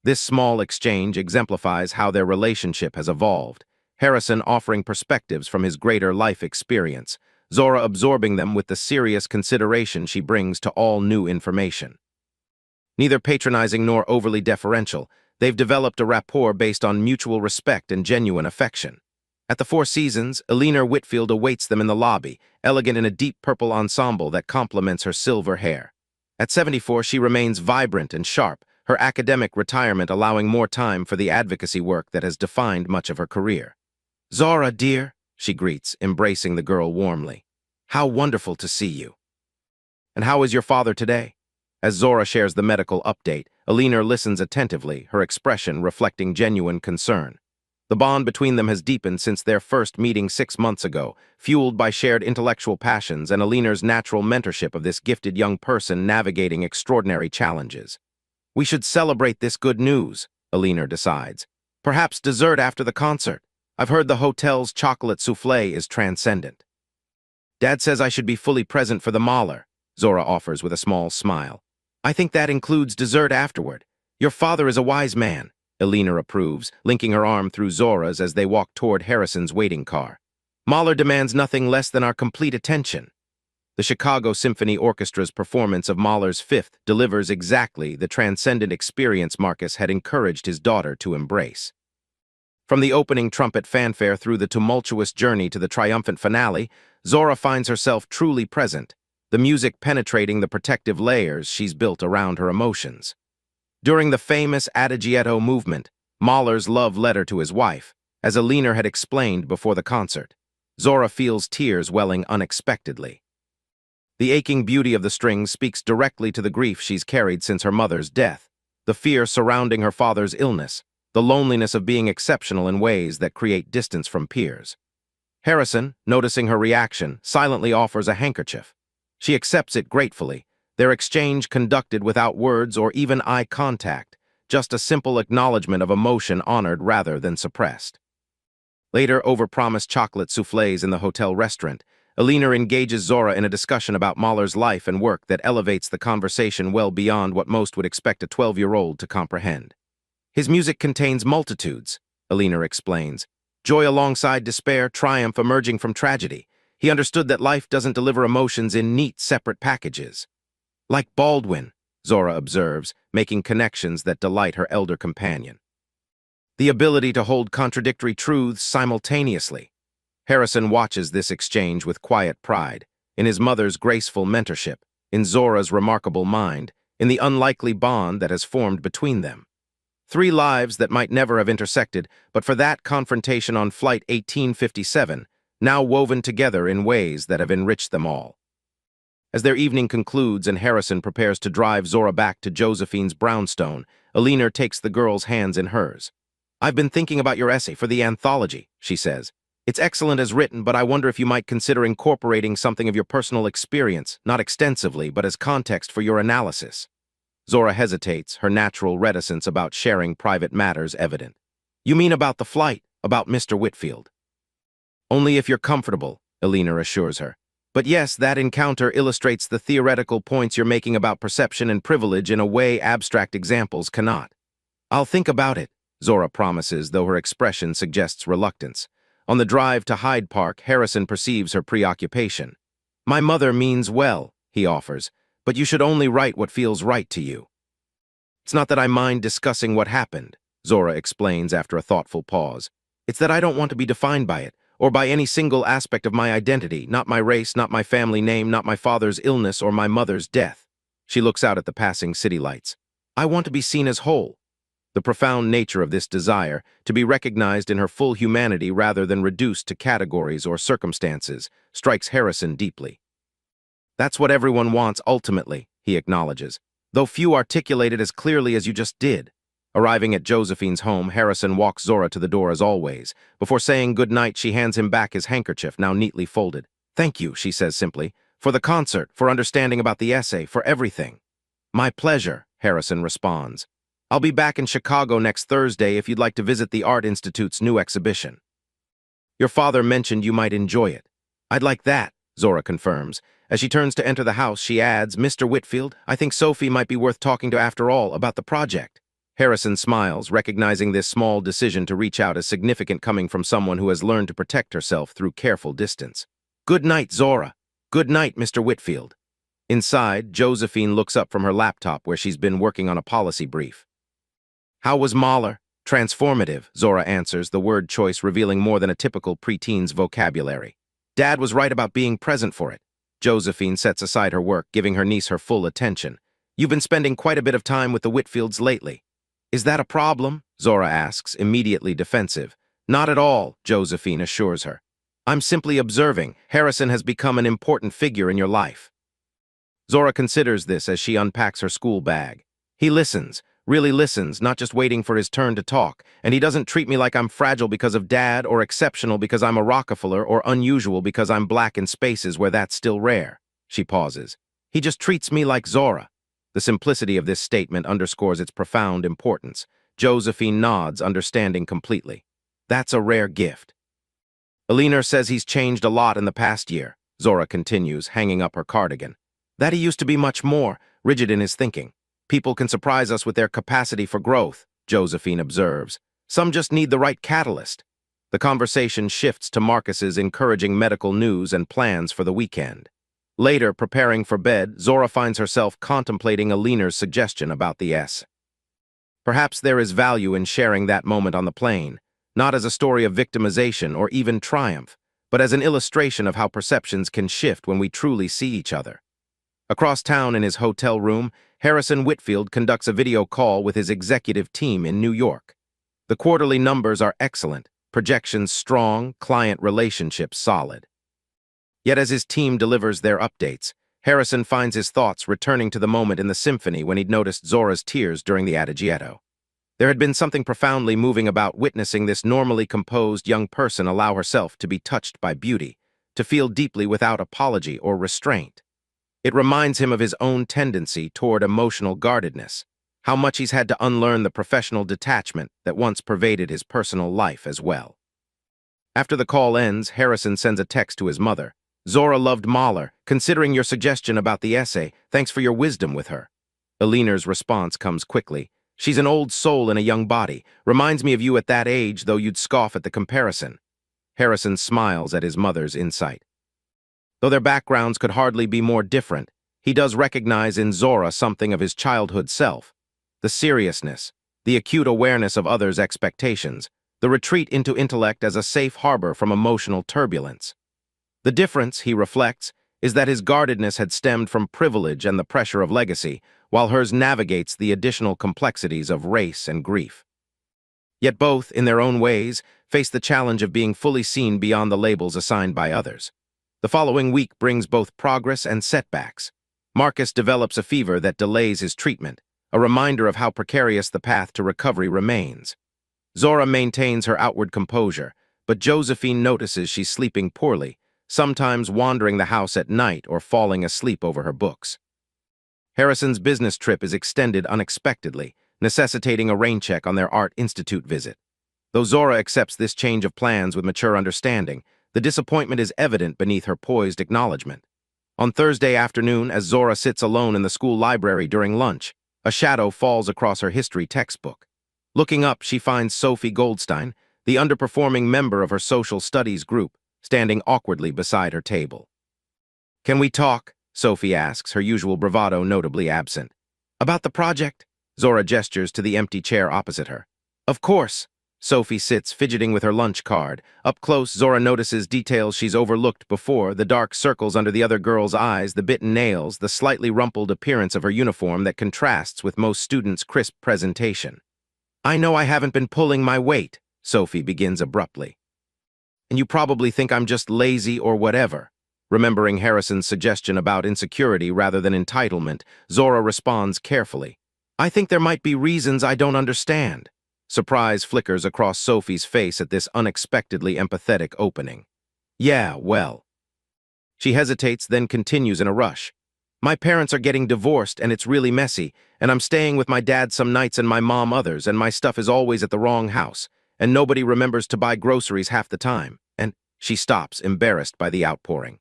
This small exchange exemplifies how their relationship has evolved, Harrison offering perspectives from his greater life experience, Zora absorbing them with the serious consideration she brings to all new information. Neither patronizing nor overly deferential, they've developed a rapport based on mutual respect and genuine affection. At the Four Seasons, Eleanor Whitfield awaits them in the lobby, elegant in a deep purple ensemble that complements her silver hair. At 74, she remains vibrant and sharp, her academic retirement allowing more time for the advocacy work that has defined much of her career. "Zora, dear," she greets, embracing the girl warmly. "How wonderful to see you." "And how is your father today?" As Zora shares the medical update, Eleanor listens attentively, her expression reflecting genuine concern. The bond between them has deepened since their first meeting 6 months ago, fueled by shared intellectual passions and Eleanor's natural mentorship of this gifted young person navigating extraordinary challenges. "We should celebrate this good news," Eleanor decides. "Perhaps dessert after the concert. I've heard the hotel's chocolate soufflé is transcendent." "Dad says I should be fully present for the Mahler," Zora offers with a small smile. "I think that includes dessert afterward. Your father is a wise man," Eleanor approves, linking her arm through Zora's as they walk toward Harrison's waiting car. "Mahler demands nothing less than our complete attention." The Chicago Symphony Orchestra's performance of Mahler's Fifth delivers exactly the transcendent experience Marcus had encouraged his daughter to embrace. From the opening trumpet fanfare through the tumultuous journey to the triumphant finale, Zora finds herself truly present, the music penetrating the protective layers she's built around her emotions. During the famous Adagietto movement, Mahler's love letter to his wife, as Eleanor had explained before the concert, Zora feels tears welling unexpectedly. The aching beauty of the strings speaks directly to the grief she's carried since her mother's death, the fear surrounding her father's illness, the loneliness of being exceptional in ways that create distance from peers. Harrison, noticing her reaction, silently offers a handkerchief. She accepts it gratefully, their exchange conducted without words or even eye contact, just a simple acknowledgement of emotion honored rather than suppressed. Later, over promised chocolate soufflés in the hotel restaurant, Eleanor engages Zora in a discussion about Mahler's life and work that elevates the conversation well beyond what most would expect a 12-year-old to comprehend. "His music contains multitudes," Eleanor explains. "Joy alongside despair, triumph emerging from tragedy. He understood that life doesn't deliver emotions in neat, separate packages." "Like Baldwin," Zora observes, making connections that delight her elder companion. "The ability to hold contradictory truths simultaneously." Harrison watches this exchange with quiet pride, in his mother's graceful mentorship, in Zora's remarkable mind, in the unlikely bond that has formed between them. Three lives that might never have intersected, but for that confrontation on Flight 1857, now woven together in ways that have enriched them all. As their evening concludes and Harrison prepares to drive Zora back to Josephine's brownstone, Eleanor takes the girl's hands in hers. "I've been thinking about your essay for the anthology," she says. "It's excellent as written, but I wonder if you might consider incorporating something of your personal experience, not extensively, but as context for your analysis." Zora hesitates, her natural reticence about sharing private matters evident. "You mean about the flight, about Mr. Whitfield?" "Only if you're comfortable," Eleanor assures her. "But yes, that encounter illustrates the theoretical points you're making about perception and privilege in a way abstract examples cannot." "I'll think about it," Zora promises, though her expression suggests reluctance. On the drive to Hyde Park, Harrison perceives her preoccupation. "My mother means well," he offers, "but you should only write what feels right to you." "It's not that I mind discussing what happened," Zora explains after a thoughtful pause. "It's that I don't want to be defined by it, or by any single aspect of my identity, not my race, not my family name, not my father's illness or my mother's death. She looks out at the passing city lights. I want to be seen as whole. The profound nature of this desire, to be recognized in her full humanity rather than reduced to categories or circumstances, strikes Harrison deeply. That's what everyone wants ultimately, he acknowledges, though few articulate it as clearly as you just did. Arriving at Josephine's home, Harrison walks Zora to the door as always. Before saying goodnight, she hands him back his handkerchief, now neatly folded. Thank you, she says simply, for the concert, for understanding about the essay, for everything. My pleasure, Harrison responds. I'll be back in Chicago next Thursday if you'd like to visit the Art Institute's new exhibition. Your father mentioned you might enjoy it. I'd like that, Zora confirms. As she turns to enter the house, she adds, Mr. Whitfield, I think Sophie might be worth talking to after all about the project. Harrison smiles, recognizing this small decision to reach out as significant coming from someone who has learned to protect herself through careful distance. Good night, Zora. Good night, Mr. Whitfield. Inside, Josephine looks up from her laptop where she's been working on a policy brief. How was Mahler? Transformative, Zora answers, the word choice revealing more than a typical preteen's vocabulary. Dad was right about being present for it. Josephine sets aside her work, giving her niece her full attention. You've been spending quite a bit of time with the Whitfields lately. Is that a problem? Zora asks, immediately defensive. Not at all, Josephine assures her. I'm simply observing. Harrison has become an important figure in your life. Zora considers this as she unpacks her school bag. He listens, really listens, not just waiting for his turn to talk, and he doesn't treat me like I'm fragile because of Dad or exceptional because I'm a Rockefeller or unusual because I'm black in spaces where that's still rare. She pauses. He just treats me like Zora. The simplicity of this statement underscores its profound importance. Josephine nods, understanding completely. That's a rare gift. Alina says he's changed a lot in the past year, Zora continues, hanging up her cardigan. That he used to be much more rigid in his thinking. People can surprise us with their capacity for growth, Josephine observes. Some just need the right catalyst. The conversation shifts to Marcus's encouraging medical news and plans for the weekend. Later, preparing for bed, Zora finds herself contemplating Alina's suggestion about the S. Perhaps there is value in sharing that moment on the plane, not as a story of victimization or even triumph, but as an illustration of how perceptions can shift when we truly see each other. Across town in his hotel room, Harrison Whitfield conducts a video call with his executive team in New York. The quarterly numbers are excellent, projections strong, client relationships solid. Yet as his team delivers their updates, Harrison finds his thoughts returning to the moment in the symphony when he'd noticed Zora's tears during the adagietto. There had been something profoundly moving about witnessing this normally composed young person allow herself to be touched by beauty, to feel deeply without apology or restraint. It reminds him of his own tendency toward emotional guardedness, how much he's had to unlearn the professional detachment that once pervaded his personal life as well. After the call ends, Harrison sends a text to his mother. Zora loved Mahler. Considering your suggestion about the essay, thanks for your wisdom with her. Alina's response comes quickly. She's an old soul in a young body. Reminds me of you at that age, though you'd scoff at the comparison. Harrison smiles at his mother's insight. Though their backgrounds could hardly be more different, he does recognize in Zora something of his childhood self. The seriousness, the acute awareness of others' expectations, the retreat into intellect as a safe harbor from emotional turbulence. The difference, he reflects, is that his guardedness had stemmed from privilege and the pressure of legacy, while hers navigates the additional complexities of race and grief. Yet both, in their own ways, face the challenge of being fully seen beyond the labels assigned by others. The following week brings both progress and setbacks. Marcus develops a fever that delays his treatment, a reminder of how precarious the path to recovery remains. Zora maintains her outward composure, but Josephine notices she's sleeping poorly, sometimes wandering the house at night or falling asleep over her books. Harrison's business trip is extended unexpectedly, necessitating a rain check on their Art Institute visit. Though Zora accepts this change of plans with mature understanding, the disappointment is evident beneath her poised acknowledgement. On Thursday afternoon, as Zora sits alone in the school library during lunch, a shadow falls across her history textbook. Looking up, she finds Sophie Goldstein, the underperforming member of her social studies group, standing awkwardly beside her table. Can we talk? Sophie asks, her usual bravado notably absent. About the project? Zora gestures to the empty chair opposite her. Of course, Sophie sits, fidgeting with her lunch card. Up close, Zora notices details she's overlooked before, the dark circles under the other girl's eyes, the bitten nails, the slightly rumpled appearance of her uniform that contrasts with most students' crisp presentation. "I know I haven't been pulling my weight," Sophie begins abruptly. "And you probably think I'm just lazy or whatever." Remembering Harrison's suggestion about insecurity rather than entitlement, Zora responds carefully. "I think there might be reasons I don't understand." Surprise flickers across Sophie's face at this unexpectedly empathetic opening. "Yeah, well." She hesitates, then continues in a rush. "My parents are getting divorced, and it's really messy, and I'm staying with my dad some nights and my mom others, and my stuff is always at the wrong house, and nobody remembers to buy groceries half the time." And she stops, embarrassed by the outpouring.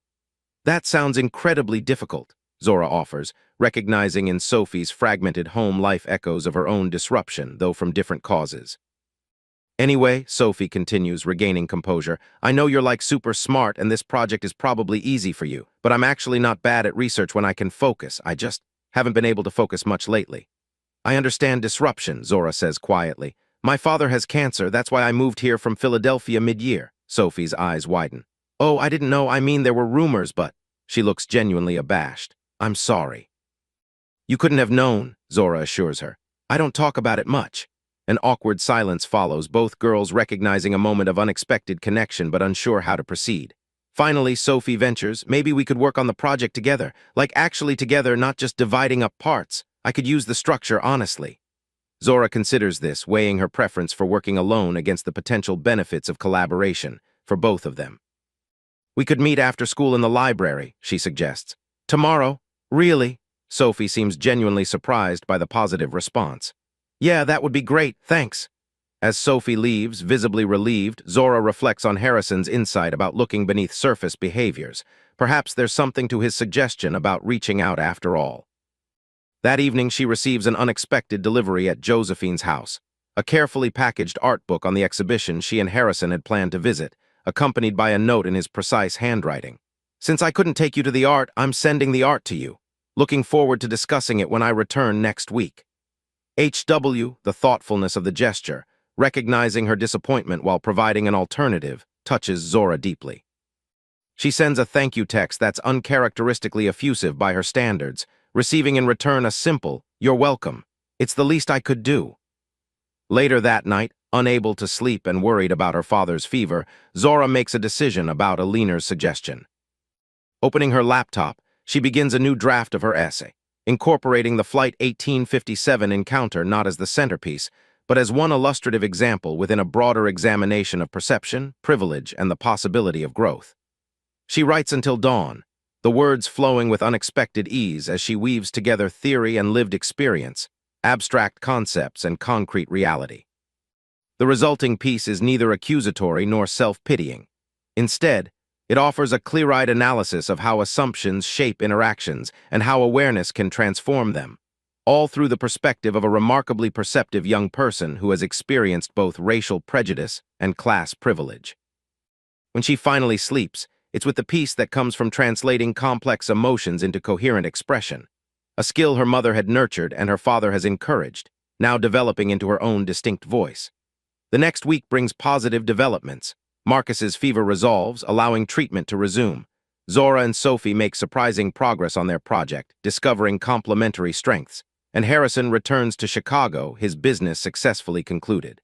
"That sounds incredibly difficult," Zora offers, recognizing in Sophie's fragmented home life echoes of her own disruption, though from different causes. "Anyway," Sophie continues, regaining composure, "I know you're like super smart and this project is probably easy for you, but I'm actually not bad at research when I can focus. I just haven't been able to focus much lately." "I understand disruption," Zora says quietly. "My father has cancer, that's why I moved here from Philadelphia mid-year." Sophie's eyes widen. "Oh, I didn't know, I mean there were rumors, but..." She looks genuinely abashed. "I'm sorry." "You couldn't have known," Zora assures her. "I don't talk about it much." An awkward silence follows, both girls recognizing a moment of unexpected connection but unsure how to proceed. Finally, Sophie ventures, "Maybe we could work on the project together, like actually together, not just dividing up parts. I could use the structure, honestly." Zora considers this, weighing her preference for working alone against the potential benefits of collaboration for both of them. "We could meet after school in the library," she suggests. "Tomorrow? Really?" Sophie seems genuinely surprised by the positive response. "Yeah, that would be great, thanks." As Sophie leaves, visibly relieved, Zora reflects on Harrison's insight about looking beneath surface behaviors. Perhaps there's something to his suggestion about reaching out after all. That evening, she receives an unexpected delivery at Josephine's house. A carefully packaged art book on the exhibition she and Harrison had planned to visit, accompanied by a note in his precise handwriting. "Since I couldn't take you to the art, I'm sending the art to you. Looking forward to discussing it when I return next week." HW, the thoughtfulness of the gesture, recognizing her disappointment while providing an alternative, touches Zora deeply. She sends a thank you text that's uncharacteristically effusive by her standards, receiving in return a simple, "You're welcome. It's the least I could do." Later that night, unable to sleep and worried about her father's fever, Zora makes a decision about Alina's suggestion. Opening her laptop, she begins a new draft of her essay, incorporating the Flight 1857 encounter not as the centerpiece, but as one illustrative example within a broader examination of perception, privilege, and the possibility of growth. She writes until dawn, the words flowing with unexpected ease as she weaves together theory and lived experience, abstract concepts and concrete reality. The resulting piece is neither accusatory nor self-pitying. Instead, it offers a clear-eyed analysis of how assumptions shape interactions and how awareness can transform them, all through the perspective of a remarkably perceptive young person who has experienced both racial prejudice and class privilege. When she finally sleeps, it's with the peace that comes from translating complex emotions into coherent expression, a skill her mother had nurtured and her father has encouraged, now developing into her own distinct voice. The next week brings positive developments. Marcus's fever resolves, allowing treatment to resume. Zora and Sophie make surprising progress on their project, discovering complementary strengths, and Harrison returns to Chicago, his business successfully concluded.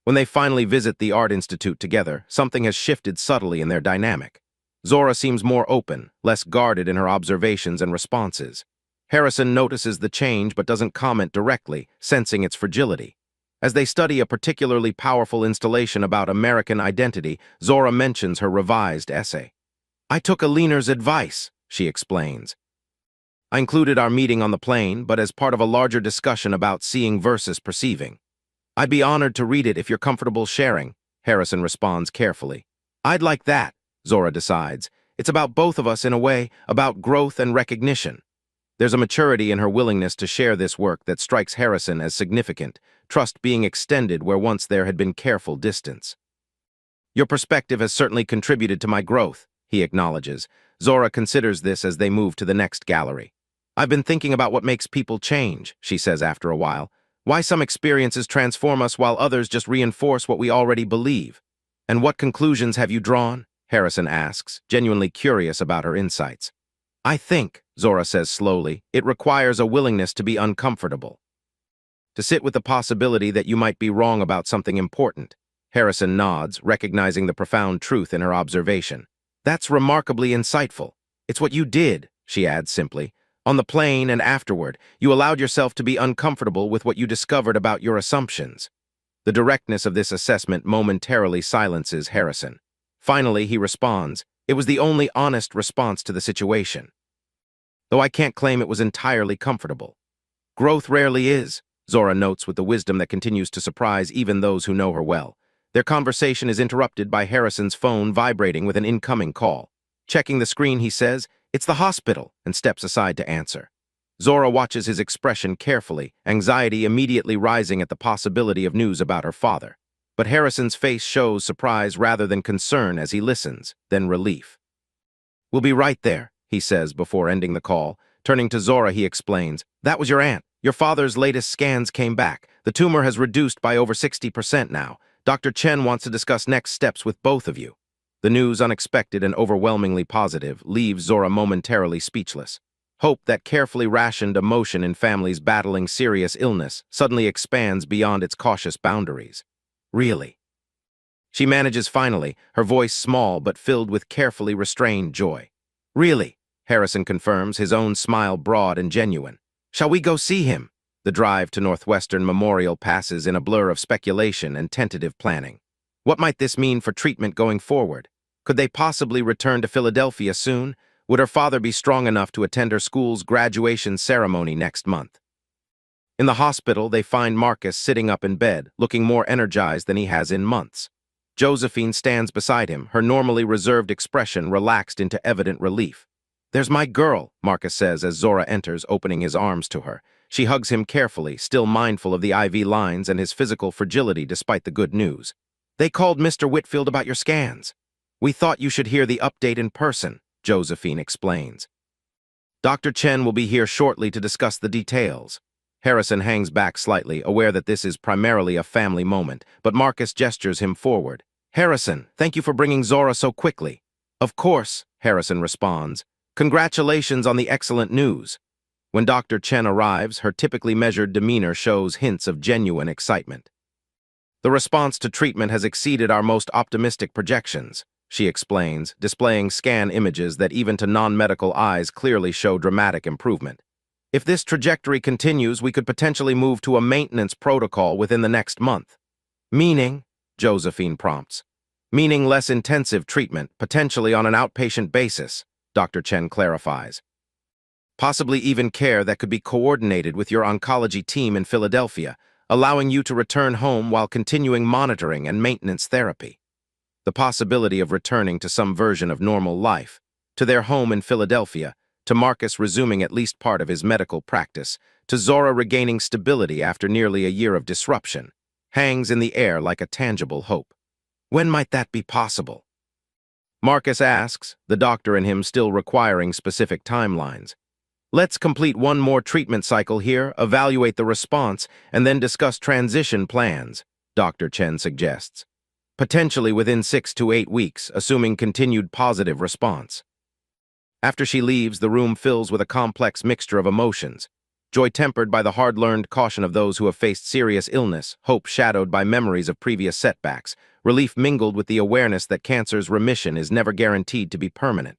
When they finally visit the Art Institute together, something has shifted subtly in their dynamic. Zora seems more open, less guarded in her observations and responses. Harrison notices the change but doesn't comment directly, sensing its fragility. As they study a particularly powerful installation about American identity, Zora mentions her revised essay. "I took Alina's advice," she explains. "I included our meeting on the plane, but as part of a larger discussion about seeing versus perceiving. I'd be honored to read it if you're comfortable sharing," Harrison responds carefully. "I'd like that," Zora decides. "It's about both of us in a way, about growth and recognition." There's a maturity in her willingness to share this work that strikes Harrison as significant, trust being extended where once there had been careful distance. "Your perspective has certainly contributed to my growth," he acknowledges. Zora considers this as they move to the next gallery. "I've been thinking about what makes people change," she says after a while. Why some experiences transform us while others just reinforce what we already believe. And what conclusions have you drawn? Harrison asks, genuinely curious about her insights. I think, Zora says slowly, it requires a willingness to be uncomfortable. To sit with the possibility that you might be wrong about something important. Harrison nods, recognizing the profound truth in her observation. That's remarkably insightful. It's what you did, she adds simply. On the plane and afterward, you allowed yourself to be uncomfortable with what you discovered about your assumptions. The directness of this assessment momentarily silences Harrison. Finally, he responds, it was the only honest response to the situation. Though I can't claim it was entirely comfortable. Growth rarely is, Zora notes with the wisdom that continues to surprise even those who know her well. Their conversation is interrupted by Harrison's phone vibrating with an incoming call. Checking the screen, he says, it's the hospital, and steps aside to answer. Zora watches his expression carefully, anxiety immediately rising at the possibility of news about her father. But Harrison's face shows surprise rather than concern as he listens, then relief. We'll be right there, he says before ending the call. Turning to Zora, he explains, that was your aunt. Your father's latest scans came back. The tumor has reduced by over 60% now. Dr. Chen wants to discuss next steps with both of you. The news, unexpected and overwhelmingly positive, leaves Zora momentarily speechless. Hope, that carefully rationed emotion in families battling serious illness, suddenly expands beyond its cautious boundaries. Really? She manages finally, her voice small but filled with carefully restrained joy. Really? Harrison confirms, his own smile broad and genuine. Shall we go see him? The drive to Northwestern Memorial passes in a blur of speculation and tentative planning. What might this mean for treatment going forward? Could they possibly return to Philadelphia soon? Would her father be strong enough to attend her school's graduation ceremony next month? In the hospital, they find Marcus sitting up in bed, looking more energized than he has in months. Josephine stands beside him, her normally reserved expression relaxed into evident relief. There's my girl, Marcus says as Zora enters, opening his arms to her. She hugs him carefully, still mindful of the IV lines and his physical fragility despite the good news. They called Mr. Whitfield about your scans. We thought you should hear the update in person, Josephine explains. Dr. Chen will be here shortly to discuss the details. Harrison hangs back slightly, aware that this is primarily a family moment, but Marcus gestures him forward. Harrison, thank you for bringing Zora so quickly. Of course, Harrison responds. Congratulations on the excellent news. When Dr. Chen arrives, her typically measured demeanor shows hints of genuine excitement. The response to treatment has exceeded our most optimistic projections, she explains, displaying scan images that even to non-medical eyes clearly show dramatic improvement. If this trajectory continues, we could potentially move to a maintenance protocol within the next month. Meaning, Josephine prompts. Meaning less intensive treatment, potentially on an outpatient basis, Dr. Chen clarifies. Possibly even care that could be coordinated with your oncology team in Philadelphia, allowing you to return home while continuing monitoring and maintenance therapy. The possibility of returning to some version of normal life, to their home in Philadelphia, to Marcus resuming at least part of his medical practice, to Zora regaining stability after nearly a year of disruption, hangs in the air like a tangible hope. When might that be possible? Marcus asks, the doctor in him still requiring specific timelines. Let's complete one more treatment cycle here, evaluate the response, and then discuss transition plans, Dr. Chen suggests. Potentially within 6 to 8 weeks, assuming continued positive response. After she leaves, the room fills with a complex mixture of emotions. Joy tempered by the hard-learned caution of those who have faced serious illness, hope shadowed by memories of previous setbacks, relief mingled with the awareness that cancer's remission is never guaranteed to be permanent.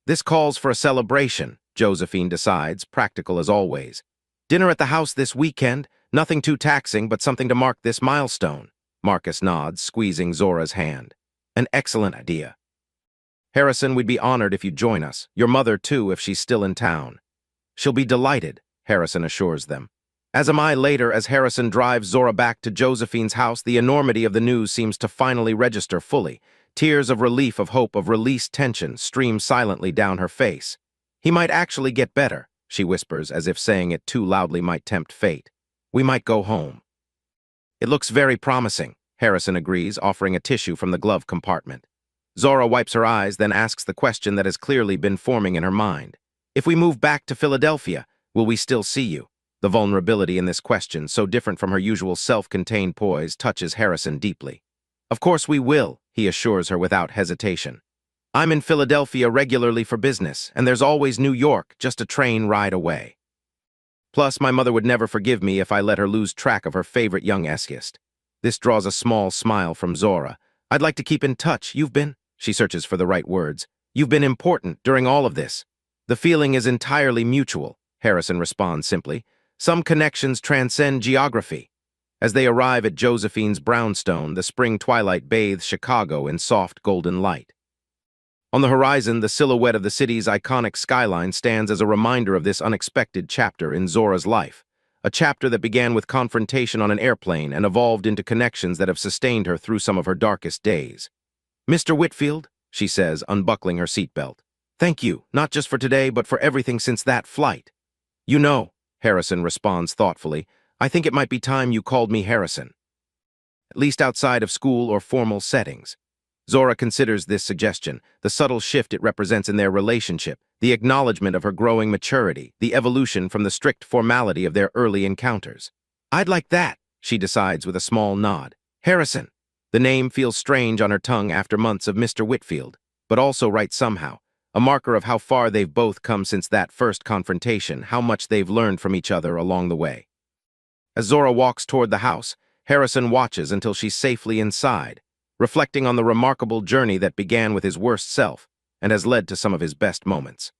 This calls for a celebration, Josephine decides, practical as always. Dinner at the house this weekend, nothing too taxing, but something to mark this milestone. Marcus nods, squeezing Zora's hand. An excellent idea. Harrison, we'd be honored if you'd join us. Your mother, too, if she's still in town. She'll be delighted, Harrison assures them. As am I later, as Harrison drives Zora back to Josephine's house, the enormity of the news seems to finally register fully. Tears of relief, of hope, of released tension stream silently down her face. He might actually get better, she whispers, as if saying it too loudly might tempt fate. We might go home. It looks very promising, Harrison agrees, offering a tissue from the glove compartment. Zora wipes her eyes, then asks the question that has clearly been forming in her mind. If we move back to Philadelphia, will we still see you? The vulnerability in this question, so different from her usual self-contained poise, touches Harrison deeply. "Of course we will," he assures her without hesitation. "I'm in Philadelphia regularly for business, and there's always New York, just a train ride away. Plus, my mother would never forgive me if I let her lose track of her favorite young essayist." This draws a small smile from Zora. "I'd like to keep in touch. You've been—" She searches for the right words. "You've been important during all of this." "The feeling is entirely mutual," Harrison responds simply. "Some connections transcend geography." As they arrive at Josephine's brownstone, the spring twilight bathes Chicago in soft golden light. On the horizon, the silhouette of the city's iconic skyline stands as a reminder of this unexpected chapter in Zora's life, a chapter that began with confrontation on an airplane and evolved into connections that have sustained her through some of her darkest days. "Mr. Whitfield," she says, unbuckling her seatbelt. "Thank you, not just for today, but for everything since that flight." "You know," Harrison responds thoughtfully, "I think it might be time you called me Harrison. At least outside of school or formal settings." Zora considers this suggestion, the subtle shift it represents in their relationship, the acknowledgement of her growing maturity, the evolution from the strict formality of their early encounters. "I'd like that," she decides with a small nod. "Harrison." The name feels strange on her tongue after months of Mr. Whitfield, but also right somehow, a marker of how far they've both come since that first confrontation, how much they've learned from each other along the way. As Zora walks toward the house, Harrison watches until she's safely inside, reflecting on the remarkable journey that began with his worst self and has led to some of his best moments.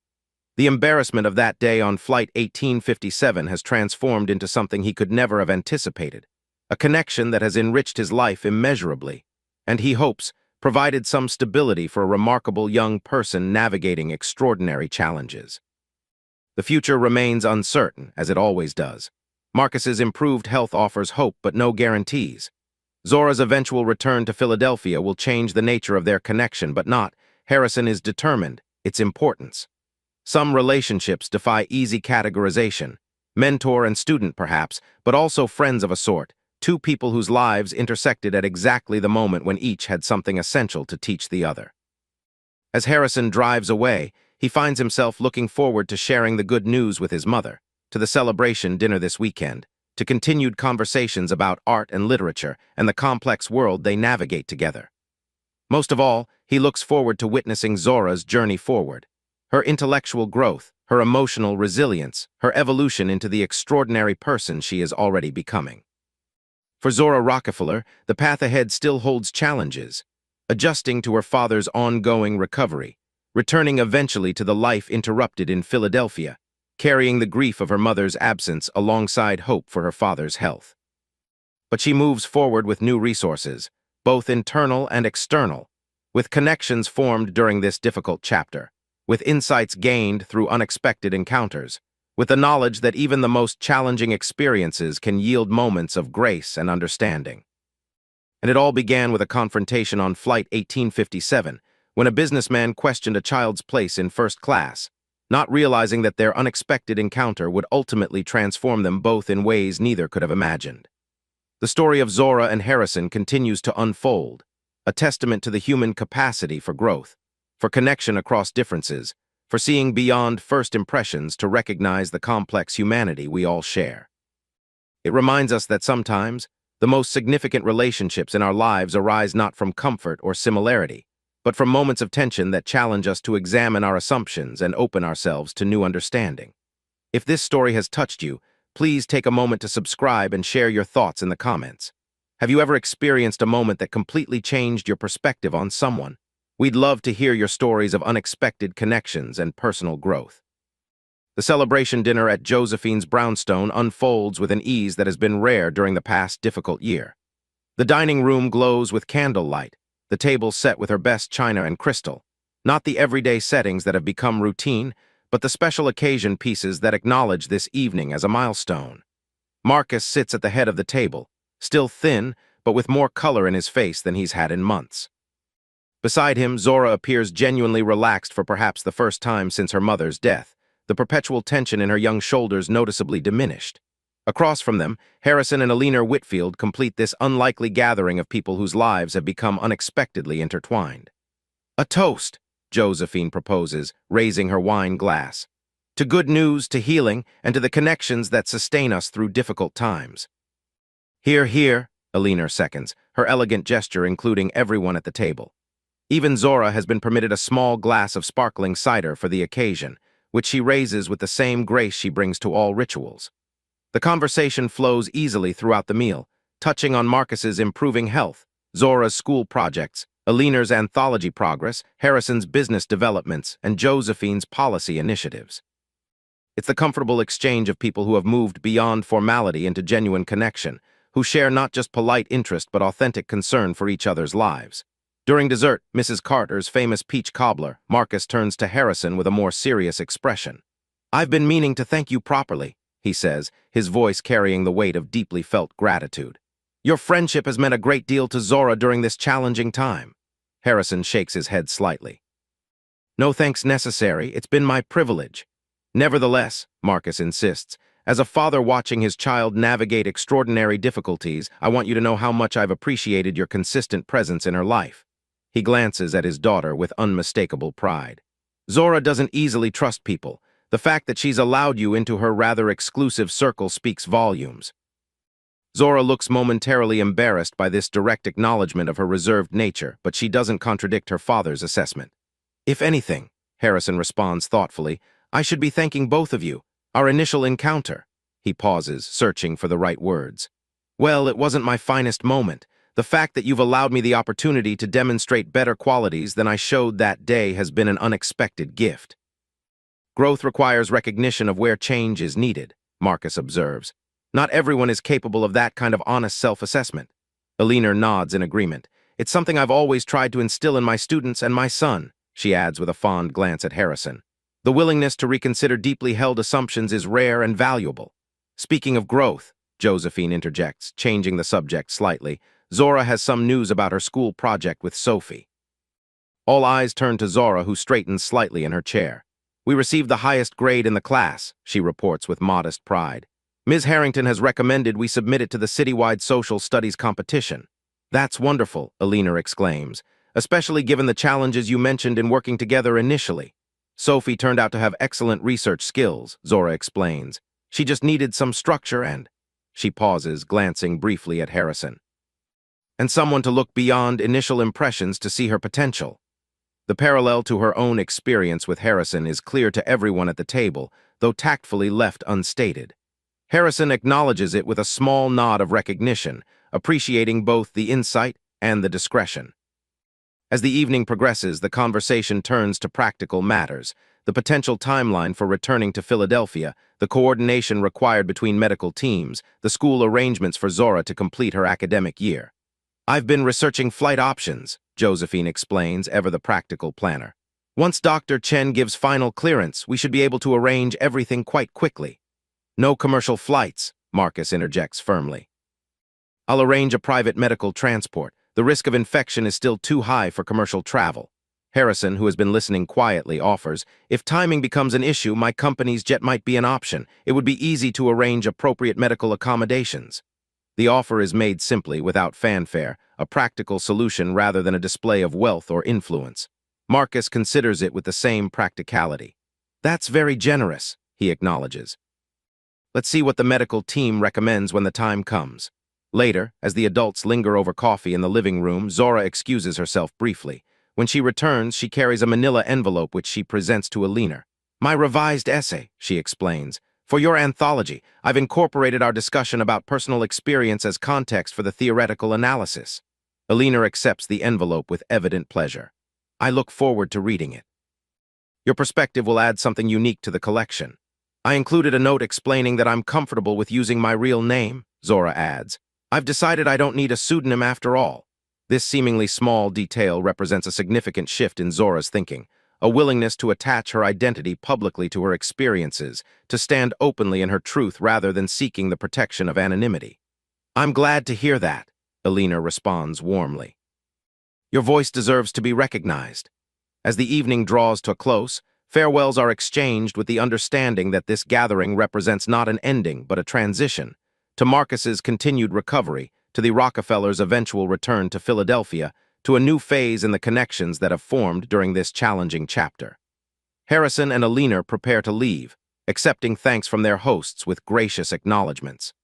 The embarrassment of that day on Flight 1857 has transformed into something he could never have anticipated, a connection that has enriched his life immeasurably, and he hopes provided some stability for a remarkable young person navigating extraordinary challenges. The future remains uncertain, as it always does. Marcus's improved health offers hope but no guarantees. Zora's eventual return to Philadelphia will change the nature of their connection, but not, Harrison is determined, its importance. Some relationships defy easy categorization, mentor and student perhaps, but also friends of a sort, two people whose lives intersected at exactly the moment when each had something essential to teach the other. As Harrison drives away, he finds himself looking forward to sharing the good news with his mother, to the celebration dinner this weekend, to continued conversations about art and literature and the complex world they navigate together. Most of all, he looks forward to witnessing Zora's journey forward, her intellectual growth, her emotional resilience, her evolution into the extraordinary person she is already becoming. For Zora Rockefeller, the path ahead still holds challenges, adjusting to her father's ongoing recovery, returning eventually to the life interrupted in Philadelphia, carrying the grief of her mother's absence alongside hope for her father's health. But she moves forward with new resources, both internal and external, with connections formed during this difficult chapter, with insights gained through unexpected encounters, with the knowledge that even the most challenging experiences can yield moments of grace and understanding. And it all began with a confrontation on Flight 1857, when a businessman questioned a child's place in first class, not realizing that their unexpected encounter would ultimately transform them both in ways neither could have imagined. The story of Zora and Harrison continues to unfold, a testament to the human capacity for growth, for connection across differences, for seeing beyond first impressions to recognize the complex humanity we all share. It reminds us that sometimes, the most significant relationships in our lives arise not from comfort or similarity, but from moments of tension that challenge us to examine our assumptions and open ourselves to new understanding. If this story has touched you, please take a moment to subscribe and share your thoughts in the comments. Have you ever experienced a moment that completely changed your perspective on someone? We'd love to hear your stories of unexpected connections and personal growth. The celebration dinner at Josephine's brownstone unfolds with an ease that has been rare during the past difficult year. The dining room glows with candlelight, the table set with her best china and crystal, not the everyday settings that have become routine, but the special occasion pieces that acknowledge this evening as a milestone. Marcus sits at the head of the table, still thin, but with more color in his face than he's had in months. Beside him, Zora appears genuinely relaxed for perhaps the first time since her mother's death, the perpetual tension in her young shoulders noticeably diminished. Across from them, Harrison and Alina Whitfield complete this unlikely gathering of people whose lives have become unexpectedly intertwined. "A toast," Josephine proposes, raising her wine glass. to good news, to healing, and to the connections that sustain us through difficult times. Here, here, Alina seconds, her elegant gesture including everyone at the table. Even Zora has been permitted a small glass of sparkling cider for the occasion, which she raises with the same grace she brings to all rituals. The conversation flows easily throughout the meal, touching on Marcus's improving health, Zora's school projects, Alina's anthology progress, Harrison's business developments, and Josephine's policy initiatives. It's the comfortable exchange of people who have moved beyond formality into genuine connection, who share not just polite interest but authentic concern for each other's lives. During dessert, Mrs. Carter's famous peach cobbler, Marcus turns to Harrison with a more serious expression. "I've been meaning to thank you properly," he says, his voice carrying the weight of deeply felt gratitude. "Your friendship has meant a great deal to Zora during this challenging time." Harrison shakes his head slightly. "No thanks necessary, it's been my privilege." "Nevertheless," Marcus insists, "as a father watching his child navigate extraordinary difficulties, I want you to know how much I've appreciated your consistent presence in her life." He glances at his daughter with unmistakable pride. "Zora doesn't easily trust people. The fact that she's allowed you into her rather exclusive circle speaks volumes." Zora looks momentarily embarrassed by this direct acknowledgement of her reserved nature, but she doesn't contradict her father's assessment. "If anything," Harrison responds thoughtfully, "I should be thanking both of you. Our initial encounter." He pauses, searching for the right words. "Well, it wasn't my finest moment. The fact that you've allowed me the opportunity to demonstrate better qualities than I showed that day has been an unexpected gift." "Growth requires recognition of where change is needed," Marcus observes. "Not everyone is capable of that kind of honest self-assessment." Alina nods in agreement. "It's something I've always tried to instill in my students and my son," she adds with a fond glance at Harrison. "The willingness to reconsider deeply held assumptions is rare and valuable." "Speaking of growth," Josephine interjects, changing the subject slightly, "Zora has some news about her school project with Sophie." All eyes turn to Zora, who straightens slightly in her chair. "We received the highest grade in the class," she reports with modest pride. "Ms. Harrington has recommended we submit it to the citywide social studies competition." "That's wonderful," Alina exclaims, "especially given the challenges you mentioned in working together initially." "Sophie turned out to have excellent research skills," Zora explains. "She just needed some structure and—" She pauses, glancing briefly at Harrison. "And someone to look beyond initial impressions to see her potential." The parallel to her own experience with Harrison is clear to everyone at the table, though tactfully left unstated. Harrison acknowledges it with a small nod of recognition, appreciating both the insight and the discretion. As the evening progresses, the conversation turns to practical matters: the potential timeline for returning to Philadelphia, the coordination required between medical teams, the school arrangements for Zora to complete her academic year. "I've been researching flight options," Josephine explains, ever the practical planner. "Once Dr. Chen gives final clearance, we should be able to arrange everything quite quickly." "No commercial flights," Marcus interjects firmly. "I'll arrange a private medical transport. The risk of infection is still too high for commercial travel." Harrison, who has been listening quietly, offers, "If timing becomes an issue, my company's jet might be an option. It would be easy to arrange appropriate medical accommodations." The offer is made simply, without fanfare, a practical solution rather than a display of wealth or influence. Marcus considers it with the same practicality. "That's very generous," he acknowledges. "Let's see what the medical team recommends when the time comes." Later, as the adults linger over coffee in the living room, Zora excuses herself briefly. When she returns, she carries a manila envelope which she presents to Alina. "My revised essay," she explains. "For your anthology, I've incorporated our discussion about personal experience as context for the theoretical analysis." Alina accepts the envelope with evident pleasure. "I look forward to reading it. Your perspective will add something unique to the collection." "I included a note explaining that I'm comfortable with using my real name," Zora adds. "I've decided I don't need a pseudonym after all." This seemingly small detail represents a significant shift in Zora's thinking, a willingness to attach her identity publicly to her experiences, to stand openly in her truth rather than seeking the protection of anonymity. "I'm glad to hear that," Alina responds warmly. "Your voice deserves to be recognized." As the evening draws to a close, farewells are exchanged with the understanding that this gathering represents not an ending but a transition, to Marcus's continued recovery, to the Rockefellers' eventual return to Philadelphia, to a new phase in the connections that have formed during this challenging chapter. Harrison and Alina prepare to leave, accepting thanks from their hosts with gracious acknowledgments.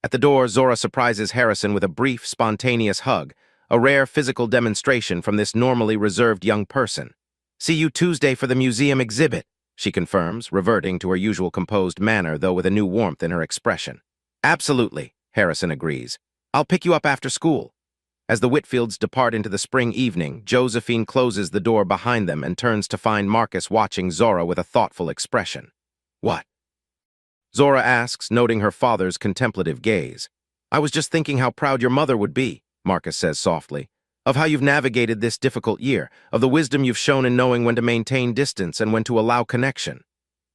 At the door, Zora surprises Harrison with a brief, spontaneous hug, a rare physical demonstration from this normally reserved young person. "See you Tuesday for the museum exhibit," she confirms, reverting to her usual composed manner, though with a new warmth in her expression. "Absolutely," Harrison agrees. "I'll pick you up after school." As the Whitfields depart into the spring evening, Josephine closes the door behind them and turns to find Marcus watching Zora with a thoughtful expression. "What?" Zora asks, noting her father's contemplative gaze. "I was just thinking how proud your mother would be," Marcus says softly, "of how you've navigated this difficult year, of the wisdom you've shown in knowing when to maintain distance and when to allow connection."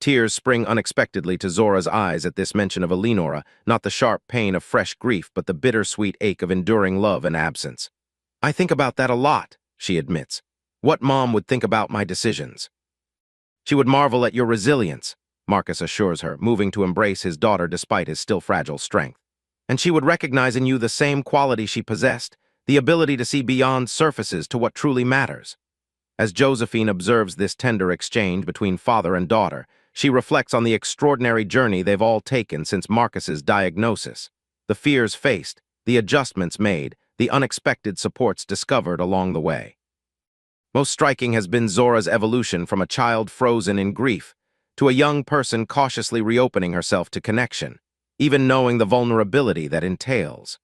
Tears spring unexpectedly to Zora's eyes at this mention of Eleonora, not the sharp pain of fresh grief, but the bittersweet ache of enduring love and absence. "I think about that a lot," she admits. "What mom would think about my decisions?" "She would marvel at your resilience," Marcus assures her, moving to embrace his daughter despite his still fragile strength. "And she would recognize in you the same quality she possessed, the ability to see beyond surfaces to what truly matters." As Josephine observes this tender exchange between father and daughter, she reflects on the extraordinary journey they've all taken since Marcus's diagnosis. The fears faced, the adjustments made, the unexpected supports discovered along the way. Most striking has been Zora's evolution from a child frozen in grief to a young person cautiously reopening herself to connection, even knowing the vulnerability that entails.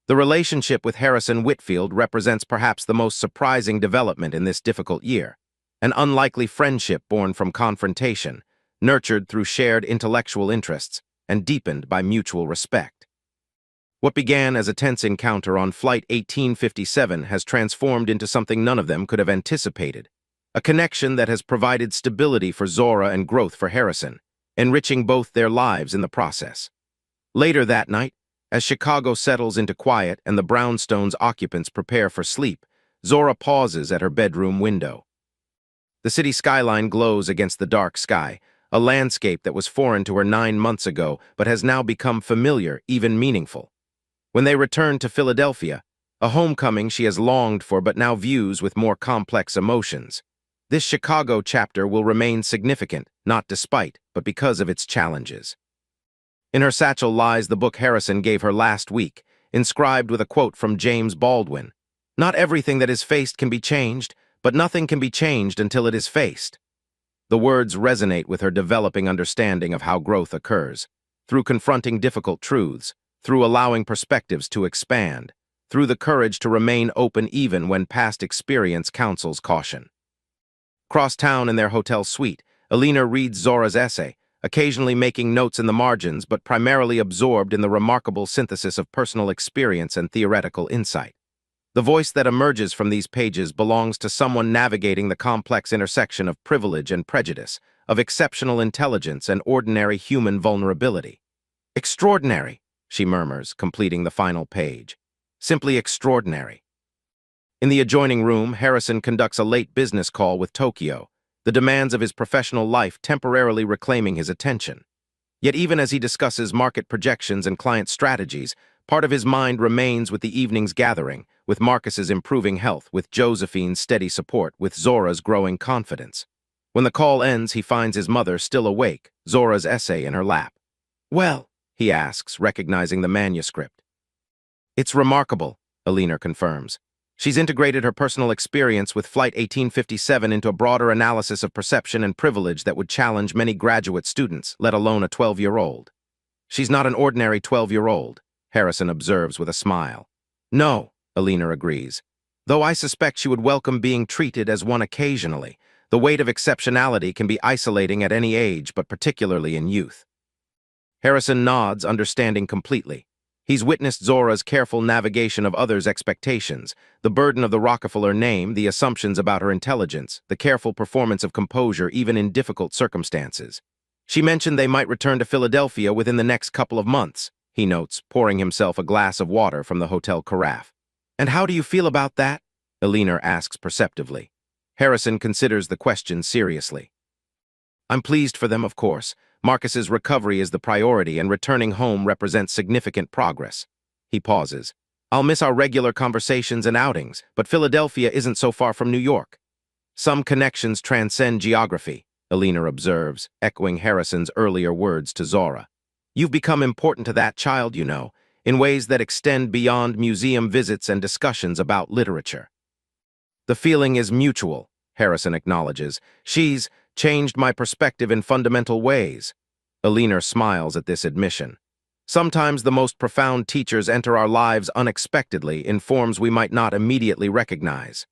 The relationship with Harrison Whitfield represents perhaps the most surprising development in this difficult year, an unlikely friendship born from confrontation, nurtured through shared intellectual interests, and deepened by mutual respect. What began as a tense encounter on Flight 1857 has transformed into something none of them could have anticipated, a connection that has provided stability for Zora and growth for Harrison, enriching both their lives in the process. Later that night, as Chicago settles into quiet and the brownstone's occupants prepare for sleep, Zora pauses at her bedroom window. The city skyline glows against the dark sky, a landscape that was foreign to her 9 months ago but has now become familiar, even meaningful. When they return to Philadelphia, a homecoming she has longed for but now views with more complex emotions, this Chicago chapter will remain significant, not despite, but because of its challenges. In her satchel lies the book Harrison gave her last week, inscribed with a quote from James Baldwin. "Not everything that is faced can be changed, but nothing can be changed until it is faced." The words resonate with her developing understanding of how growth occurs, through confronting difficult truths, through allowing perspectives to expand, through the courage to remain open even when past experience counsels caution. Across town in their hotel suite, Alina reads Zora's essay, occasionally making notes in the margins but primarily absorbed in the remarkable synthesis of personal experience and theoretical insight. The voice that emerges from these pages belongs to someone navigating the complex intersection of privilege and prejudice, of exceptional intelligence and ordinary human vulnerability. "Extraordinary," she murmurs, completing the final page. "Simply extraordinary." In the adjoining room, Harrison conducts a late business call with Tokyo, the demands of his professional life temporarily reclaiming his attention. Yet even as he discusses market projections and client strategies, part of his mind remains with the evening's gathering, with Marcus's improving health, with Josephine's steady support, with Zora's growing confidence. When the call ends, he finds his mother still awake, Zora's essay in her lap. "Well," he asks, recognizing the manuscript. "It's remarkable," Alina confirms. "She's integrated her personal experience with Flight 1857 into a broader analysis of perception and privilege that would challenge many graduate students, let alone a 12-year-old. She's not an ordinary 12-year-old, Harrison observes with a smile. "No," Alina agrees, "though I suspect she would welcome being treated as one occasionally. The weight of exceptionality can be isolating at any age, but particularly in youth." Harrison nods, understanding completely. He's witnessed Zora's careful navigation of others' expectations, the burden of the Rockefeller name, the assumptions about her intelligence, the careful performance of composure even in difficult circumstances. "She mentioned they might return to Philadelphia within the next couple of months," he notes, pouring himself a glass of water from the hotel carafe. "And how do you feel about that?" Alina asks perceptively. Harrison considers the question seriously. "I'm pleased for them, of course. Marcus's recovery is the priority, and returning home represents significant progress." He pauses. "I'll miss our regular conversations and outings, but Philadelphia isn't so far from New York." "Some connections transcend geography," Alina observes, echoing Harrison's earlier words to Zora. You've become important to that child, you know, in ways that extend beyond museum visits and discussions about literature. The feeling is mutual, Harrison acknowledges. She's changed my perspective in fundamental ways. Alina smiles at this admission. Sometimes the most profound teachers enter our lives unexpectedly in forms we might not immediately recognize.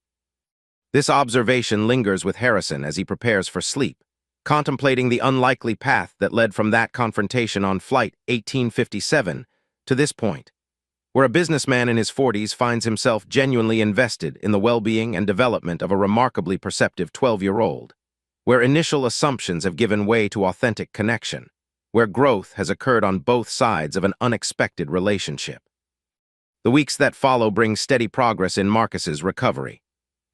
This observation lingers with Harrison as he prepares for sleep, contemplating the unlikely path that led from that confrontation on Flight 1857 to this point, where a businessman in his 40s finds himself genuinely invested in the well-being and development of a remarkably perceptive 12-year-old, where initial assumptions have given way to authentic connection, where growth has occurred on both sides of an unexpected relationship. The weeks that follow bring steady progress in Marcus's recovery.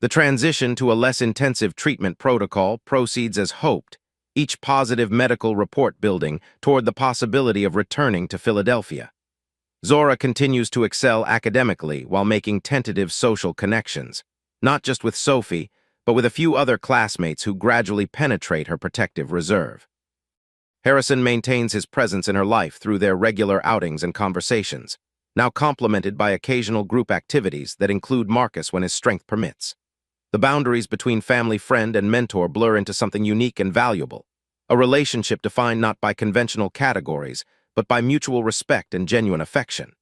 The transition to a less intensive treatment protocol proceeds as hoped, each positive medical report building toward the possibility of returning to Philadelphia. Zora continues to excel academically while making tentative social connections, not just with Sophie, but with a few other classmates who gradually penetrate her protective reserve. Harrison maintains his presence in her life through their regular outings and conversations, now complemented by occasional group activities that include Marcus when his strength permits. The boundaries between family friend and mentor blur into something unique and valuable, a relationship defined not by conventional categories, but by mutual respect and genuine affection.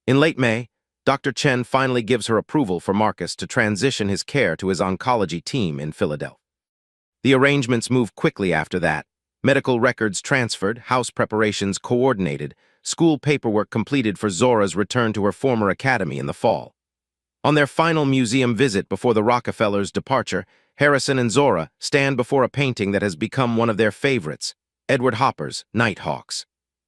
In late May, Dr. Chen finally gives her approval for Marcus to transition his care to his oncology team in Philadelphia. The arrangements move quickly after that, medical records transferred, house preparations coordinated, school paperwork completed for Zora's return to her former academy in the fall. On their final museum visit before the Rockefellers' departure, Harrison and Zora stand before a painting that has become one of their favorites, Edward Hopper's Nighthawks.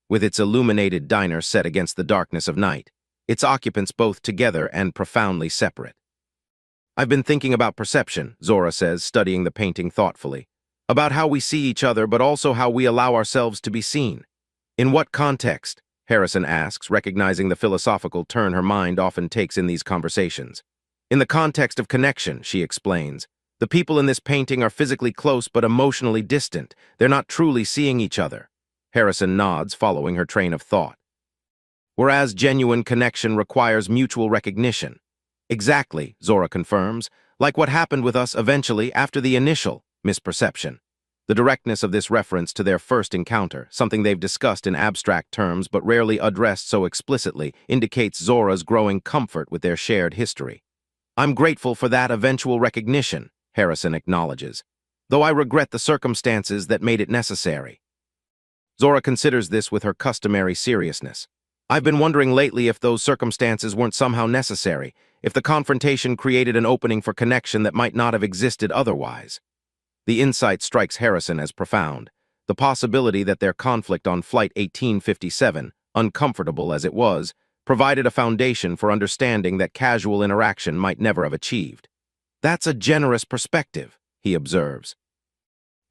With its illuminated diner set against the darkness of night, its occupants both together and profoundly separate. I've been thinking about perception, Zora says, studying the painting thoughtfully. About how we see each other, but also how we allow ourselves to be seen. In what context? Harrison asks, recognizing the philosophical turn her mind often takes in these conversations. In the context of connection, she explains. The people in this painting are physically close but emotionally distant. They're not truly seeing each other. Harrison nods, following her train of thought. Whereas genuine connection requires mutual recognition. Exactly, Zora confirms, like what happened with us eventually after the initial misperception. The directness of this reference to their first encounter, something they've discussed in abstract terms but rarely addressed so explicitly, indicates Zora's growing comfort with their shared history. I'm grateful for that eventual recognition, Harrison acknowledges, though I regret the circumstances that made it necessary. Zora considers this with her customary seriousness. I've been wondering lately if those circumstances weren't somehow necessary, if the confrontation created an opening for connection that might not have existed otherwise. The insight strikes Harrison as profound, the possibility that their conflict on Flight 1857, uncomfortable as it was, provided a foundation for understanding that casual interaction might never have achieved. That's a generous perspective, he observes.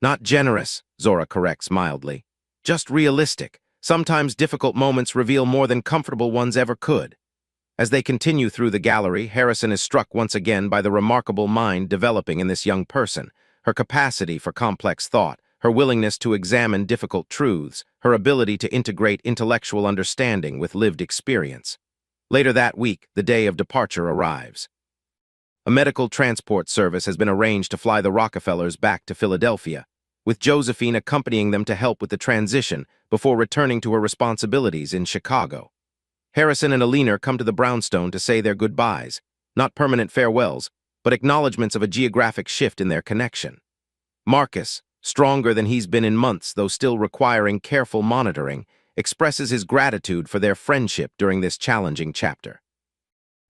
Not generous, Zora corrects mildly. Just realistic. Sometimes difficult moments reveal more than comfortable ones ever could. As they continue through the gallery, Harrison is struck once again by the remarkable mind developing in this young person, her capacity for complex thought, her willingness to examine difficult truths, her ability to integrate intellectual understanding with lived experience. Later that week, the day of departure arrives. A medical transport service has been arranged to fly the Rockefellers back to Philadelphia, with Josephine accompanying them to help with the transition before returning to her responsibilities in Chicago. Harrison and Alina come to the brownstone to say their goodbyes, not permanent farewells, but acknowledgments of a geographic shift in their connection. Marcus, stronger than he's been in months though still requiring careful monitoring, expresses his gratitude for their friendship during this challenging chapter.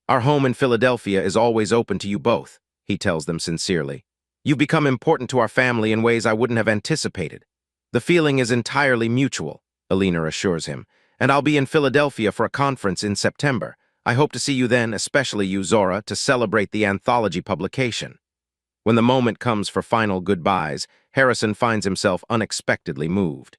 Our home in Philadelphia is always open to you both, he tells them sincerely. You've become important to our family in ways I wouldn't have anticipated. The feeling is entirely mutual, Alina assures him, and I'll be in Philadelphia for a conference in September. I hope to see you then, especially you, Zora, to celebrate the anthology publication. When the moment comes for final goodbyes, Harrison finds himself unexpectedly moved.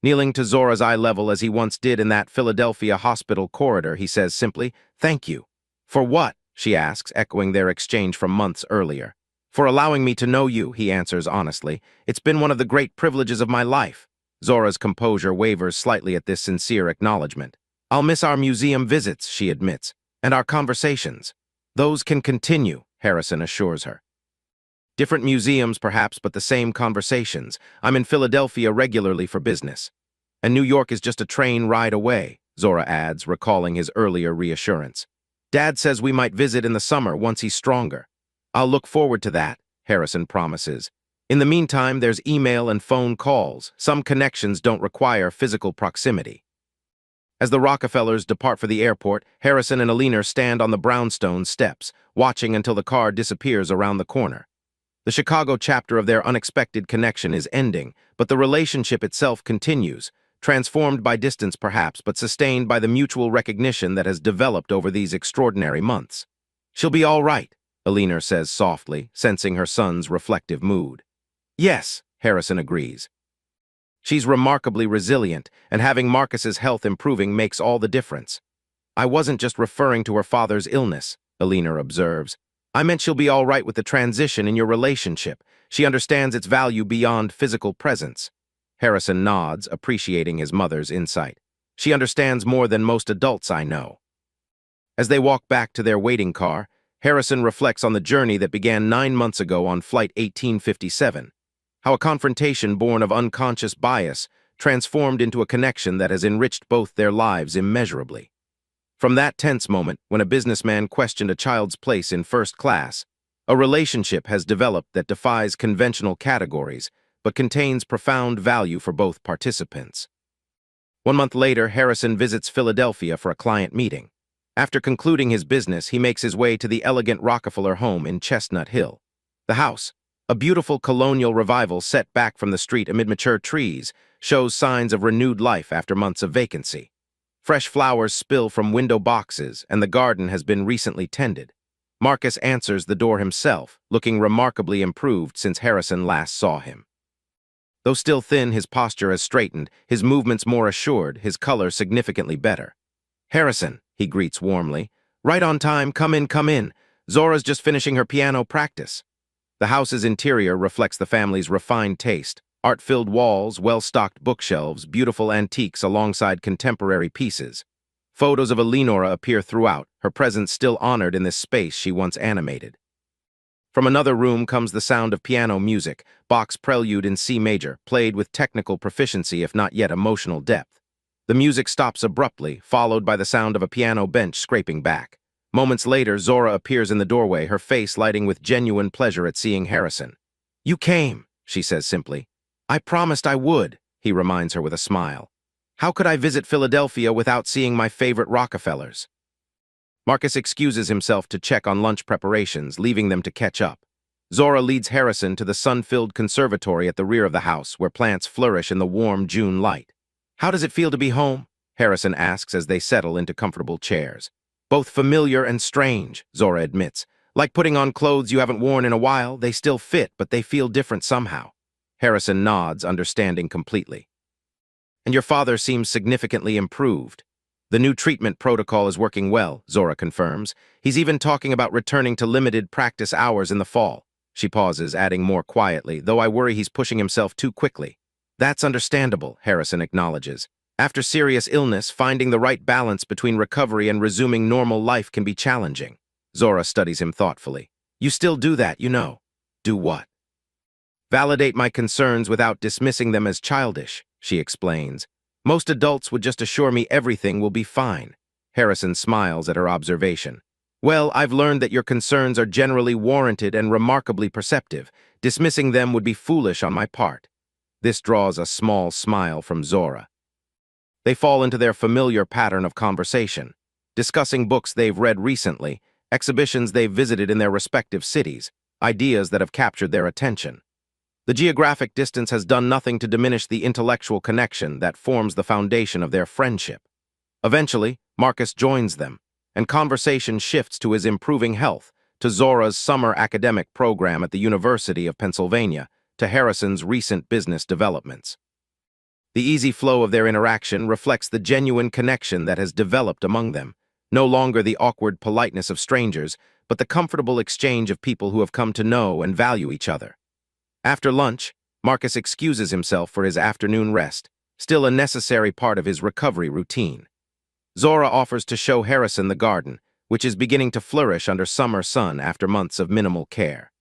Kneeling to Zora's eye level as he once did in that Philadelphia hospital corridor, he says simply, "Thank you." For what? She asks, echoing their exchange from months earlier. For allowing me to know you, he answers honestly. It's been one of the great privileges of my life. Zora's composure wavers slightly at this sincere acknowledgement. I'll miss our museum visits, she admits, and our conversations. Those can continue, Harrison assures her. Different museums, perhaps, but the same conversations. I'm in Philadelphia regularly for business. And New York is just a train ride away, Zora adds, recalling his earlier reassurance. Dad says we might visit in the summer once he's stronger. I'll look forward to that, Harrison promises. In the meantime, there's email and phone calls. Some connections don't require physical proximity. As the Rockefellers depart for the airport, Harrison and Alina stand on the brownstone steps, watching until the car disappears around the corner. The Chicago chapter of their unexpected connection is ending, but the relationship itself continues, transformed by distance perhaps, but sustained by the mutual recognition that has developed over these extraordinary months. She'll be all right, Alina says softly, sensing her son's reflective mood. Yes, Harrison agrees. She's remarkably resilient, and having Marcus's health improving makes all the difference. I wasn't just referring to her father's illness, Alina observes. I meant she'll be all right with the transition in your relationship. She understands its value beyond physical presence. Harrison nods, appreciating his mother's insight. She understands more than most adults I know. As they walk back to their waiting car, Harrison reflects on the journey that began 9 months ago on Flight 1857. How a confrontation born of unconscious bias transformed into a connection that has enriched both their lives immeasurably. From that tense moment, when a businessman questioned a child's place in first class, a relationship has developed that defies conventional categories, but contains profound value for both participants. 1 month later, Harrison visits Philadelphia for a client meeting. After concluding his business, he makes his way to the elegant Rockefeller home in Chestnut Hill. The house, a beautiful colonial revival set back from the street amid mature trees, shows signs of renewed life after months of vacancy. Fresh flowers spill from window boxes, and the garden has been recently tended. Marcus answers the door himself, looking remarkably improved since Harrison last saw him. Though still thin, his posture has straightened, his movements more assured, his color significantly better. Harrison, he greets warmly. Right on time, come in, come in. Zora's just finishing her piano practice. The house's interior reflects the family's refined taste. Art-filled walls, well-stocked bookshelves, beautiful antiques alongside contemporary pieces. Photos of Eleonora appear throughout, her presence still honored in this space she once animated. From another room comes the sound of piano music, Bach's Prelude in C major, played with technical proficiency if not yet emotional depth. The music stops abruptly, followed by the sound of a piano bench scraping back. Moments later, Zora appears in the doorway, her face lighting with genuine pleasure at seeing Harrison. You came, she says simply. I promised I would, he reminds her with a smile. How could I visit Philadelphia without seeing my favorite Rockefellers? Marcus excuses himself to check on lunch preparations, leaving them to catch up. Zora leads Harrison to the sun-filled conservatory at the rear of the house, where plants flourish in the warm June light. How does it feel to be home? Harrison asks as they settle into comfortable chairs. Both familiar and strange, Zora admits. Like putting on clothes you haven't worn in a while, they still fit, but they feel different somehow. Harrison nods, understanding completely. And your father seems significantly improved. The new treatment protocol is working well, Zora confirms. He's even talking about returning to limited practice hours in the fall. She pauses, adding more quietly, though I worry he's pushing himself too quickly. That's understandable, Harrison acknowledges. After serious illness, finding the right balance between recovery and resuming normal life can be challenging. Zora studies him thoughtfully. You still do that, you know. Do what? Validate my concerns without dismissing them as childish, she explains. Most adults would just assure me everything will be fine. Harrison smiles at her observation. Well, I've learned that your concerns are generally warranted and remarkably perceptive. Dismissing them would be foolish on my part. This draws a small smile from Zora. They fall into their familiar pattern of conversation, discussing books they've read recently, exhibitions they've visited in their respective cities, ideas that have captured their attention. The geographic distance has done nothing to diminish the intellectual connection that forms the foundation of their friendship. Eventually, Marcus joins them, and conversation shifts to his improving health, to Zora's summer academic program at the University of Pennsylvania, to Harrison's recent business developments. The easy flow of their interaction reflects the genuine connection that has developed among them, no longer the awkward politeness of strangers, but the comfortable exchange of people who have come to know and value each other. After lunch, Marcus excuses himself for his afternoon rest, still a necessary part of his recovery routine. Zora offers to show Harrison the garden, which is beginning to flourish under summer sun after months of minimal care.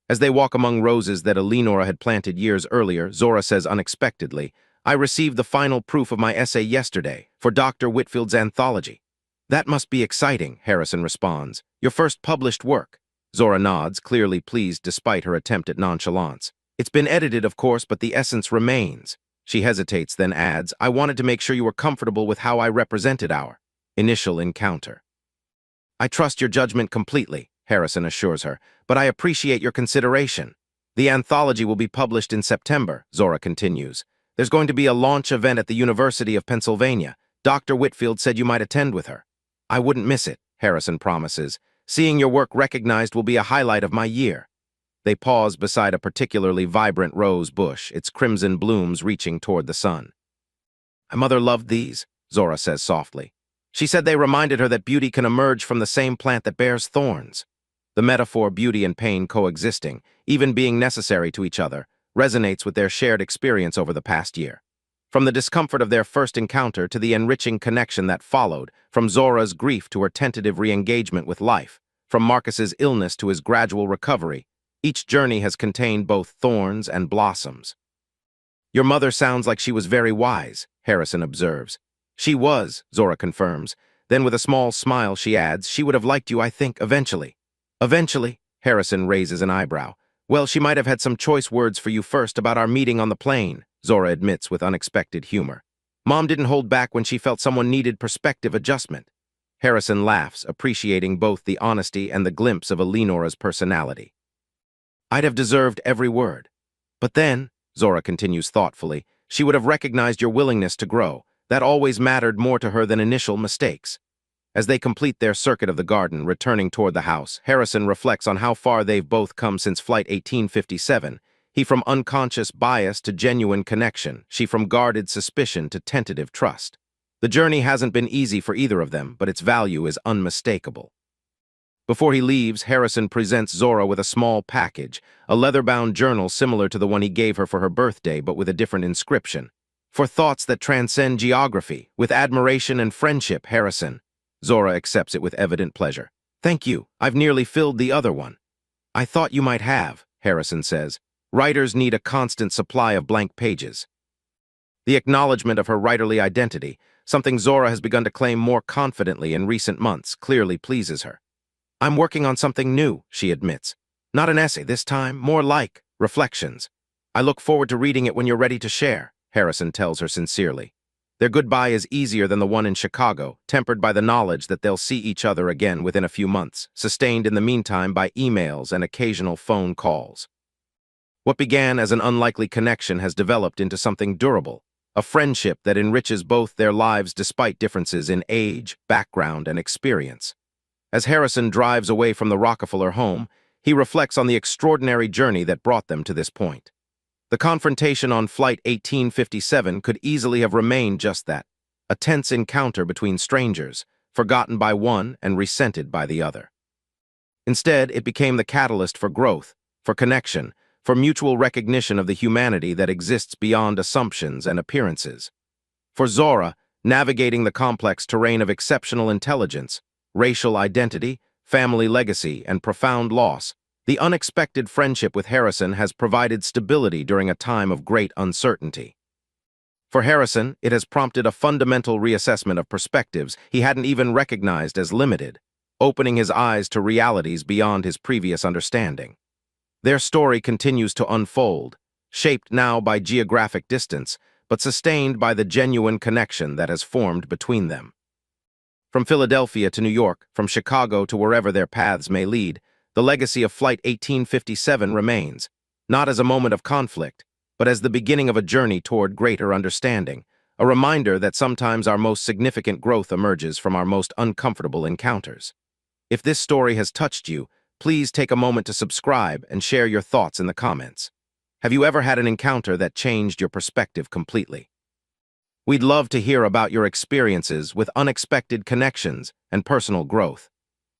As they walk among roses that Eleonora had planted years earlier, Zora says unexpectedly, "I received the final proof of my essay yesterday for Dr. Whitfield's anthology." "That must be exciting," Harrison responds. "Your first published work." Zora nods, clearly pleased despite her attempt at nonchalance. "It's been edited, of course, but the essence remains." She hesitates, then adds, "I wanted to make sure you were comfortable with how I represented our initial encounter." "I trust your judgment completely," Harrison assures her, "but I appreciate your consideration." "The anthology will be published in September," Zora continues. "There's going to be a launch event at the University of Pennsylvania. Dr. Whitfield said you might attend with her." "I wouldn't miss it," Harrison promises. "Seeing your work recognized will be a highlight of my year." They pause beside a particularly vibrant rose bush, its crimson blooms reaching toward the sun. "My mother loved these," Zora says softly. "She said they reminded her that beauty can emerge from the same plant that bears thorns." The metaphor beauty and pain coexisting, even being necessary to each other, resonates with their shared experience over the past year. From the discomfort of their first encounter to the enriching connection that followed, from Zora's grief to her tentative re-engagement with life, from Marcus's illness to his gradual recovery, each journey has contained both thorns and blossoms. "Your mother sounds like she was very wise," Harrison observes. "She was," Zora confirms. Then with a small smile she adds, "She would have liked you, I think, eventually." "Eventually?" Harrison raises an eyebrow. "Well, she might have had some choice words for you first about our meeting on the plane," Zora admits with unexpected humor. "Mom didn't hold back when she felt someone needed perspective adjustment." Harrison laughs, appreciating both the honesty and the glimpse of Eleonora's personality. "I'd have deserved every word. But then," Zora continues thoughtfully, "she would have recognized your willingness to grow. That always mattered more to her than initial mistakes." As they complete their circuit of the garden, returning toward the house, Harrison reflects on how far they've both come since Flight 1857. He from unconscious bias to genuine connection, she from guarded suspicion to tentative trust. The journey hasn't been easy for either of them, but its value is unmistakable. Before he leaves, Harrison presents Zora with a small package, a leather-bound journal similar to the one he gave her for her birthday, but with a different inscription. "For thoughts that transcend geography, with admiration and friendship, Harrison." Zora accepts it with evident pleasure. "Thank you. I've nearly filled the other one." "I thought you might have," Harrison says. "Writers need a constant supply of blank pages." The acknowledgement of her writerly identity, something Zora has begun to claim more confidently in recent months, clearly pleases her. "I'm working on something new," she admits. "Not an essay this time, more like reflections. I look forward to reading it when you're ready to share," Harrison tells her sincerely. Their goodbye is easier than the one in Chicago, tempered by the knowledge that they'll see each other again within a few months, sustained in the meantime by emails and occasional phone calls. What began as an unlikely connection has developed into something durable, a friendship that enriches both their lives despite differences in age, background, and experience. As Harrison drives away from the Rockefeller home, he reflects on the extraordinary journey that brought them to this point. The confrontation on Flight 1857 could easily have remained just that, a tense encounter between strangers, forgotten by one and resented by the other. Instead, it became the catalyst for growth, for connection, for mutual recognition of the humanity that exists beyond assumptions and appearances. For Zora, navigating the complex terrain of exceptional intelligence, racial identity, family legacy, and profound loss, the unexpected friendship with Harrison has provided stability during a time of great uncertainty. For Harrison, it has prompted a fundamental reassessment of perspectives he hadn't even recognized as limited, opening his eyes to realities beyond his previous understanding. Their story continues to unfold, shaped now by geographic distance, but sustained by the genuine connection that has formed between them. From Philadelphia to New York, from Chicago to wherever their paths may lead, the legacy of Flight 1857 remains, not as a moment of conflict, but as the beginning of a journey toward greater understanding, a reminder that sometimes our most significant growth emerges from our most uncomfortable encounters. If this story has touched you, please take a moment to subscribe and share your thoughts in the comments. Have you ever had an encounter that changed your perspective completely? We'd love to hear about your experiences with unexpected connections and personal growth.